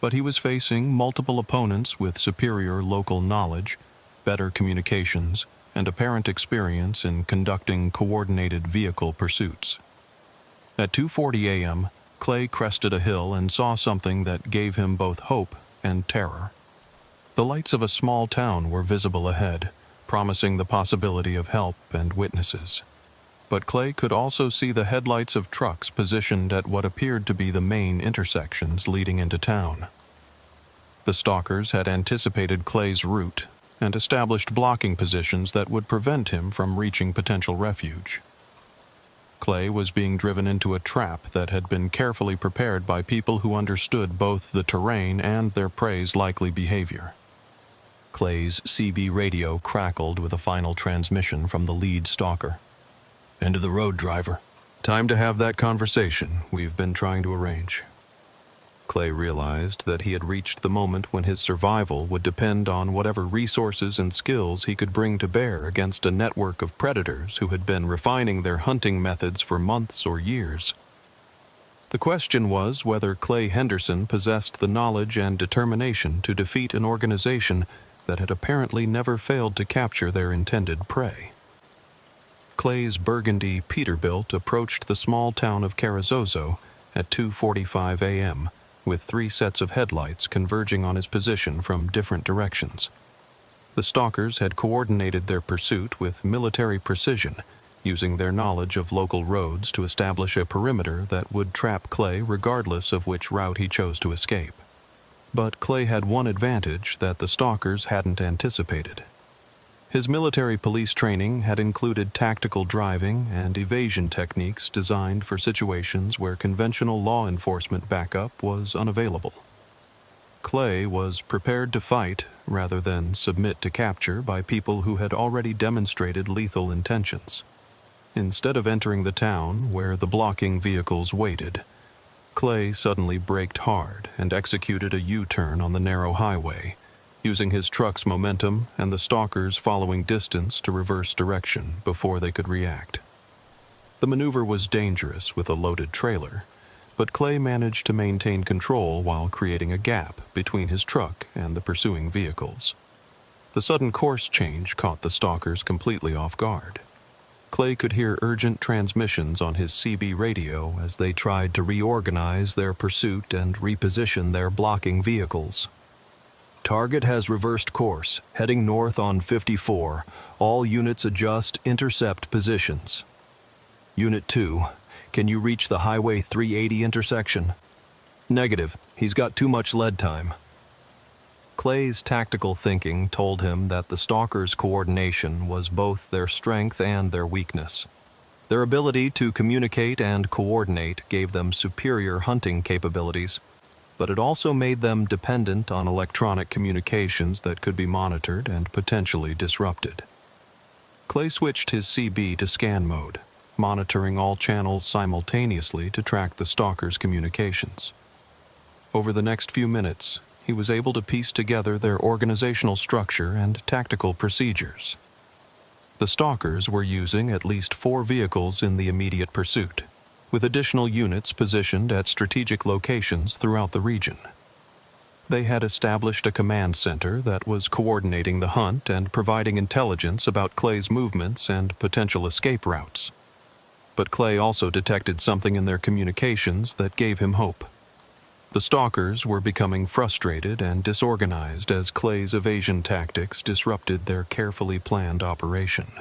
But he was facing multiple opponents with superior local knowledge, better communications, and apparent experience in conducting coordinated vehicle pursuits. At 2:40 a.m., Clay crested a hill and saw something that gave him both hope and terror. The lights of a small town were visible ahead, promising the possibility of help and witnesses. But Clay could also see the headlights of trucks positioned at what appeared to be the main intersections leading into town. The stalkers had anticipated Clay's route and established blocking positions that would prevent him from reaching potential refuge. Clay was being driven into a trap that had been carefully prepared by people who understood both the terrain and their prey's likely behavior. Clay's CB radio crackled with a final transmission from the lead stalker. "End of the road, driver. Time to have that conversation we've been trying to arrange." Clay realized that he had reached the moment when his survival would depend on whatever resources and skills he could bring to bear against a network of predators who had been refining their hunting methods for months or years. The question was whether Clay Henderson possessed the knowledge and determination to defeat an organization that had apparently never failed to capture their intended prey. Clay's burgundy Peterbilt approached the small town of Carrizozo at 2:45 a.m., with 3 sets of headlights converging on his position from different directions. The stalkers had coordinated their pursuit with military precision, using their knowledge of local roads to establish a perimeter that would trap Clay regardless of which route he chose to escape. But Clay had one advantage that the stalkers hadn't anticipated. His military police training had included tactical driving and evasion techniques designed for situations where conventional law enforcement backup was unavailable. Clay was prepared to fight rather than submit to capture by people who had already demonstrated lethal intentions. Instead of entering the town where the blocking vehicles waited, Clay suddenly braked hard and executed a U-turn on the narrow highway, using his truck's momentum and the stalkers' following distance to reverse direction before they could react. The maneuver was dangerous with a loaded trailer, but Clay managed to maintain control while creating a gap between his truck and the pursuing vehicles. The sudden course change caught the stalkers completely off guard. Clay could hear urgent transmissions on his CB radio as they tried to reorganize their pursuit and reposition their blocking vehicles. "Target has reversed course, heading north on 54. All units adjust intercept positions. Unit 2, can you reach the Highway 380 intersection?" "Negative. He's got too much lead time." Clay's tactical thinking told him that the stalkers' coordination was both their strength and their weakness. Their ability to communicate and coordinate gave them superior hunting capabilities, but it also made them dependent on electronic communications that could be monitored and potentially disrupted. Clay switched his CB to scan mode, monitoring all channels simultaneously to track the stalkers' communications. Over the next few minutes, he was able to piece together their organizational structure and tactical procedures. The stalkers were using at least 4 vehicles in the immediate pursuit, with additional units positioned at strategic locations throughout the region. They had established a command center that was coordinating the hunt and providing intelligence about Clay's movements and potential escape routes. But Clay also detected something in their communications that gave him hope. The stalkers were becoming frustrated and disorganized as Clay's evasion tactics disrupted their carefully planned operation.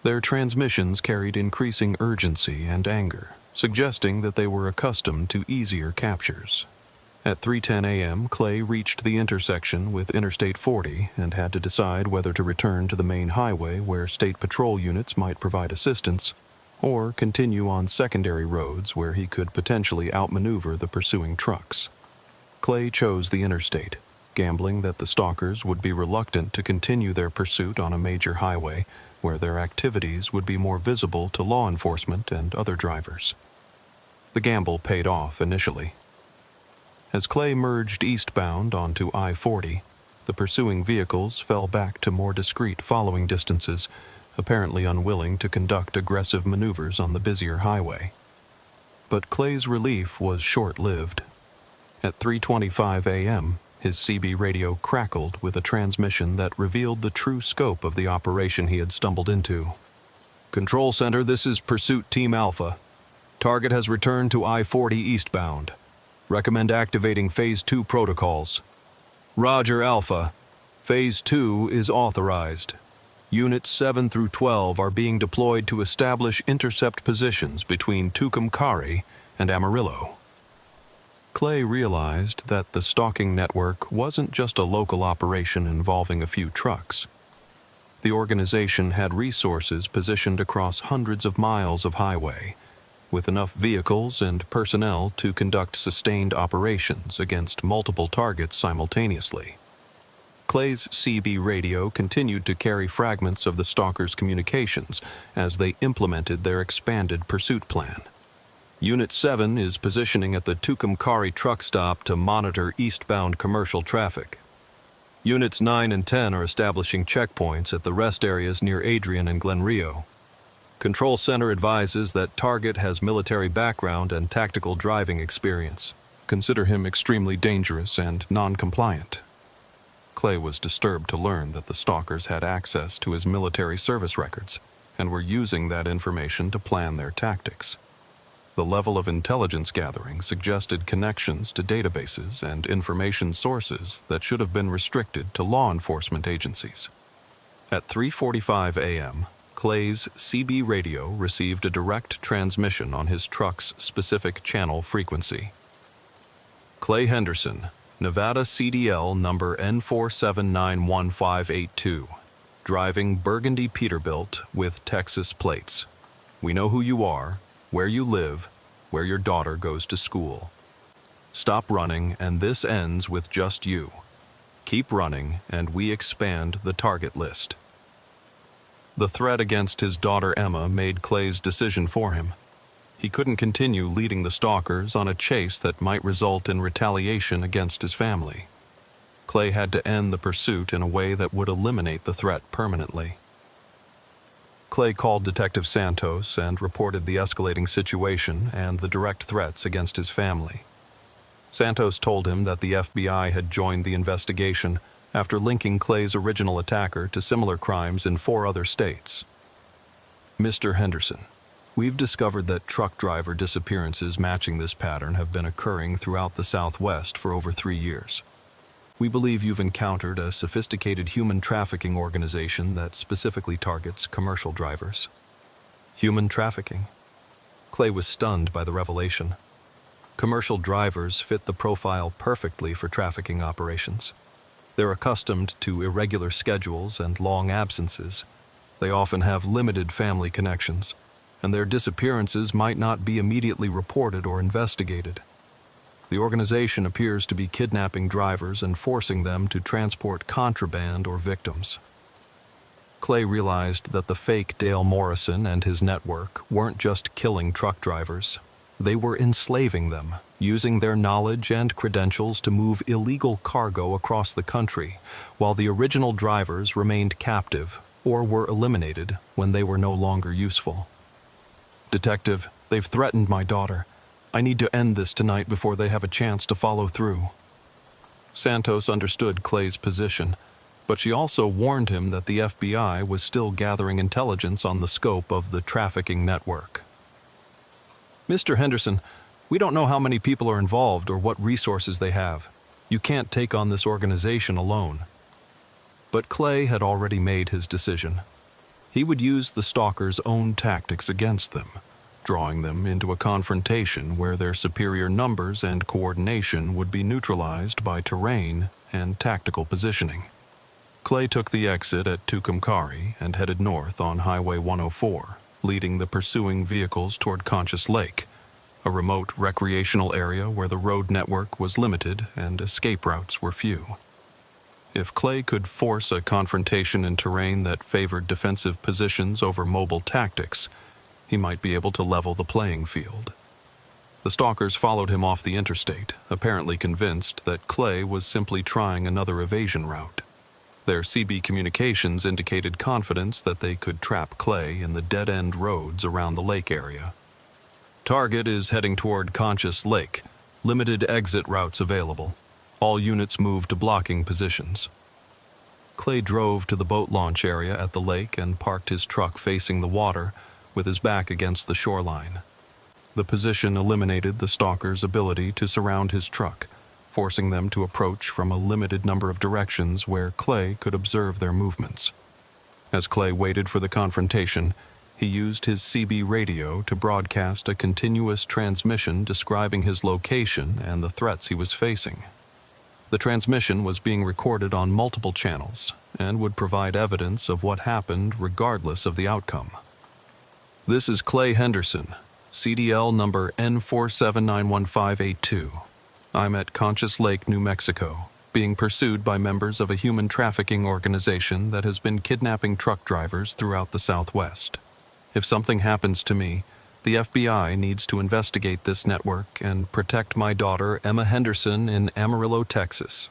Their transmissions carried increasing urgency and anger, suggesting that they were accustomed to easier captures. At 3:10 a.m., Clay reached the intersection with Interstate 40 and had to decide whether to return to the main highway where state patrol units might provide assistance, or continue on secondary roads where he could potentially outmaneuver the pursuing trucks. Clay chose the interstate, gambling that the stalkers would be reluctant to continue their pursuit on a major highway where their activities would be more visible to law enforcement and other drivers. The gamble paid off initially. As Clay merged eastbound onto I-40, the pursuing vehicles fell back to more discreet following distances, apparently unwilling to conduct aggressive maneuvers on the busier highway. But Clay's relief was short-lived. At 3:25 a.m., his CB radio crackled with a transmission that revealed the true scope of the operation he had stumbled into. "Control Center, this is Pursuit Team Alpha. Target has returned to I-40 eastbound. Recommend activating Phase 2 protocols." "Roger, Alpha. Phase 2 is authorized. Units 7 through 12 are being deployed to establish intercept positions between Tucumcari and Amarillo." Clay realized that the stalking network wasn't just a local operation involving a few trucks. The organization had resources positioned across hundreds of miles of highway, with enough vehicles and personnel to conduct sustained operations against multiple targets simultaneously. Clay's CB radio continued to carry fragments of the stalkers' communications as they implemented their expanded pursuit plan. "Unit 7 is positioning at the Tucumcari truck stop to monitor eastbound commercial traffic. Units 9 and 10 are establishing checkpoints at the rest areas near Adrian and Glen Rio. Control Center advises that target has military background and tactical driving experience. Consider him extremely dangerous and non-compliant." Clay was disturbed to learn that the stalkers had access to his military service records and were using that information to plan their tactics. The level of intelligence gathering suggested connections to databases and information sources that should have been restricted to law enforcement agencies. At 3:45 a.m., Clay's CB radio received a direct transmission on his truck's specific channel frequency. "Clay Henderson, Nevada CDL number N479152, driving Burgundy Peterbilt with Texas plates. We know who you are, where you live, where your daughter goes to school. Stop running, and this ends with just you. Keep running, and we expand the target list." The threat against his daughter Emma made Clay's decision for him. He couldn't continue leading the stalkers on a chase that might result in retaliation against his family. Clay had to end the pursuit in a way that would eliminate the threat permanently. Clay called Detective Santos and reported the escalating situation and the direct threats against his family. Santos told him that the FBI had joined the investigation after linking Clay's original attacker to similar crimes in 4 other states. "Mr. Henderson, we've discovered that truck driver disappearances matching this pattern have been occurring throughout the Southwest for over 3 years. We believe you've encountered a sophisticated human trafficking organization that specifically targets commercial drivers." Human trafficking? Clay was stunned by the revelation. Commercial drivers fit the profile perfectly for trafficking operations. They're accustomed to irregular schedules and long absences. They often have limited family connections, and their disappearances might not be immediately reported or investigated. The organization appears to be kidnapping drivers and forcing them to transport contraband or victims. Clay realized that the fake Dale Morrison and his network weren't just killing truck drivers. They were enslaving them, using their knowledge and credentials to move illegal cargo across the country, while the original drivers remained captive or were eliminated when they were no longer useful. "Detective, they've threatened my daughter. I need to end this tonight before they have a chance to follow through." Santos understood Clay's position, but she also warned him that the FBI was still gathering intelligence on the scope of the trafficking network. "Mr. Henderson, we don't know how many people are involved or what resources they have. You can't take on this organization alone." But Clay had already made his decision. He would use the stalkers' own tactics against them, drawing them into a confrontation where their superior numbers and coordination would be neutralized by terrain and tactical positioning. Clay took the exit at Tucumcari and headed north on Highway 104, leading the pursuing vehicles toward Conchas Lake, a remote recreational area where the road network was limited and escape routes were few. If Clay could force a confrontation in terrain that favored defensive positions over mobile tactics, he might be able to level the playing field. The stalkers followed him off the interstate, apparently convinced that Clay was simply trying another evasion route. Their CB communications indicated confidence that they could trap Clay in the dead-end roads around the lake area. Target is heading toward Conscious Lake. Limited exit routes available. All units move to blocking positions. Clay drove to the boat launch area at the lake and parked his truck facing the water with his back against the shoreline. The position eliminated the stalkers' ability to surround his truck, forcing them to approach from a limited number of directions where Clay could observe their movements. As Clay waited for the confrontation, he used his CB radio to broadcast a continuous transmission describing his location and the threats he was facing. The transmission was being recorded on multiple channels and would provide evidence of what happened regardless of the outcome. This is Clay Henderson, CDL number N47915882. I'm at Conscious Lake, New Mexico, being pursued by members of a human trafficking organization that has been kidnapping truck drivers throughout the Southwest. If something happens to me, the FBI needs to investigate this network and protect my daughter, Emma Henderson, in Amarillo, Texas.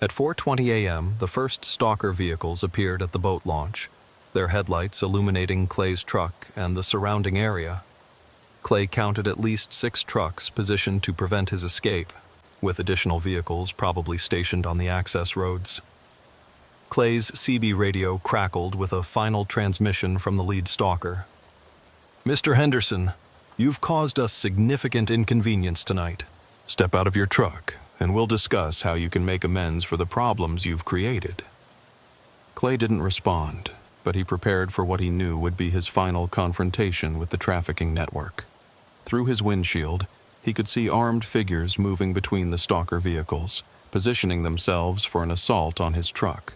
At 4:20 a.m., the first stalker vehicles appeared at the boat launch, their headlights illuminating Clay's truck and the surrounding area. Clay counted at least 6 trucks positioned to prevent his escape, with additional vehicles probably stationed on the access roads. Clay's CB radio crackled with a final transmission from the lead stalker. "Mr. Henderson, you've caused us significant inconvenience tonight. Step out of your truck, and we'll discuss how you can make amends for the problems you've created." Clay didn't respond, but he prepared for what he knew would be his final confrontation with the trafficking network. Through his windshield, he could see armed figures moving between the stalker vehicles, positioning themselves for an assault on his truck.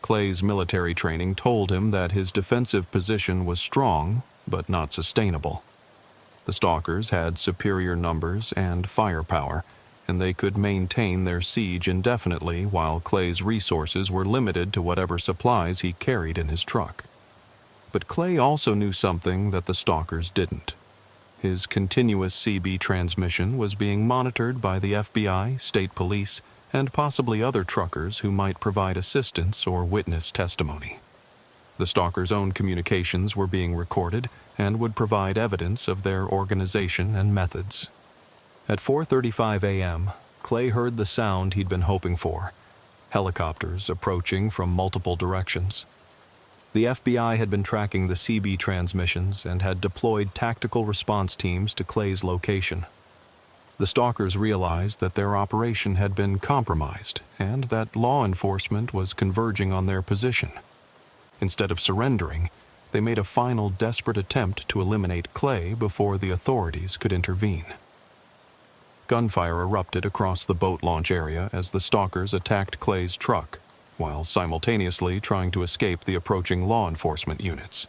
Clay's military training told him that his defensive position was strong, but not sustainable. The stalkers had superior numbers and firepower, and they could maintain their siege indefinitely while Clay's resources were limited to whatever supplies he carried in his truck. But Clay also knew something that the stalkers didn't. His continuous CB transmission was being monitored by the FBI, state police, and possibly other truckers who might provide assistance or witness testimony. The stalkers' own communications were being recorded and would provide evidence of their organization and methods. At 4:35 a.m., Clay heard the sound he'd been hoping for: helicopters approaching from multiple directions. The FBI had been tracking the CB transmissions and had deployed tactical response teams to Clay's location. The stalkers realized that their operation had been compromised and that law enforcement was converging on their position. Instead of surrendering, they made a final desperate attempt to eliminate Clay before the authorities could intervene. Gunfire erupted across the boat launch area as the stalkers attacked Clay's truck, while simultaneously trying to escape the approaching law enforcement units.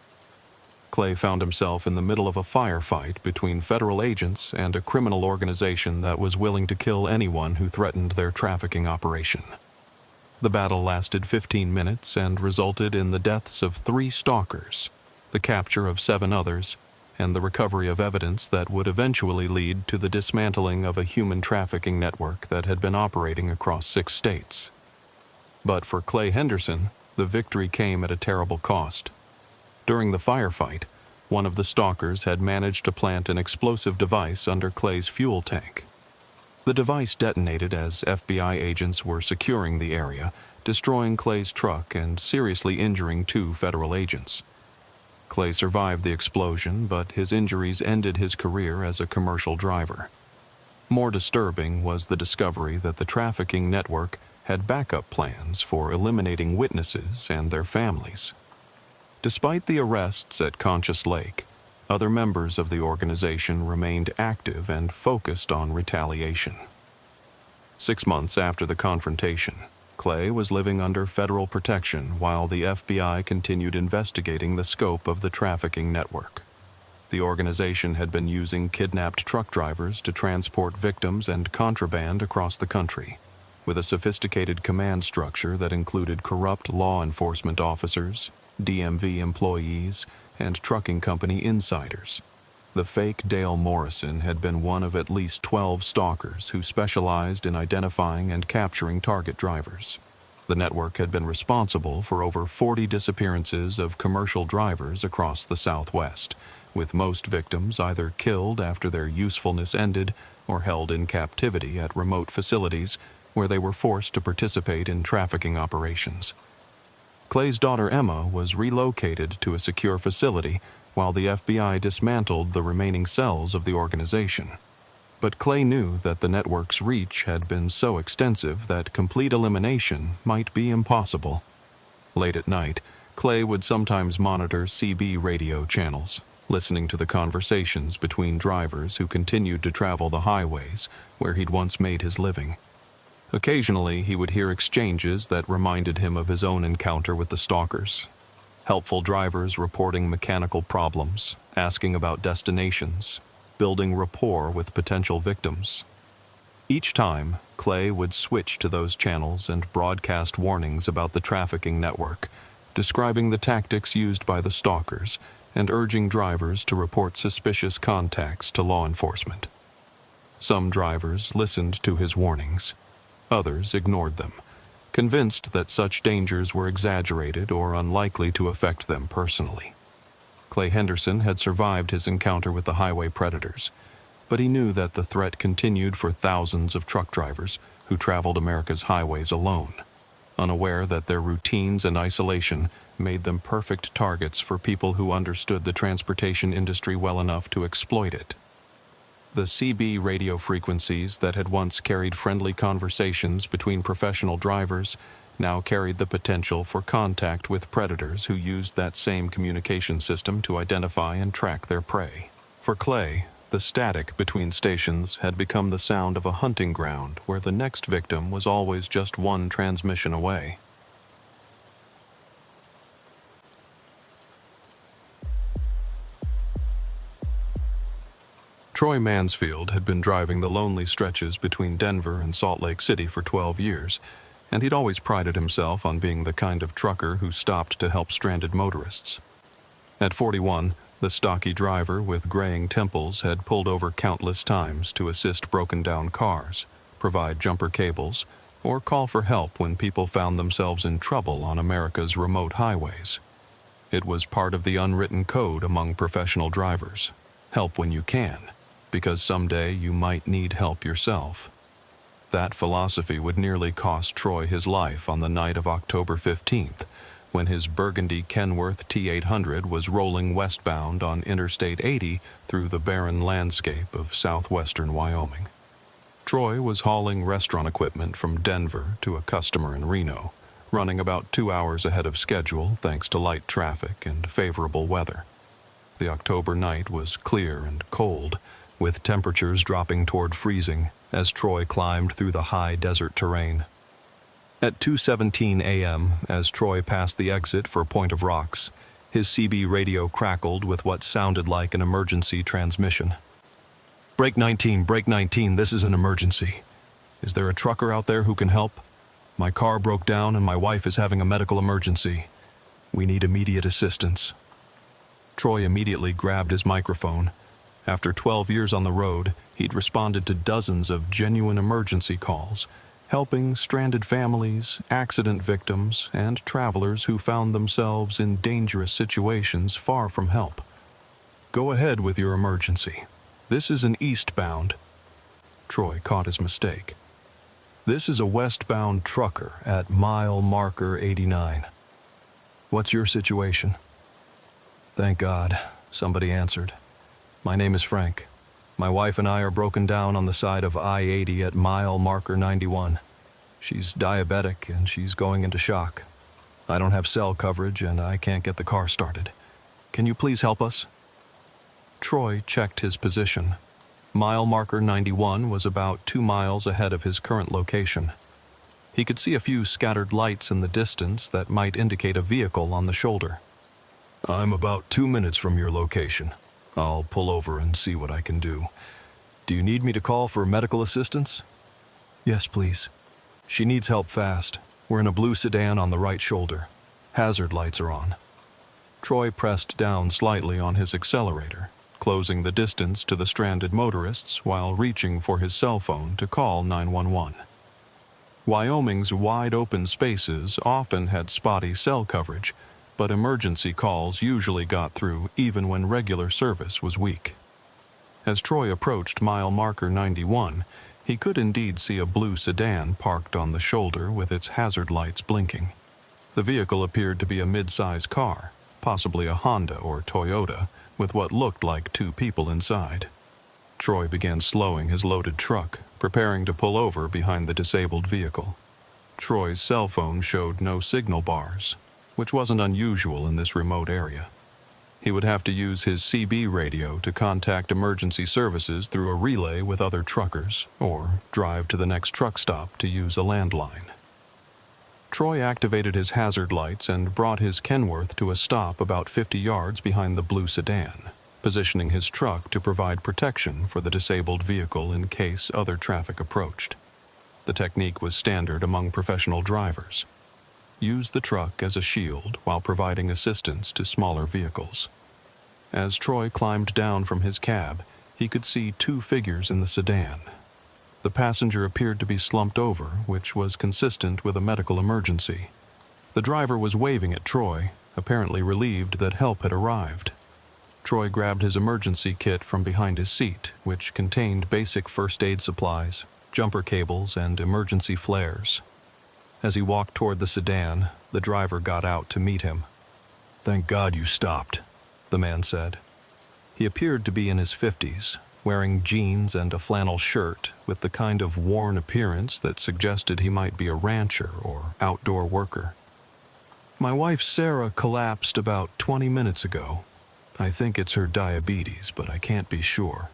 Clay found himself in the middle of a firefight between federal agents and a criminal organization that was willing to kill anyone who threatened their trafficking operation. The battle lasted 15 minutes and resulted in the deaths of 3 stalkers, the capture of 7 others, and the recovery of evidence that would eventually lead to the dismantling of a human trafficking network that had been operating across 6 states. But for Clay Henderson, the victory came at a terrible cost. During the firefight, one of the stalkers had managed to plant an explosive device under Clay's fuel tank. The device detonated as FBI agents were securing the area, destroying Clay's truck and seriously injuring 2 federal agents. Clay survived the explosion, but his injuries ended his career as a commercial driver. More disturbing was the discovery that the trafficking network had backup plans for eliminating witnesses and their families. Despite the arrests at Conscious Lake, other members of the organization remained active and focused on retaliation. 6 months after the confrontation, Clay was living under federal protection while the FBI continued investigating the scope of the trafficking network. The organization had been using kidnapped truck drivers to transport victims and contraband across the country, with a sophisticated command structure that included corrupt law enforcement officers, DMV employees, and trucking company insiders. The fake Dale Morrison had been one of at least 12 stalkers who specialized in identifying and capturing target drivers. The network had been responsible for over 40 disappearances of commercial drivers across the Southwest, with most victims either killed after their usefulness ended or held in captivity at remote facilities where they were forced to participate in trafficking operations. Clay's daughter Emma was relocated to a secure facility while the FBI dismantled the remaining cells of the organization. But Clay knew that the network's reach had been so extensive that complete elimination might be impossible. Late at night, Clay would sometimes monitor CB radio channels, listening to the conversations between drivers who continued to travel the highways where he'd once made his living. Occasionally, he would hear exchanges that reminded him of his own encounter with the stalkers. Helpful drivers reporting mechanical problems, asking about destinations, building rapport with potential victims. Each time, Clay would switch to those channels and broadcast warnings about the trafficking network, describing the tactics used by the stalkers and urging drivers to report suspicious contacts to law enforcement. Some drivers listened to his warnings. Others ignored them, convinced that such dangers were exaggerated or unlikely to affect them personally. Clay Henderson had survived his encounter with the highway predators, but he knew that the threat continued for thousands of truck drivers who traveled America's highways alone, unaware that their routines and isolation made them perfect targets for people who understood the transportation industry well enough to exploit it. The CB radio frequencies that had once carried friendly conversations between professional drivers now carried the potential for contact with predators who used that same communication system to identify and track their prey. For Clay, the static between stations had become the sound of a hunting ground where the next victim was always just one transmission away. Troy Mansfield had been driving the lonely stretches between Denver and Salt Lake City for 12 years, and he'd always prided himself on being the kind of trucker who stopped to help stranded motorists. At 41, the stocky driver with graying temples had pulled over countless times to assist broken-down cars, provide jumper cables, or call for help when people found themselves in trouble on America's remote highways. It was part of the unwritten code among professional drivers: help when you can, because someday you might need help yourself. That philosophy would nearly cost Troy his life on the night of October 15th, when his burgundy Kenworth T800 was rolling westbound on Interstate 80 through the barren landscape of southwestern Wyoming. Troy was hauling restaurant equipment from Denver to a customer in Reno, running about 2 hours ahead of schedule thanks to light traffic and favorable weather. The October night was clear and cold, with temperatures dropping toward freezing as Troy climbed through the high desert terrain. At 2:17 a.m., as Troy passed the exit for Point of Rocks, his CB radio crackled with what sounded like an emergency transmission. Break 19, this is an emergency. Is there a trucker out there who can help? My car broke down and my wife is having a medical emergency. We need immediate assistance. Troy immediately grabbed his microphone. After 12 years on the road, he'd responded to dozens of genuine emergency calls, helping stranded families, accident victims, and travelers who found themselves in dangerous situations far from help. Go ahead with your emergency. This is an eastbound. Troy caught his mistake. This is a westbound trucker at mile marker 89. What's your situation? Thank God, somebody answered. My name is Frank. My wife and I are broken down on the side of I-80 at mile marker 91. She's diabetic and she's going into shock. I don't have cell coverage and I can't get the car started. Can you please help us? Troy checked his position. Mile marker 91 was about 2 miles ahead of his current location. He could see a few scattered lights in the distance that might indicate a vehicle on the shoulder. I'm about 2 minutes from your location. I'll pull over and see what I can do. Do you need me to call for medical assistance? Yes, please. She needs help fast. We're in a blue sedan on the right shoulder. Hazard lights are on. Troy pressed down slightly on his accelerator, closing the distance to the stranded motorists while reaching for his cell phone to call 911. Wyoming's wide-open spaces often had spotty cell coverage, but emergency calls usually got through even when regular service was weak. As Troy approached mile marker 91, he could indeed see a blue sedan parked on the shoulder with its hazard lights blinking. The vehicle appeared to be a mid-size car, possibly a Honda or Toyota, with what looked like two people inside. Troy began slowing his loaded truck, preparing to pull over behind the disabled vehicle. Troy's cell phone showed no signal bars, which wasn't unusual in this remote area. He would have to use his CB radio to contact emergency services through a relay with other truckers, or drive to the next truck stop to use a landline. Troy activated his hazard lights and brought his Kenworth to a stop about 50 yards behind the blue sedan, positioning his truck to provide protection for the disabled vehicle in case other traffic approached. The technique was standard among professional drivers. Use the truck as a shield while providing assistance to smaller vehicles. As Troy climbed down from his cab, he could see two figures in the sedan. The passenger appeared to be slumped over, which was consistent with a medical emergency. The driver was waving at Troy, apparently relieved that help had arrived. Troy grabbed his emergency kit from behind his seat, which contained basic first aid supplies, jumper cables, and emergency flares. As he walked toward the sedan, the driver got out to meet him. "Thank God you stopped," the man said. He appeared to be in his 50s, wearing jeans and a flannel shirt with the kind of worn appearance that suggested he might be a rancher or outdoor worker. "My wife Sarah collapsed about 20 minutes ago. I think it's her diabetes, but I can't be sure."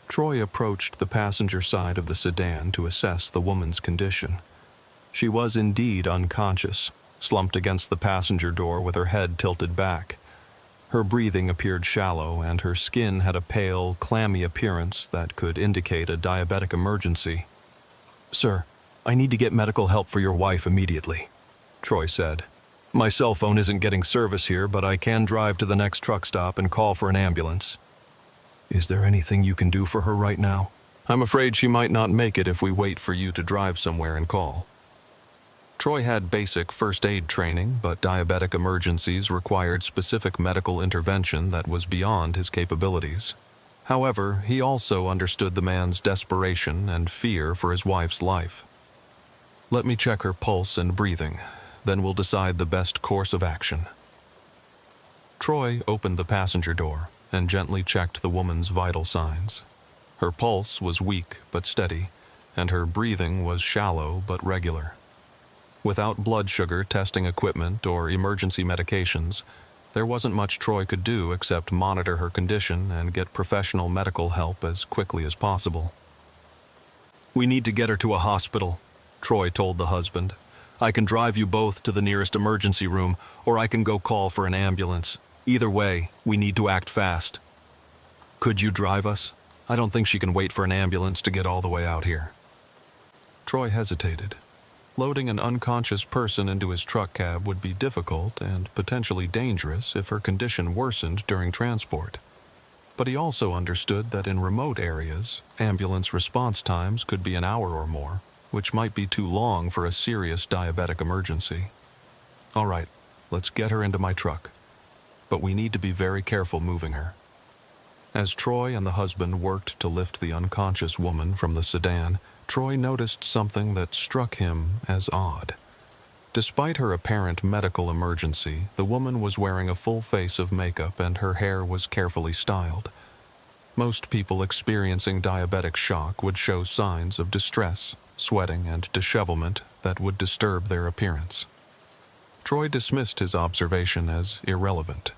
Troy approached the passenger side of the sedan to assess the woman's condition. She was indeed unconscious, slumped against the passenger door with her head tilted back. Her breathing appeared shallow, and her skin had a pale, clammy appearance that could indicate a diabetic emergency. "Sir, I need to get medical help for your wife immediately," Troy said. "My cell phone isn't getting service here, but I can drive to the next truck stop and call for an ambulance." "Is there anything you can do for her right now?" "I'm afraid she might not make it if we wait for you to drive somewhere and call." Troy had basic first aid training, but diabetic emergencies required specific medical intervention that was beyond his capabilities. However, he also understood the man's desperation and fear for his wife's life. "Let me check her pulse and breathing, then we'll decide the best course of action." Troy opened the passenger door and gently checked the woman's vital signs. Her pulse was weak but steady, and her breathing was shallow but regular. Without blood sugar testing equipment or emergency medications, there wasn't much Troy could do except monitor her condition and get professional medical help as quickly as possible. "We need to get her to a hospital," Troy told the husband. "I can drive you both to the nearest emergency room, or I can go call for an ambulance. Either way, we need to act fast." "Could you drive us? I don't think she can wait for an ambulance to get all the way out here." Troy hesitated. Loading an unconscious person into his truck cab would be difficult and potentially dangerous if her condition worsened during transport. But he also understood that in remote areas, ambulance response times could be an hour or more, which might be too long for a serious diabetic emergency. "All right, let's get her into my truck. But we need to be very careful moving her." As Troy and the husband worked to lift the unconscious woman from the sedan, Troy noticed something that struck him as odd. Despite her apparent medical emergency, the woman was wearing a full face of makeup and her hair was carefully styled. Most people experiencing diabetic shock would show signs of distress, sweating, and dishevelment that would disturb their appearance. Troy dismissed his observation as irrelevant.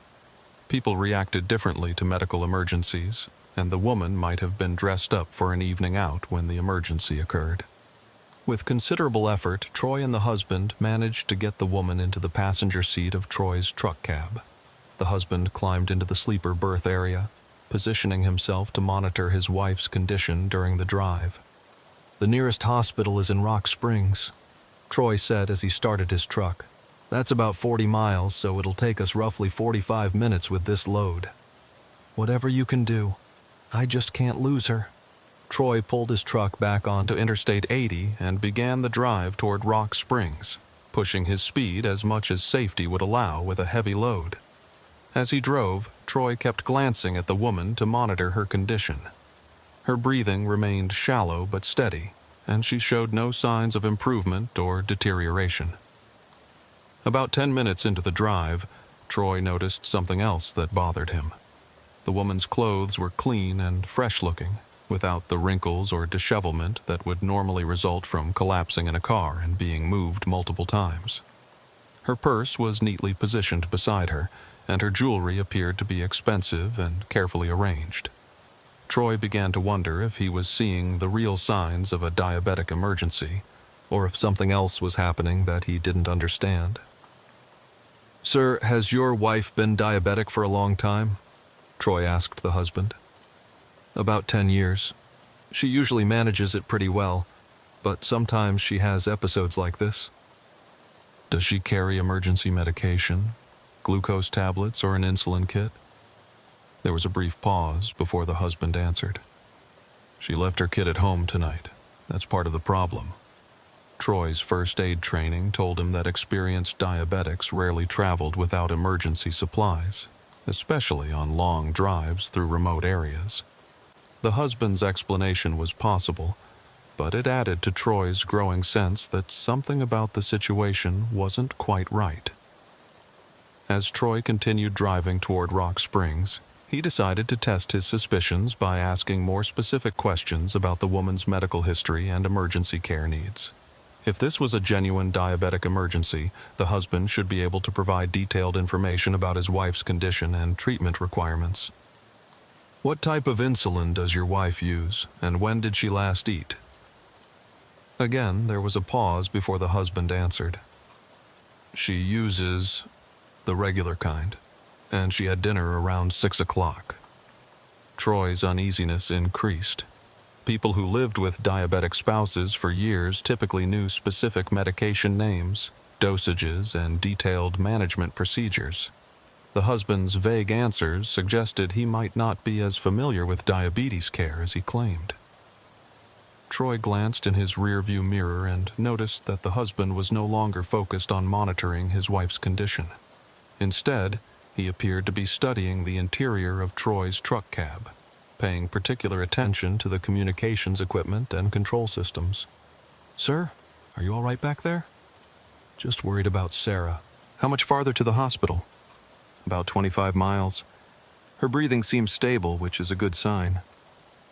People reacted differently to medical emergencies, and the woman might have been dressed up for an evening out when the emergency occurred. With considerable effort, Troy and the husband managed to get the woman into the passenger seat of Troy's truck cab. The husband climbed into the sleeper berth area, positioning himself to monitor his wife's condition during the drive. "The nearest hospital is in Rock Springs," Troy said as he started his truck. "That's about 40 miles, so it'll take us roughly 45 minutes with this load." Whatever you can do. I just can't lose her. Troy pulled his truck back onto Interstate 80 and began the drive toward Rock Springs, pushing his speed as much as safety would allow with a heavy load. As he drove, Troy kept glancing at the woman to monitor her condition. Her breathing remained shallow but steady, and she showed no signs of improvement or deterioration. About 10 minutes into the drive, Troy noticed something else that bothered him. The woman's clothes were clean and fresh-looking, without the wrinkles or dishevelment that would normally result from collapsing in a car and being moved multiple times. Her purse was neatly positioned beside her, and her jewelry appeared to be expensive and carefully arranged. Troy began to wonder if he was seeing the real signs of a diabetic emergency, or if something else was happening that he didn't understand. "Sir, has your wife been diabetic for a long time?" Troy asked the husband. "About 10 years. She usually manages it pretty well, but sometimes she has episodes like this." "Does she carry emergency medication, glucose tablets, or an insulin kit?" There was a brief pause before the husband answered. "She left her kit at home tonight. That's part of the problem." Troy's first aid training told him that experienced diabetics rarely traveled without emergency supplies, especially on long drives through remote areas. The husband's explanation was possible, but it added to Troy's growing sense that something about the situation wasn't quite right. As Troy continued driving toward Rock Springs, he decided to test his suspicions by asking more specific questions about the woman's medical history and emergency care needs. If this was a genuine diabetic emergency, the husband should be able to provide detailed information about his wife's condition and treatment requirements. "What type of insulin does your wife use, and when did she last eat?" Again, there was a pause before the husband answered. "She uses the regular kind, and she had dinner around 6 o'clock. Troy's uneasiness increased. People who lived with diabetic spouses for years typically knew specific medication names, dosages, and detailed management procedures. The husband's vague answers suggested he might not be as familiar with diabetes care as he claimed. Troy glanced in his rearview mirror and noticed that the husband was no longer focused on monitoring his wife's condition. Instead, he appeared to be studying the interior of Troy's truck cab, paying particular attention to the communications equipment and control systems. "Sir, are you all right back there?" "Just worried about Sarah. How much farther to the hospital?" "About 25 miles. Her breathing seems stable, which is a good sign."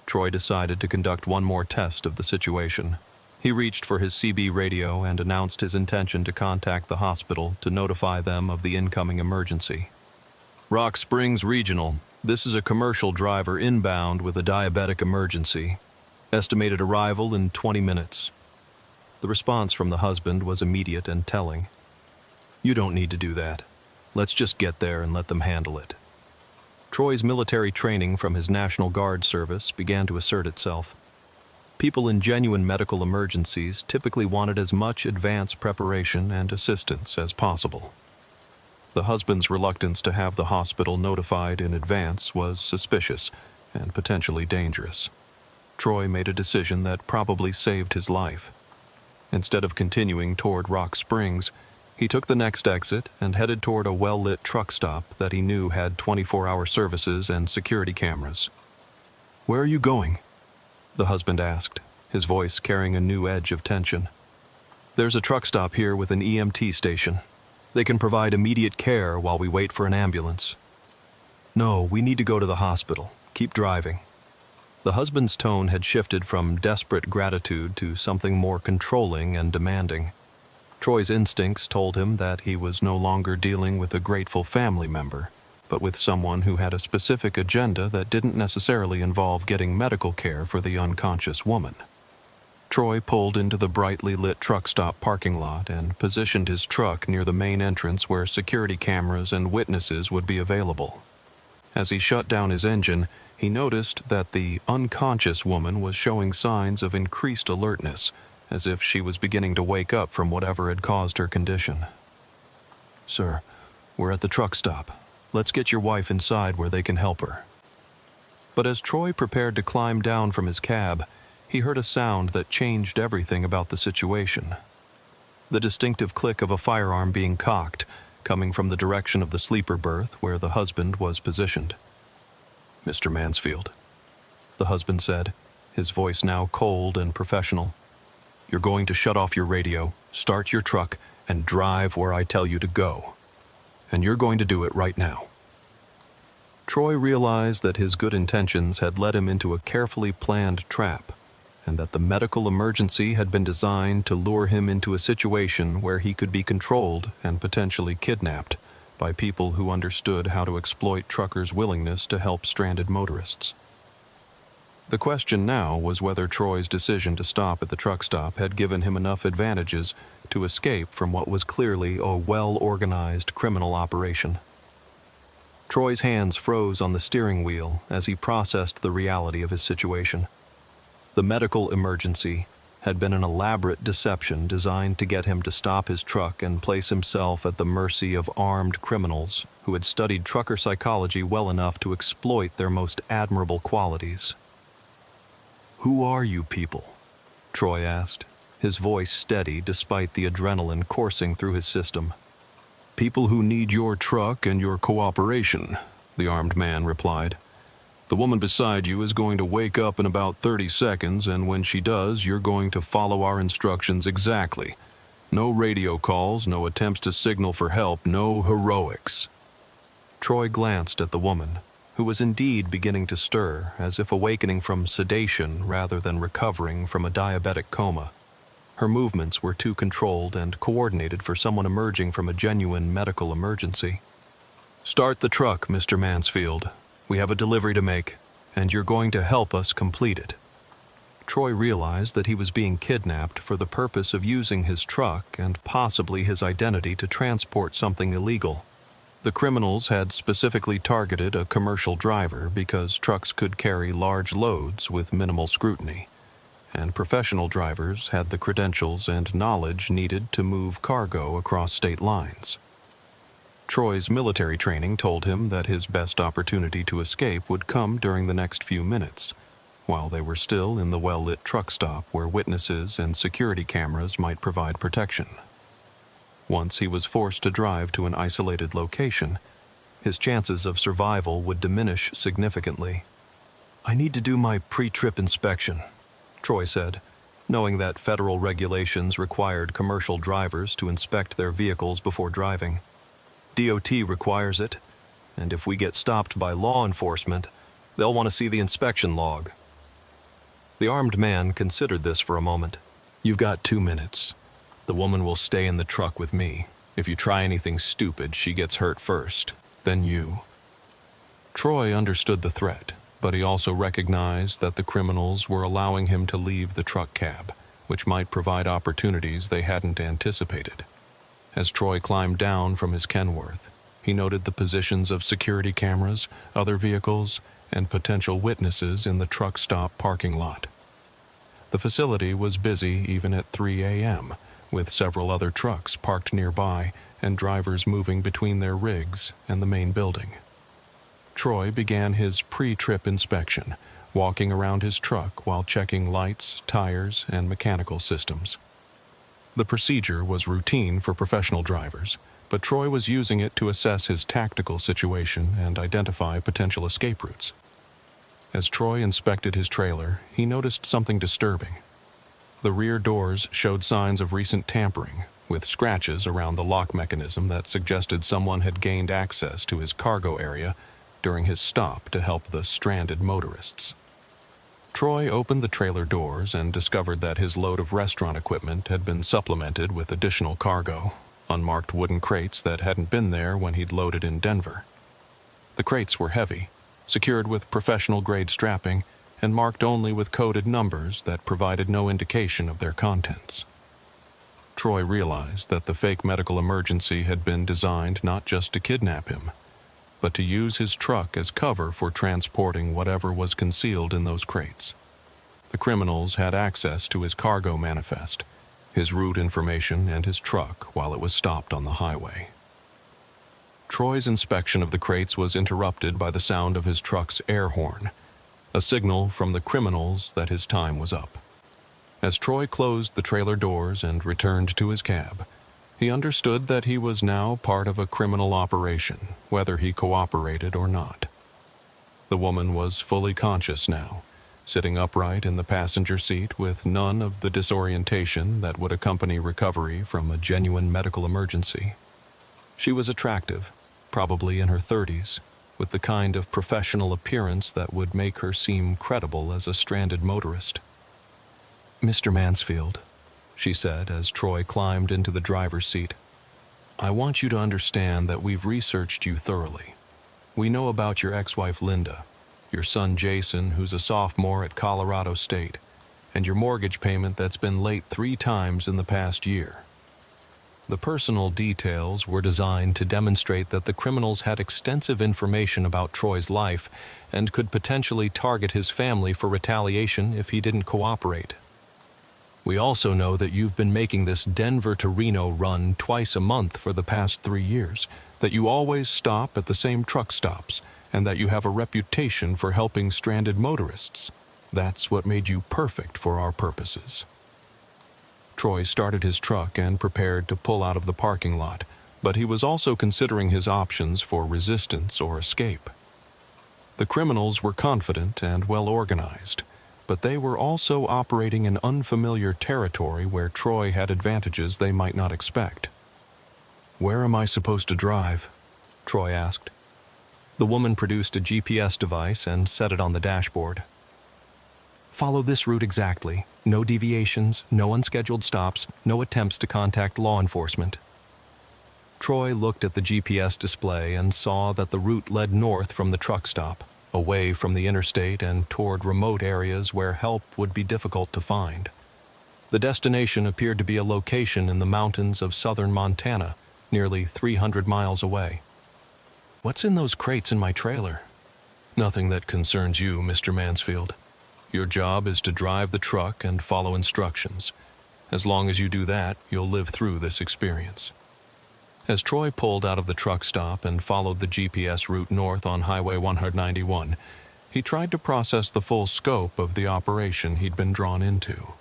Troy decided to conduct one more test of the situation. He reached for his CB radio and announced his intention to contact the hospital to notify them of the incoming emergency. "Rock Springs Regional. This is a commercial driver inbound with a diabetic emergency. Estimated arrival in 20 minutes. The response from the husband was immediate and telling. "You don't need to do that. Let's just get there and let them handle it." Troy's military training from his National Guard service began to assert itself. People in genuine medical emergencies typically wanted as much advance preparation and assistance as possible. The husband's reluctance to have the hospital notified in advance was suspicious and potentially dangerous. Troy made a decision that probably saved his life. Instead of continuing toward Rock Springs, he took the next exit and headed toward a well-lit truck stop that he knew had 24-hour services and security cameras. "Where are you going?" the husband asked, his voice carrying a new edge of tension. "There's a truck stop here with an EMT station. They can provide immediate care while we wait for an ambulance." "No, we need to go to the hospital. Keep driving." The husband's tone had shifted from desperate gratitude to something more controlling and demanding. Troy's instincts told him that he was no longer dealing with a grateful family member, but with someone who had a specific agenda that didn't necessarily involve getting medical care for the unconscious woman. Troy pulled into the brightly lit truck stop parking lot and positioned his truck near the main entrance where security cameras and witnesses would be available. As he shut down his engine, he noticed that the unconscious woman was showing signs of increased alertness, as if she was beginning to wake up from whatever had caused her condition. "Sir, we're at the truck stop. Let's get your wife inside where they can help her." But as Troy prepared to climb down from his cab, he heard a sound that changed everything about the situation. The distinctive click of a firearm being cocked, coming from the direction of the sleeper berth where the husband was positioned. "Mr. Mansfield," the husband said, his voice now cold and professional. "You're going to shut off your radio, start your truck, and drive where I tell you to go. And you're going to do it right now." Troy realized that his good intentions had led him into a carefully planned trap, and that the medical emergency had been designed to lure him into a situation where he could be controlled and potentially kidnapped by people who understood how to exploit truckers' willingness to help stranded motorists. The question now was whether Troy's decision to stop at the truck stop had given him enough advantages to escape from what was clearly a well-organized criminal operation. Troy's hands froze on the steering wheel as he processed the reality of his situation. The medical emergency had been an elaborate deception designed to get him to stop his truck and place himself at the mercy of armed criminals who had studied trucker psychology well enough to exploit their most admirable qualities. "Who are you people?" Troy asked, his voice steady despite the adrenaline coursing through his system. "People who need your truck and your cooperation," the armed man replied. "The woman beside you is going to wake up in about 30 seconds, and when she does, you're going to follow our instructions exactly. No radio calls, no attempts to signal for help, no heroics." Troy glanced at the woman, who was indeed beginning to stir, as if awakening from sedation rather than recovering from a diabetic coma. Her movements were too controlled and coordinated for someone emerging from a genuine medical emergency. "Start the truck, Mr. Mansfield. We have a delivery to make, and you're going to help us complete it." Troy realized that he was being kidnapped for the purpose of using his truck and possibly his identity to transport something illegal. The criminals had specifically targeted a commercial driver because trucks could carry large loads with minimal scrutiny, and professional drivers had the credentials and knowledge needed to move cargo across state lines. Troy's military training told him that his best opportunity to escape would come during the next few minutes, while they were still in the well-lit truck stop where witnesses and security cameras might provide protection. Once he was forced to drive to an isolated location, his chances of survival would diminish significantly. "I need to do my pre-trip inspection," Troy said, knowing that federal regulations required commercial drivers to inspect their vehicles before driving. DOT requires it, and if we get stopped by law enforcement, they'll want to see the inspection log. The armed man considered this for a moment. "You've got 2 minutes. The woman will stay in the truck with me. If you try anything stupid, she gets hurt first, then you." Troy understood the threat, but he also recognized that the criminals were allowing him to leave the truck cab, which might provide opportunities they hadn't anticipated. As Troy climbed down from his Kenworth, he noted the positions of security cameras, other vehicles, and potential witnesses in the truck stop parking lot. The facility was busy even at 3 a.m., with several other trucks parked nearby and drivers moving between their rigs and the main building. Troy began his pre-trip inspection, walking around his truck while checking lights, tires, and mechanical systems. The procedure was routine for professional drivers, but Troy was using it to assess his tactical situation and identify potential escape routes. As Troy inspected his trailer, he noticed something disturbing. The rear doors showed signs of recent tampering, with scratches around the lock mechanism that suggested someone had gained access to his cargo area during his stop to help the stranded motorists. Troy opened the trailer doors and discovered that his load of restaurant equipment had been supplemented with additional cargo, unmarked wooden crates that hadn't been there when he'd loaded in Denver. The crates were heavy, secured with professional-grade strapping, and marked only with coded numbers that provided no indication of their contents. Troy realized that the fake medical emergency had been designed not just to kidnap him, but to use his truck as cover for transporting whatever was concealed in those crates. The criminals had access to his cargo manifest, his route information, and his truck while it was stopped on the highway. Troy's inspection of the crates was interrupted by the sound of his truck's air horn, a signal from the criminals that his time was up. As Troy closed the trailer doors and returned to his cab, he understood that he was now part of a criminal operation, whether he cooperated or not. The woman was fully conscious now, sitting upright in the passenger seat with none of the disorientation that would accompany recovery from a genuine medical emergency. She was attractive, probably in her 30s, with the kind of professional appearance that would make her seem credible as a stranded motorist. "Mr. Mansfield," she said as Troy climbed into the driver's seat, "I want you to understand that we've researched you thoroughly. We know about your ex-wife Linda, your son Jason, who's a sophomore at Colorado State, and your mortgage payment that's been late 3 times in the past year." The personal details were designed to demonstrate that the criminals had extensive information about Troy's life and could potentially target his family for retaliation if he didn't cooperate. "We also know that you've been making this Denver to Reno run twice a month for the past 3 years, that you always stop at the same truck stops, and that you have a reputation for helping stranded motorists. That's what made you perfect for our purposes." Troy started his truck and prepared to pull out of the parking lot, but he was also considering his options for resistance or escape. The criminals were confident and well organized, but they were also operating in unfamiliar territory where Troy had advantages they might not expect. "Where am I supposed to drive?" Troy asked. The woman produced a GPS device and set it on the dashboard. "Follow this route exactly. No deviations, no unscheduled stops, no attempts to contact law enforcement." Troy looked at the GPS display and saw that the route led north from the truck stop, away from the interstate and toward remote areas where help would be difficult to find. The destination appeared to be a location in the mountains of southern Montana, nearly 300 miles away. "What's in those crates in my trailer?" "Nothing that concerns you, Mr. Mansfield. Your job is to drive the truck and follow instructions. As long as you do that, you'll live through this experience." As Troy pulled out of the truck stop and followed the GPS route north on Highway 191, he tried to process the full scope of the operation he'd been drawn into.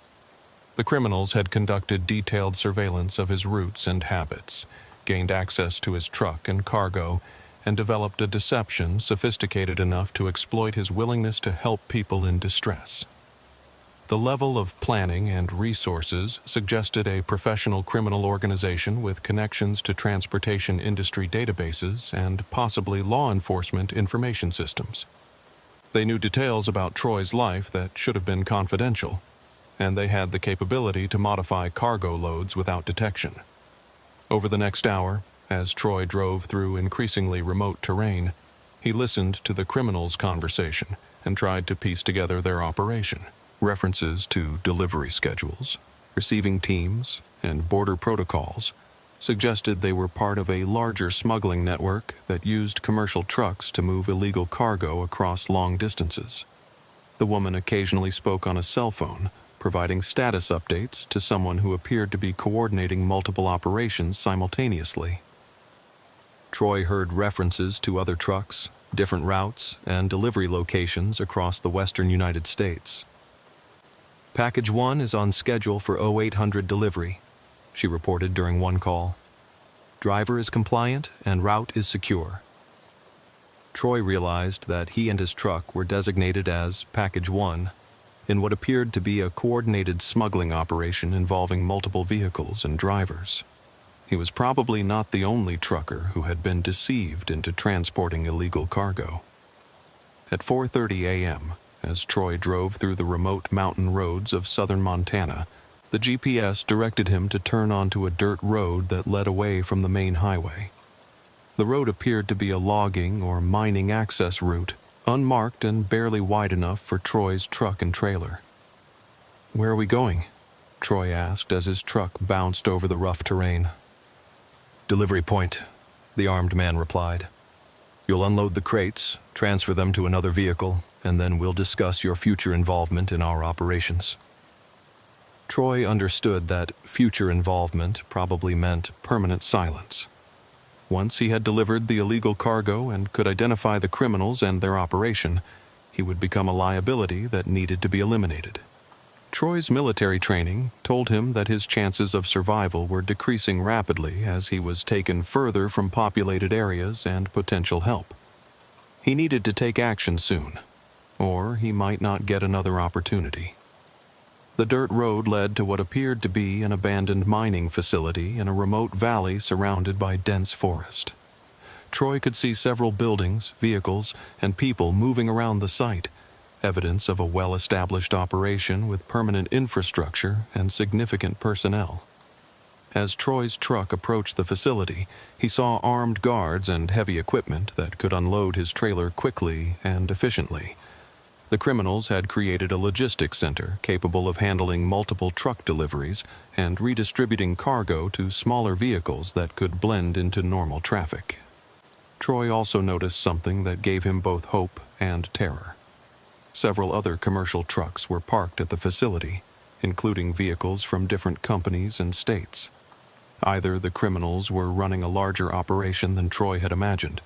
The criminals had conducted detailed surveillance of his routes and habits, gained access to his truck and cargo, and developed a deception sophisticated enough to exploit his willingness to help people in distress. The level of planning and resources suggested a professional criminal organization with connections to transportation industry databases and possibly law enforcement information systems. They knew details about Troy's life that should have been confidential, and they had the capability to modify cargo loads without detection. Over the next hour, as Troy drove through increasingly remote terrain, he listened to the criminals' conversation and tried to piece together their operation. References to delivery schedules, receiving teams, and border protocols suggested they were part of a larger smuggling network that used commercial trucks to move illegal cargo across long distances. The woman occasionally spoke on a cell phone, providing status updates to someone who appeared to be coordinating multiple operations simultaneously. Troy heard references to other trucks, different routes, and delivery locations across the western United States. "Package 1 is on schedule for 0800 delivery," she reported during one call. "Driver is compliant and route is secure." Troy realized that he and his truck were designated as Package 1 in what appeared to be a coordinated smuggling operation involving multiple vehicles and drivers. He was probably not the only trucker who had been deceived into transporting illegal cargo. At 4:30 a.m., as Troy drove through the remote mountain roads of southern Montana, the GPS directed him to turn onto a dirt road that led away from the main highway. The road appeared to be a logging or mining access route, unmarked and barely wide enough for Troy's truck and trailer. "Where are we going?" Troy asked as his truck bounced over the rough terrain. "Delivery point," the armed man replied. "You'll unload the crates, transfer them to another vehicle, and then we'll discuss your future involvement in our operations." Troy understood that future involvement probably meant permanent silence. Once he had delivered the illegal cargo and could identify the criminals and their operation, he would become a liability that needed to be eliminated. Troy's military training told him that his chances of survival were decreasing rapidly as he was taken further from populated areas and potential help. He needed to take action soon, or he might not get another opportunity. The dirt road led to what appeared to be an abandoned mining facility in a remote valley surrounded by dense forest. Troy could see several buildings, vehicles, and people moving around the site, evidence of a well-established operation with permanent infrastructure and significant personnel. As Troy's truck approached the facility, he saw armed guards and heavy equipment that could unload his trailer quickly and efficiently. The criminals had created a logistics center capable of handling multiple truck deliveries and redistributing cargo to smaller vehicles that could blend into normal traffic. Troy also noticed something that gave him both hope and terror. Several other commercial trucks were parked at the facility, including vehicles from different companies and states. Either the criminals were running a larger operation than Troy had imagined,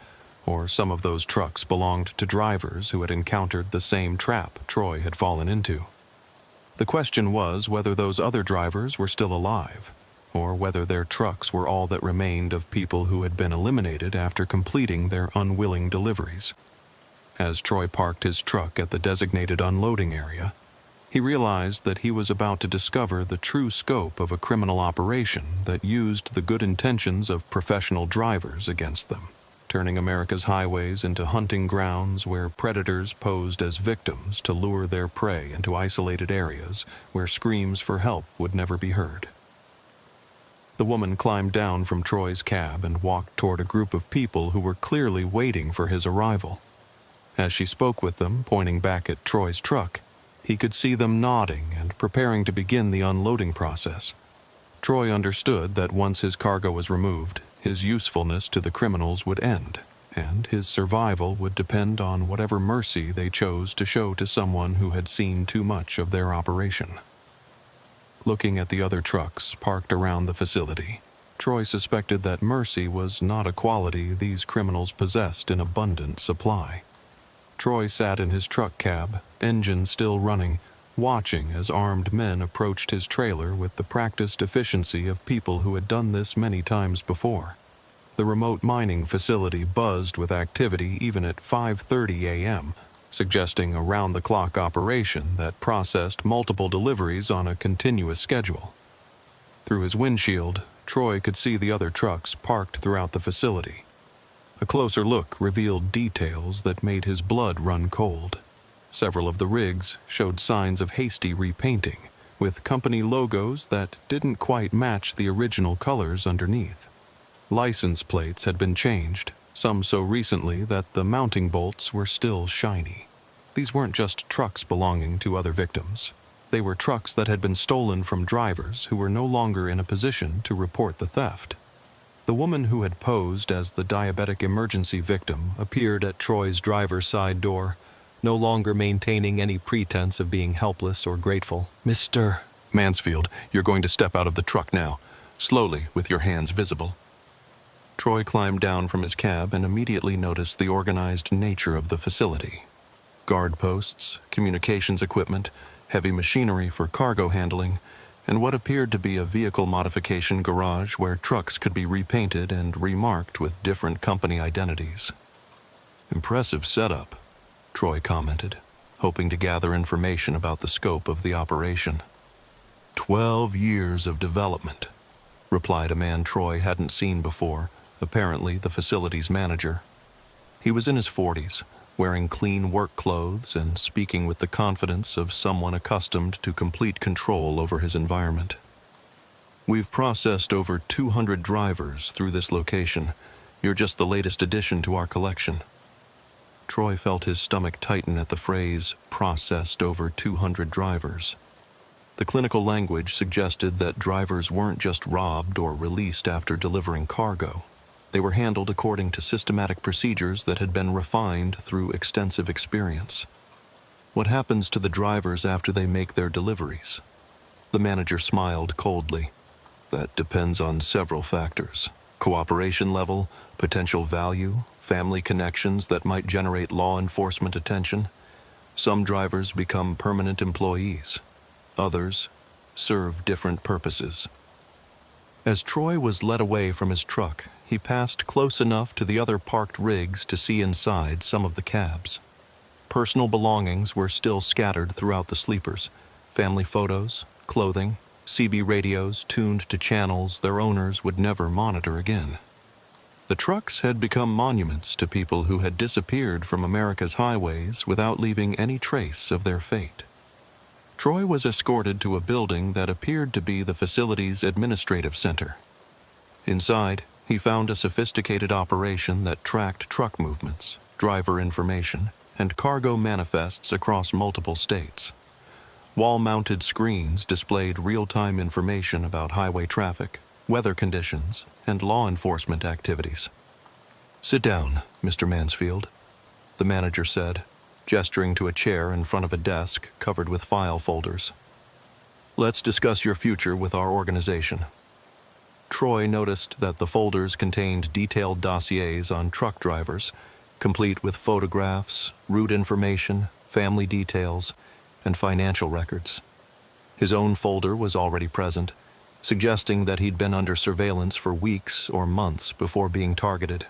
or some of those trucks belonged to drivers who had encountered the same trap Troy had fallen into. The question was whether those other drivers were still alive, or whether their trucks were all that remained of people who had been eliminated after completing their unwilling deliveries. As Troy parked his truck at the designated unloading area, he realized that he was about to discover the true scope of a criminal operation that used the good intentions of professional drivers against them, turning America's highways into hunting grounds where predators posed as victims to lure their prey into isolated areas where screams for help would never be heard. The woman climbed down from Troy's cab and walked toward a group of people who were clearly waiting for his arrival. As she spoke with them, pointing back at Troy's truck, he could see them nodding and preparing to begin the unloading process. Troy understood that once his cargo was removed, his usefulness to the criminals would end, and his survival would depend on whatever mercy they chose to show to someone who had seen too much of their operation. Looking at the other trucks parked around the facility, Troy suspected that mercy was not a quality these criminals possessed in abundant supply. Troy sat in his truck cab, engine still running, watching as armed men approached his trailer with the practiced efficiency of people who had done this many times before. The remote mining facility buzzed with activity even at 5:30 a.m., suggesting a round-the-clock operation that processed multiple deliveries on a continuous schedule. Through his windshield, Troy could see the other trucks parked throughout the facility. A closer look revealed details that made his blood run cold. Several of the rigs showed signs of hasty repainting, with company logos that didn't quite match the original colors underneath. License plates had been changed, some so recently that the mounting bolts were still shiny. These weren't just trucks belonging to other victims. They were trucks that had been stolen from drivers who were no longer in a position to report the theft. The woman who had posed as the diabetic emergency victim appeared at Troy's driver's side door, no longer maintaining any pretense of being helpless or grateful. Mr. Mansfield, you're going to step out of the truck now, slowly with your hands visible. Troy climbed down from his cab and immediately noticed the organized nature of the facility. Guard posts, communications equipment, heavy machinery for cargo handling, and what appeared to be a vehicle modification garage where trucks could be repainted and remarked with different company identities. Impressive setup, Troy commented, hoping to gather information about the scope of the operation. 12 years of development, replied a man Troy hadn't seen before, apparently the facility's manager. He was in his 40s, wearing clean work clothes and speaking with the confidence of someone accustomed to complete control over his environment. We've processed over 200 drivers through this location. You're just the latest addition to our collection. Troy felt his stomach tighten at the phrase, processed over 200 drivers. The clinical language suggested that drivers weren't just robbed or released after delivering cargo. They were handled according to systematic procedures that had been refined through extensive experience. What happens to the drivers after they make their deliveries? The manager smiled coldly. That depends on several factors. Cooperation level, potential value, family connections that might generate law enforcement attention. Some drivers become permanent employees. Others serve different purposes. As Troy was led away from his truck, he passed close enough to the other parked rigs to see inside some of the cabs. Personal belongings were still scattered throughout the sleepers: family photos, clothing, CB radios tuned to channels their owners would never monitor again. The trucks had become monuments to people who had disappeared from America's highways without leaving any trace of their fate. Troy was escorted to a building that appeared to be the facility's administrative center. Inside, he found a sophisticated operation that tracked truck movements, driver information, and cargo manifests across multiple states. Wall-mounted screens displayed real-time information about highway traffic, weather conditions, and law enforcement activities. "Sit down, Mr. Mansfield," the manager said, gesturing to a chair in front of a desk covered with file folders. "Let's discuss your future with our organization." Troy noticed that the folders contained detailed dossiers on truck drivers, complete with photographs, route information, family details, and financial records. His own folder was already present, suggesting that he'd been under surveillance for weeks or months before being targeted.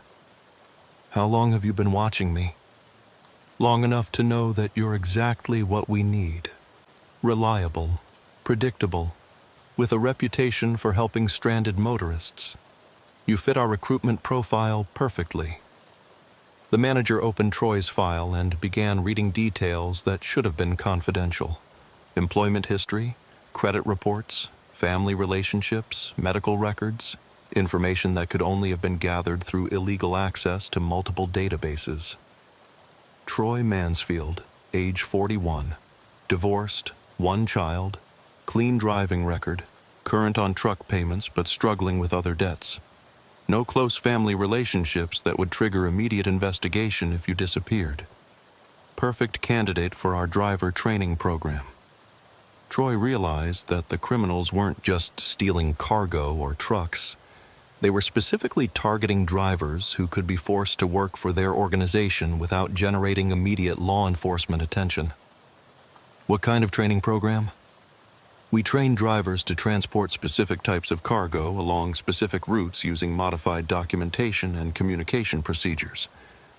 "How long have you been watching me?" "Long enough to know that you're exactly what we need. Reliable, predictable, with a reputation for helping stranded motorists. You fit our recruitment profile perfectly." The manager opened Troy's file and began reading details that should have been confidential: employment history, credit reports, family relationships, medical records, information that could only have been gathered through illegal access to multiple databases. Troy Mansfield, age 41, divorced, 1 child, clean driving record, current on truck payments but struggling with other debts. No close family relationships that would trigger immediate investigation if you disappeared. Perfect candidate for our driver training program. Troy realized that the criminals weren't just stealing cargo or trucks. They were specifically targeting drivers who could be forced to work for their organization without generating immediate law enforcement attention. "What kind of training program?" "We train drivers to transport specific types of cargo along specific routes using modified documentation and communication procedures.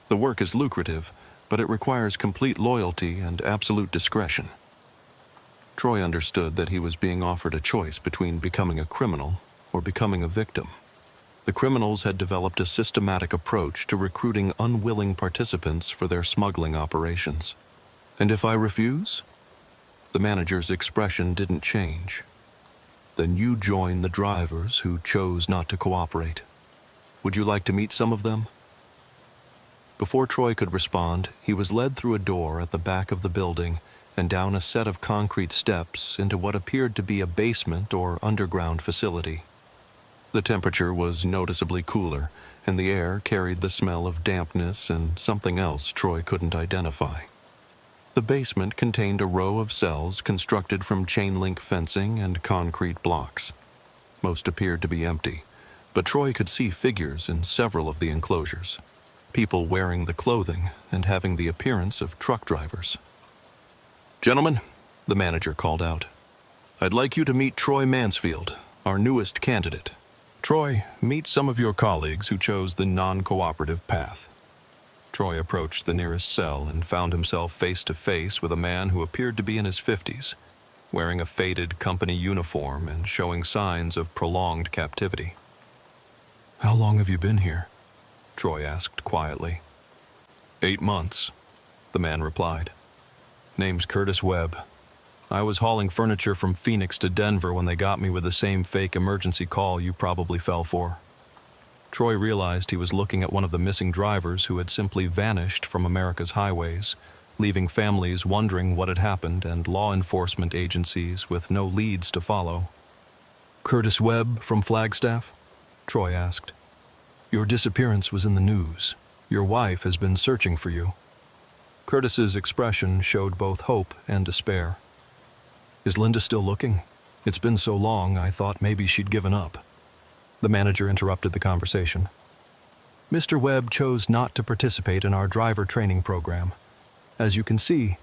The work is lucrative, but it requires complete loyalty and absolute discretion." Troy understood that he was being offered a choice between becoming a criminal or becoming a victim. The criminals had developed a systematic approach to recruiting unwilling participants for their smuggling operations. "And if I refuse?" The manager's expression didn't change. "Then you join the drivers who chose not to cooperate. Would you like to meet some of them?" Before Troy could respond, he was led through a door at the back of the building and down a set of concrete steps into what appeared to be a basement or underground facility. The temperature was noticeably cooler, and the air carried the smell of dampness and something else Troy couldn't identify. The basement contained a row of cells constructed from chain-link fencing and concrete blocks. Most appeared to be empty, but Troy could see figures in several of the enclosures, people wearing the clothing and having the appearance of truck drivers. "Gentlemen," the manager called out, "I'd like you to meet Troy Mansfield, our newest candidate. Troy, meet some of your colleagues who chose the non-cooperative path." Troy approached the nearest cell and found himself face to face with a man who appeared to be in his 50s, wearing a faded company uniform and showing signs of prolonged captivity. "How long have you been here?" Troy asked quietly. 8 months, the man replied. "Name's Curtis Webb. I was hauling furniture from Phoenix to Denver when they got me with the same fake emergency call you probably fell for." Troy realized he was looking at one of the missing drivers who had simply vanished from America's highways, leaving families wondering what had happened and law enforcement agencies with no leads to follow. "Curtis Webb from Flagstaff?" Troy asked. "Your disappearance was in the news. Your wife has been searching for you." Curtis's expression showed both hope and despair. "Is Linda still looking? It's been so long, I thought maybe she'd given up." The manager interrupted the conversation. "Mr. Webb chose not to participate in our driver training program. As you can see,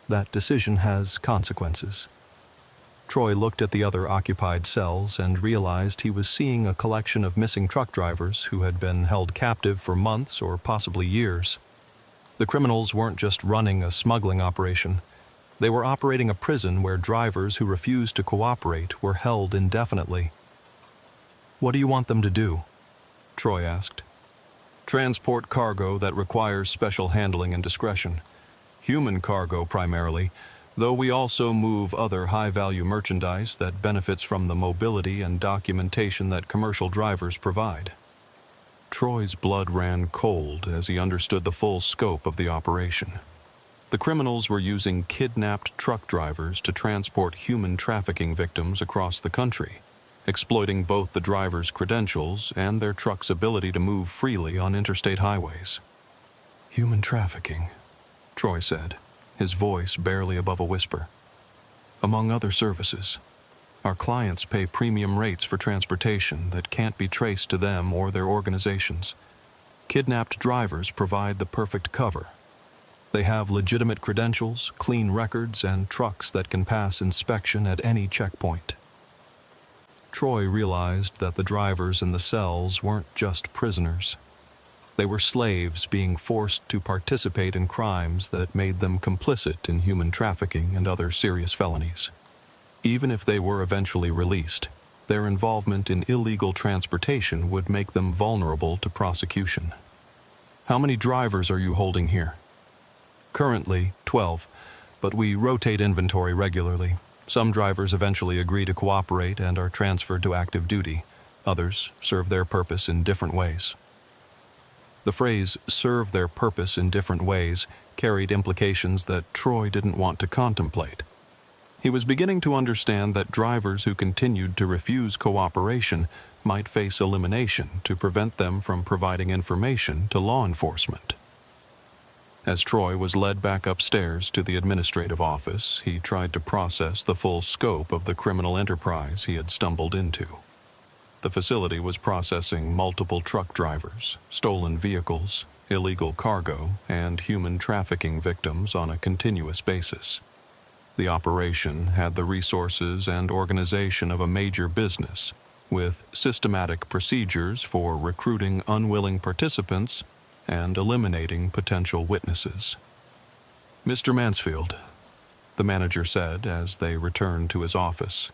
That decision has consequences. Troy looked at the other occupied cells and realized he was seeing a collection of missing truck drivers who had been held captive for months or possibly years. The criminals weren't just running a smuggling operation. They were operating a prison where drivers who refused to cooperate were held indefinitely. "What do you want them to do?" Troy asked. "Transport cargo that requires special handling and discretion. Human cargo primarily, though we also move other high-value merchandise that benefits from the mobility and documentation that commercial drivers provide." Troy's blood ran cold as he understood the full scope of the operation. The criminals were using kidnapped truck drivers to transport human trafficking victims across the country, exploiting both the drivers' credentials and their truck's ability to move freely on interstate highways. "Human trafficking," Troy said, his voice barely above a whisper. "Among other services, our clients pay premium rates for transportation that can't be traced to them or their organizations. Kidnapped drivers provide the perfect cover. They have legitimate credentials, clean records, and trucks that can pass inspection at any checkpoint." Troy realized that the drivers in the cells weren't just prisoners. They were slaves being forced to participate in crimes that made them complicit in human trafficking and other serious felonies. Even if they were eventually released, their involvement in illegal transportation would make them vulnerable to prosecution. "How many drivers are you holding here?" "Currently, 12, but we rotate inventory regularly. Some drivers eventually agree to cooperate and are transferred to active duty. Others serve their purpose in different ways." The phrase "serve their purpose in different ways" carried implications that Troy didn't want to contemplate. He was beginning to understand that drivers who continued to refuse cooperation might face elimination to prevent them from providing information to law enforcement. As Troy was led back upstairs to the administrative office, he tried to process the full scope of the criminal enterprise he had stumbled into. The facility was processing multiple truck drivers, stolen vehicles, illegal cargo, and human trafficking victims on a continuous basis. The operation had the resources and organization of a major business, with systematic procedures for recruiting unwilling participants and eliminating potential witnesses. "Mr. Mansfield," the manager said as they returned to his office,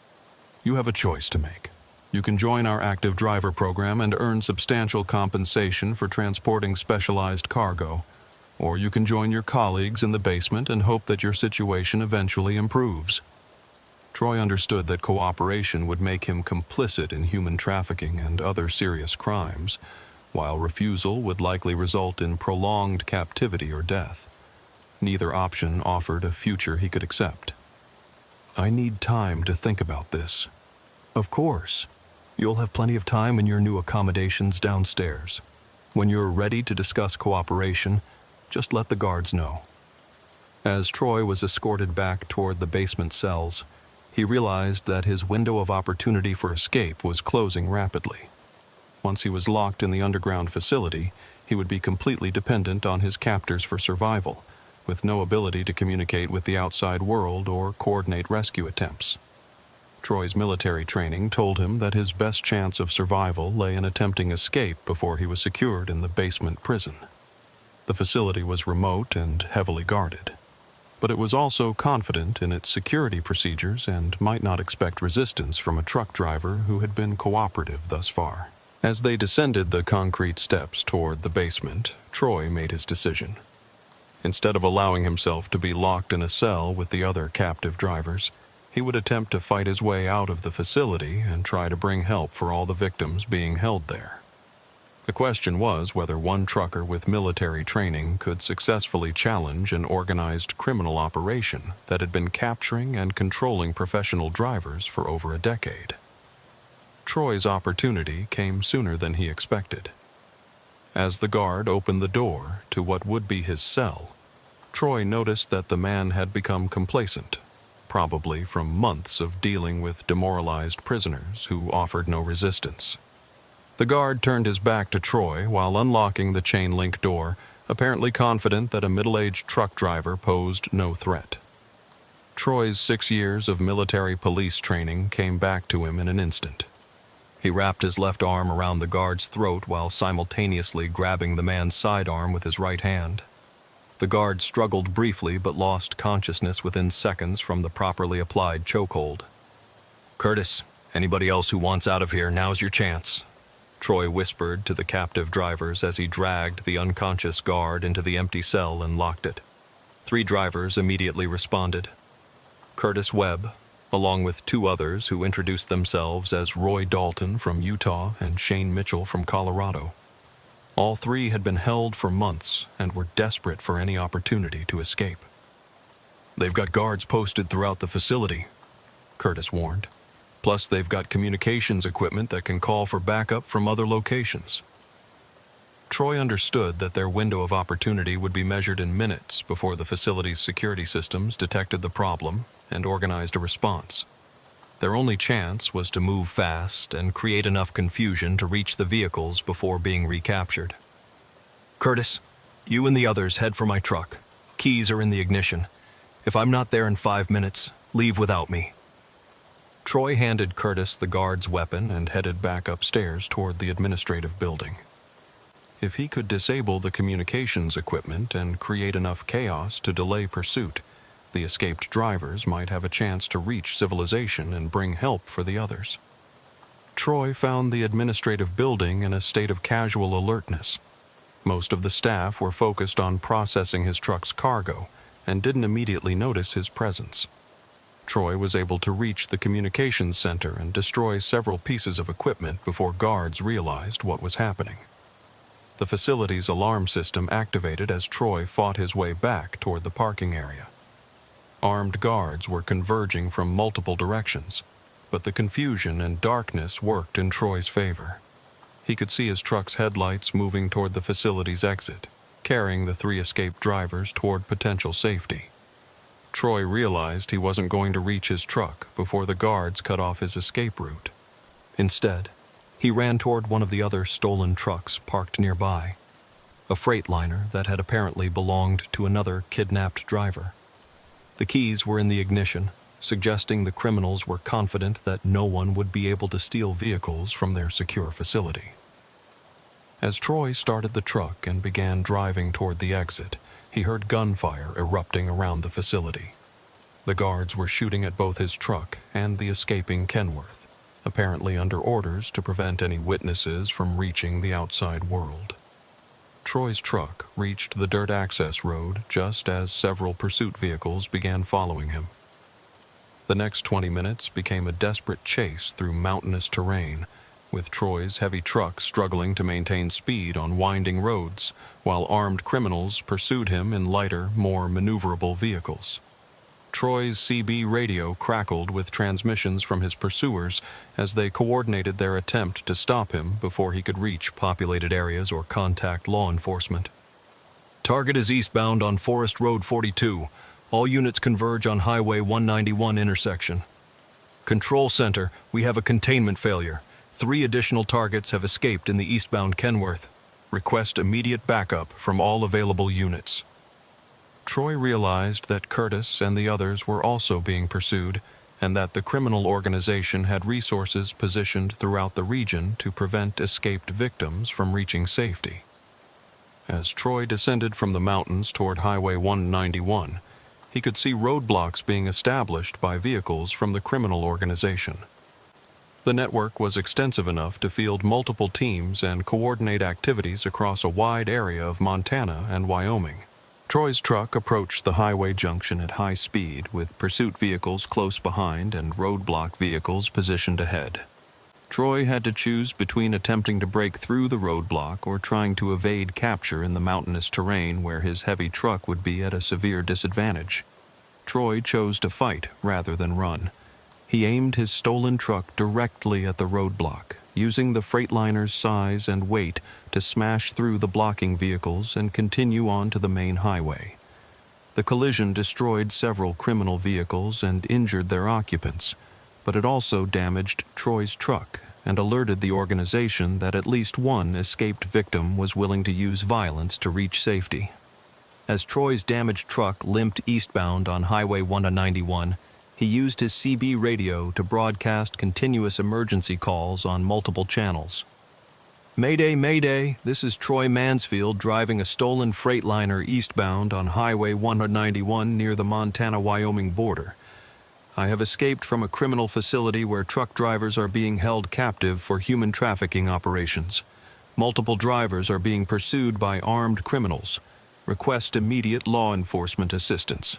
"you have a choice to make. You can join our active driver program and earn substantial compensation for transporting specialized cargo, or you can join your colleagues in the basement and hope that your situation eventually improves." Troy understood that cooperation would make him complicit in human trafficking and other serious crimes, while refusal would likely result in prolonged captivity or death. Neither option offered a future he could accept. "I need time to think about this." "Of course. You'll have plenty of time in your new accommodations downstairs. When you're ready to discuss cooperation, just let the guards know." As Troy was escorted back toward the basement cells, he realized that his window of opportunity for escape was closing rapidly. Once he was locked in the underground facility, he would be completely dependent on his captors for survival, with no ability to communicate with the outside world or coordinate rescue attempts. Troy's military training told him that his best chance of survival lay in attempting escape before he was secured in the basement prison. The facility was remote and heavily guarded, but it was also confident in its security procedures and might not expect resistance from a truck driver who had been cooperative thus far. As they descended the concrete steps toward the basement, Troy made his decision. Instead of allowing himself to be locked in a cell with the other captive drivers, he would attempt to fight his way out of the facility and try to bring help for all the victims being held there. The question was whether one trucker with military training could successfully challenge an organized criminal operation that had been capturing and controlling professional drivers for over a decade. Troy's opportunity came sooner than he expected. As the guard opened the door to what would be his cell, Troy noticed that the man had become complacent, probably from months of dealing with demoralized prisoners who offered no resistance. The guard turned his back to Troy while unlocking the chain-link door, apparently confident that a middle-aged truck driver posed no threat. Troy's 6 years of military police training came back to him in an instant. He wrapped his left arm around the guard's throat while simultaneously grabbing the man's sidearm with his right hand. The guard struggled briefly but lost consciousness within seconds from the properly applied chokehold. "Curtis, anybody else who wants out of here, now's your chance," Troy whispered to the captive drivers as he dragged the unconscious guard into the empty cell and locked it. 3 drivers immediately responded. Curtis Webb, along with 2 others who introduced themselves as Roy Dalton from Utah and Shane Mitchell from Colorado. All 3 had been held for months and were desperate for any opportunity to escape. "They've got guards posted throughout the facility," Curtis warned. "Plus, they've got communications equipment that can call for backup from other locations." Troy understood that their window of opportunity would be measured in minutes before the facility's security systems detected the problem and organized a response. Their only chance was to move fast and create enough confusion to reach the vehicles before being recaptured. "Curtis, you and the others head for my truck. Keys are in the ignition. If I'm not there in 5 minutes, leave without me." Troy handed Curtis the guard's weapon and headed back upstairs toward the administrative building. If he could disable the communications equipment and create enough chaos to delay pursuit, the escaped drivers might have a chance to reach civilization and bring help for the others. Troy found the administrative building in a state of casual alertness. Most of the staff were focused on processing his truck's cargo and didn't immediately notice his presence. Troy was able to reach the communications center and destroy several pieces of equipment before guards realized what was happening. The facility's alarm system activated as Troy fought his way back toward the parking area. Armed guards were converging from multiple directions, but the confusion and darkness worked in Troy's favor. He could see his truck's headlights moving toward the facility's exit, carrying the 3 escaped drivers toward potential safety. Troy realized he wasn't going to reach his truck before the guards cut off his escape route. Instead, he ran toward one of the other stolen trucks parked nearby, a freightliner that had apparently belonged to another kidnapped driver. The keys were in the ignition, suggesting the criminals were confident that no one would be able to steal vehicles from their secure facility. As Troy started the truck and began driving toward the exit, he heard gunfire erupting around the facility. The guards were shooting at both his truck and the escaping Kenworth, apparently under orders to prevent any witnesses from reaching the outside world. Troy's truck reached the dirt access road just as several pursuit vehicles began following him. The next 20 minutes became a desperate chase through mountainous terrain, with Troy's heavy truck struggling to maintain speed on winding roads, while armed criminals pursued him in lighter, more maneuverable vehicles. Troy's CB radio crackled with transmissions from his pursuers as they coordinated their attempt to stop him before he could reach populated areas or contact law enforcement. "Target is eastbound on Forest Road 42. All units converge on Highway 191 intersection. Control Center, we have a containment failure. 3 additional targets have escaped in the eastbound Kenworth. Request immediate backup from all available units." Troy realized that Curtis and the others were also being pursued, and that the criminal organization had resources positioned throughout the region to prevent escaped victims from reaching safety. As Troy descended from the mountains toward Highway 191, he could see roadblocks being established by vehicles from the criminal organization. The network was extensive enough to field multiple teams and coordinate activities across a wide area of Montana and Wyoming. Troy's truck approached the highway junction at high speed, with pursuit vehicles close behind and roadblock vehicles positioned ahead. Troy had to choose between attempting to break through the roadblock or trying to evade capture in the mountainous terrain where his heavy truck would be at a severe disadvantage. Troy chose to fight rather than run. He aimed his stolen truck directly at the roadblock, using the Freightliner's size and weight to smash through the blocking vehicles and continue on to the main highway. The collision destroyed several criminal vehicles and injured their occupants, but it also damaged Troy's truck and alerted the organization that at least one escaped victim was willing to use violence to reach safety. As Troy's damaged truck limped eastbound on Highway 191, he used his CB radio to broadcast continuous emergency calls on multiple channels. "Mayday, Mayday, this is Troy Mansfield driving a stolen freightliner eastbound on Highway 191 near the Montana-Wyoming border. I have escaped from a criminal facility where truck drivers are being held captive for human trafficking operations. Multiple drivers are being pursued by armed criminals. Request immediate law enforcement assistance."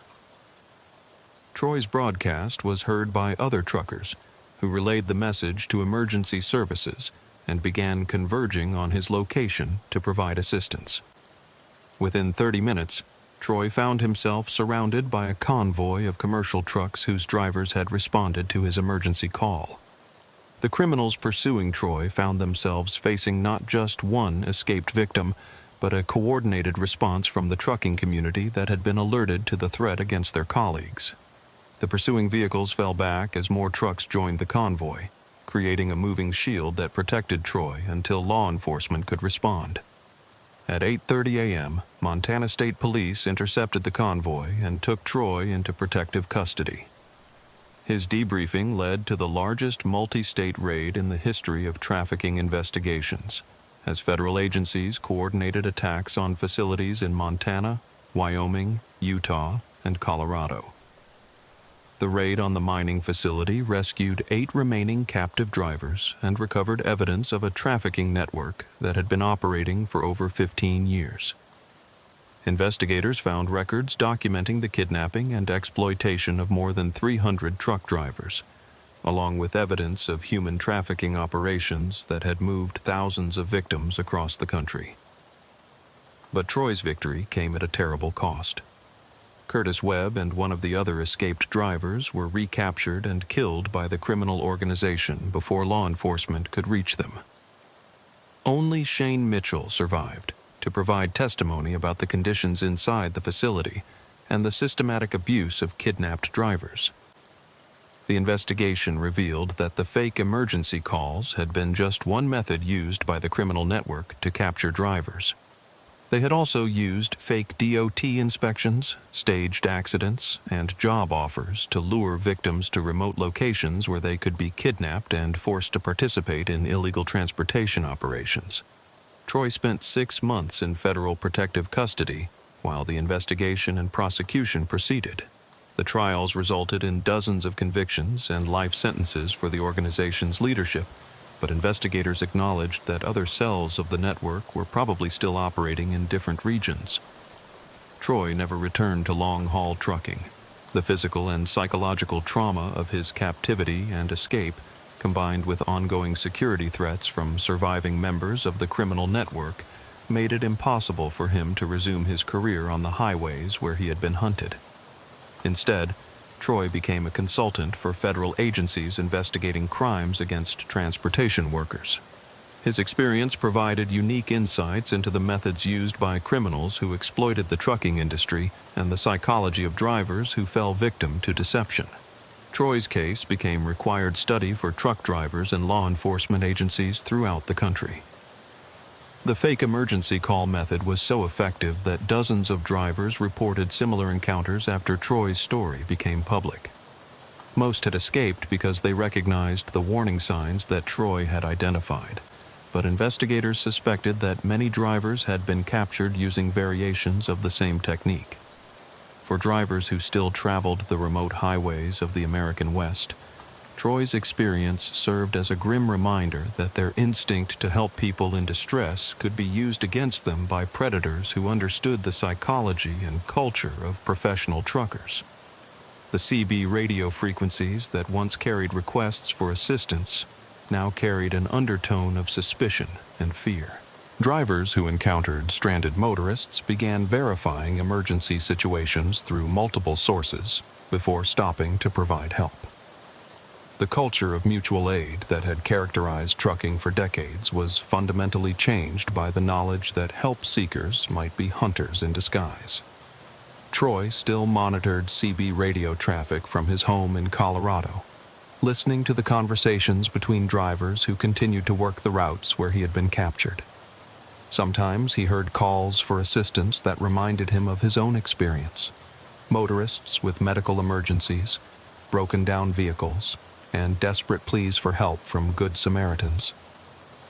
Troy's broadcast was heard by other truckers, who relayed the message to emergency services and began converging on his location to provide assistance. Within 30 minutes, Troy found himself surrounded by a convoy of commercial trucks whose drivers had responded to his emergency call. The criminals pursuing Troy found themselves facing not just one escaped victim, but a coordinated response from the trucking community that had been alerted to the threat against their colleagues. The pursuing vehicles fell back as more trucks joined the convoy, creating a moving shield that protected Troy until law enforcement could respond. At 8:30 a.m., Montana State Police intercepted the convoy and took Troy into protective custody. His debriefing led to the largest multi-state raid in the history of trafficking investigations, as federal agencies coordinated attacks on facilities in Montana, Wyoming, Utah, and Colorado. The raid on the mining facility rescued 8 remaining captive drivers and recovered evidence of a trafficking network that had been operating for over 15 years. Investigators found records documenting the kidnapping and exploitation of more than 300 truck drivers, along with evidence of human trafficking operations that had moved thousands of victims across the country. But Troy's victory came at a terrible cost. Curtis Webb and one of the other escaped drivers were recaptured and killed by the criminal organization before law enforcement could reach them. Only Shane Mitchell survived to provide testimony about the conditions inside the facility and the systematic abuse of kidnapped drivers. The investigation revealed that the fake emergency calls had been just one method used by the criminal network to capture drivers. They had also used fake DOT inspections, staged accidents, and job offers to lure victims to remote locations where they could be kidnapped and forced to participate in illegal transportation operations. Troy spent 6 months in federal protective custody while the investigation and prosecution proceeded. The trials resulted in dozens of convictions and life sentences for the organization's leadership, but investigators acknowledged that other cells of the network were probably still operating in different regions. Troy never returned to long-haul trucking. The physical and psychological trauma of his captivity and escape, combined with ongoing security threats from surviving members of the criminal network, made it impossible for him to resume his career on the highways where he had been hunted. Instead, Troy became a consultant for federal agencies investigating crimes against transportation workers. His experience provided unique insights into the methods used by criminals who exploited the trucking industry and the psychology of drivers who fell victim to deception. Troy's case became required study for truck drivers and law enforcement agencies throughout the country. The fake emergency call method was so effective that dozens of drivers reported similar encounters after Troy's story became public. Most had escaped because they recognized the warning signs that Troy had identified, but investigators suspected that many drivers had been captured using variations of the same technique. For drivers who still traveled the remote highways of the American West, Troy's experience served as a grim reminder that their instinct to help people in distress could be used against them by predators who understood the psychology and culture of professional truckers. The CB radio frequencies that once carried requests for assistance now carried an undertone of suspicion and fear. Drivers who encountered stranded motorists began verifying emergency situations through multiple sources before stopping to provide help. The culture of mutual aid that had characterized trucking for decades was fundamentally changed by the knowledge that help seekers might be hunters in disguise. Troy still monitored CB radio traffic from his home in Colorado, listening to the conversations between drivers who continued to work the routes where he had been captured. Sometimes he heard calls for assistance that reminded him of his own experience. Motorists with medical emergencies, broken-down vehicles, and desperate pleas for help from Good Samaritans.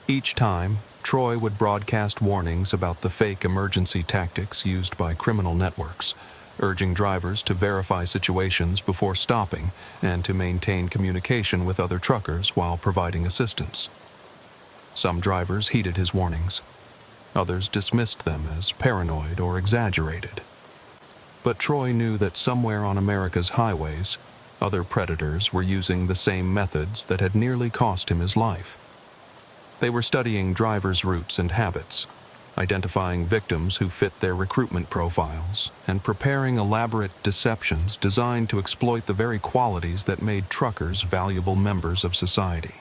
Each time, Troy would broadcast warnings about the fake emergency tactics used by criminal networks, urging drivers to verify situations before stopping and to maintain communication with other truckers while providing assistance. Some drivers heeded his warnings. Others dismissed them as paranoid or exaggerated. But Troy knew that somewhere on America's highways, other predators were using the same methods that had nearly cost him his life. They were studying drivers' routes and habits, identifying victims who fit their recruitment profiles, and preparing elaborate deceptions designed to exploit the very qualities that made truckers valuable members of society.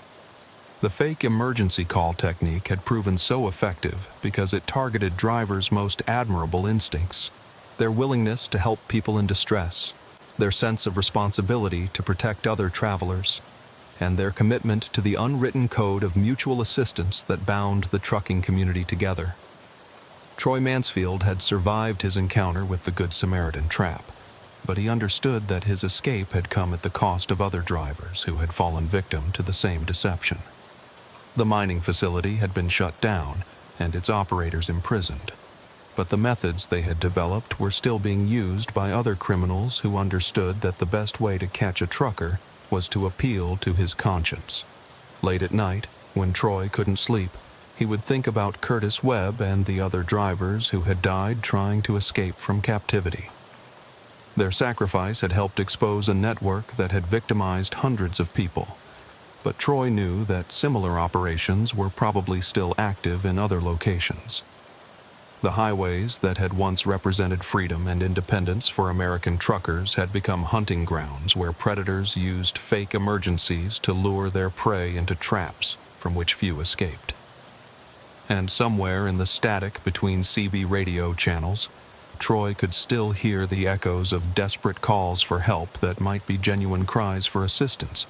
The fake emergency call technique had proven so effective because it targeted drivers' most admirable instincts, their willingness to help people in distress, their sense of responsibility to protect other travelers, and their commitment to the unwritten code of mutual assistance that bound the trucking community together. Troy Mansfield had survived his encounter with the Good Samaritan trap, but he understood that his escape had come at the cost of other drivers who had fallen victim to the same deception. The mining facility had been shut down and its operators imprisoned, but the methods they had developed were still being used by other criminals who understood that the best way to catch a trucker was to appeal to his conscience. Late at night, when Troy couldn't sleep, he would think about Curtis Webb and the other drivers who had died trying to escape from captivity. Their sacrifice had helped expose a network that had victimized hundreds of people, but Troy knew that similar operations were probably still active in other locations. The highways that had once represented freedom and independence for American truckers had become hunting grounds where predators used fake emergencies to lure their prey into traps from which few escaped. And somewhere in the static between CB radio channels, Troy could still hear the echoes of desperate calls for help that might be genuine cries for assistance,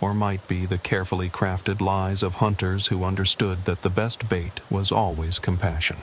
or might be the carefully crafted lies of hunters who understood that the best bait was always compassion.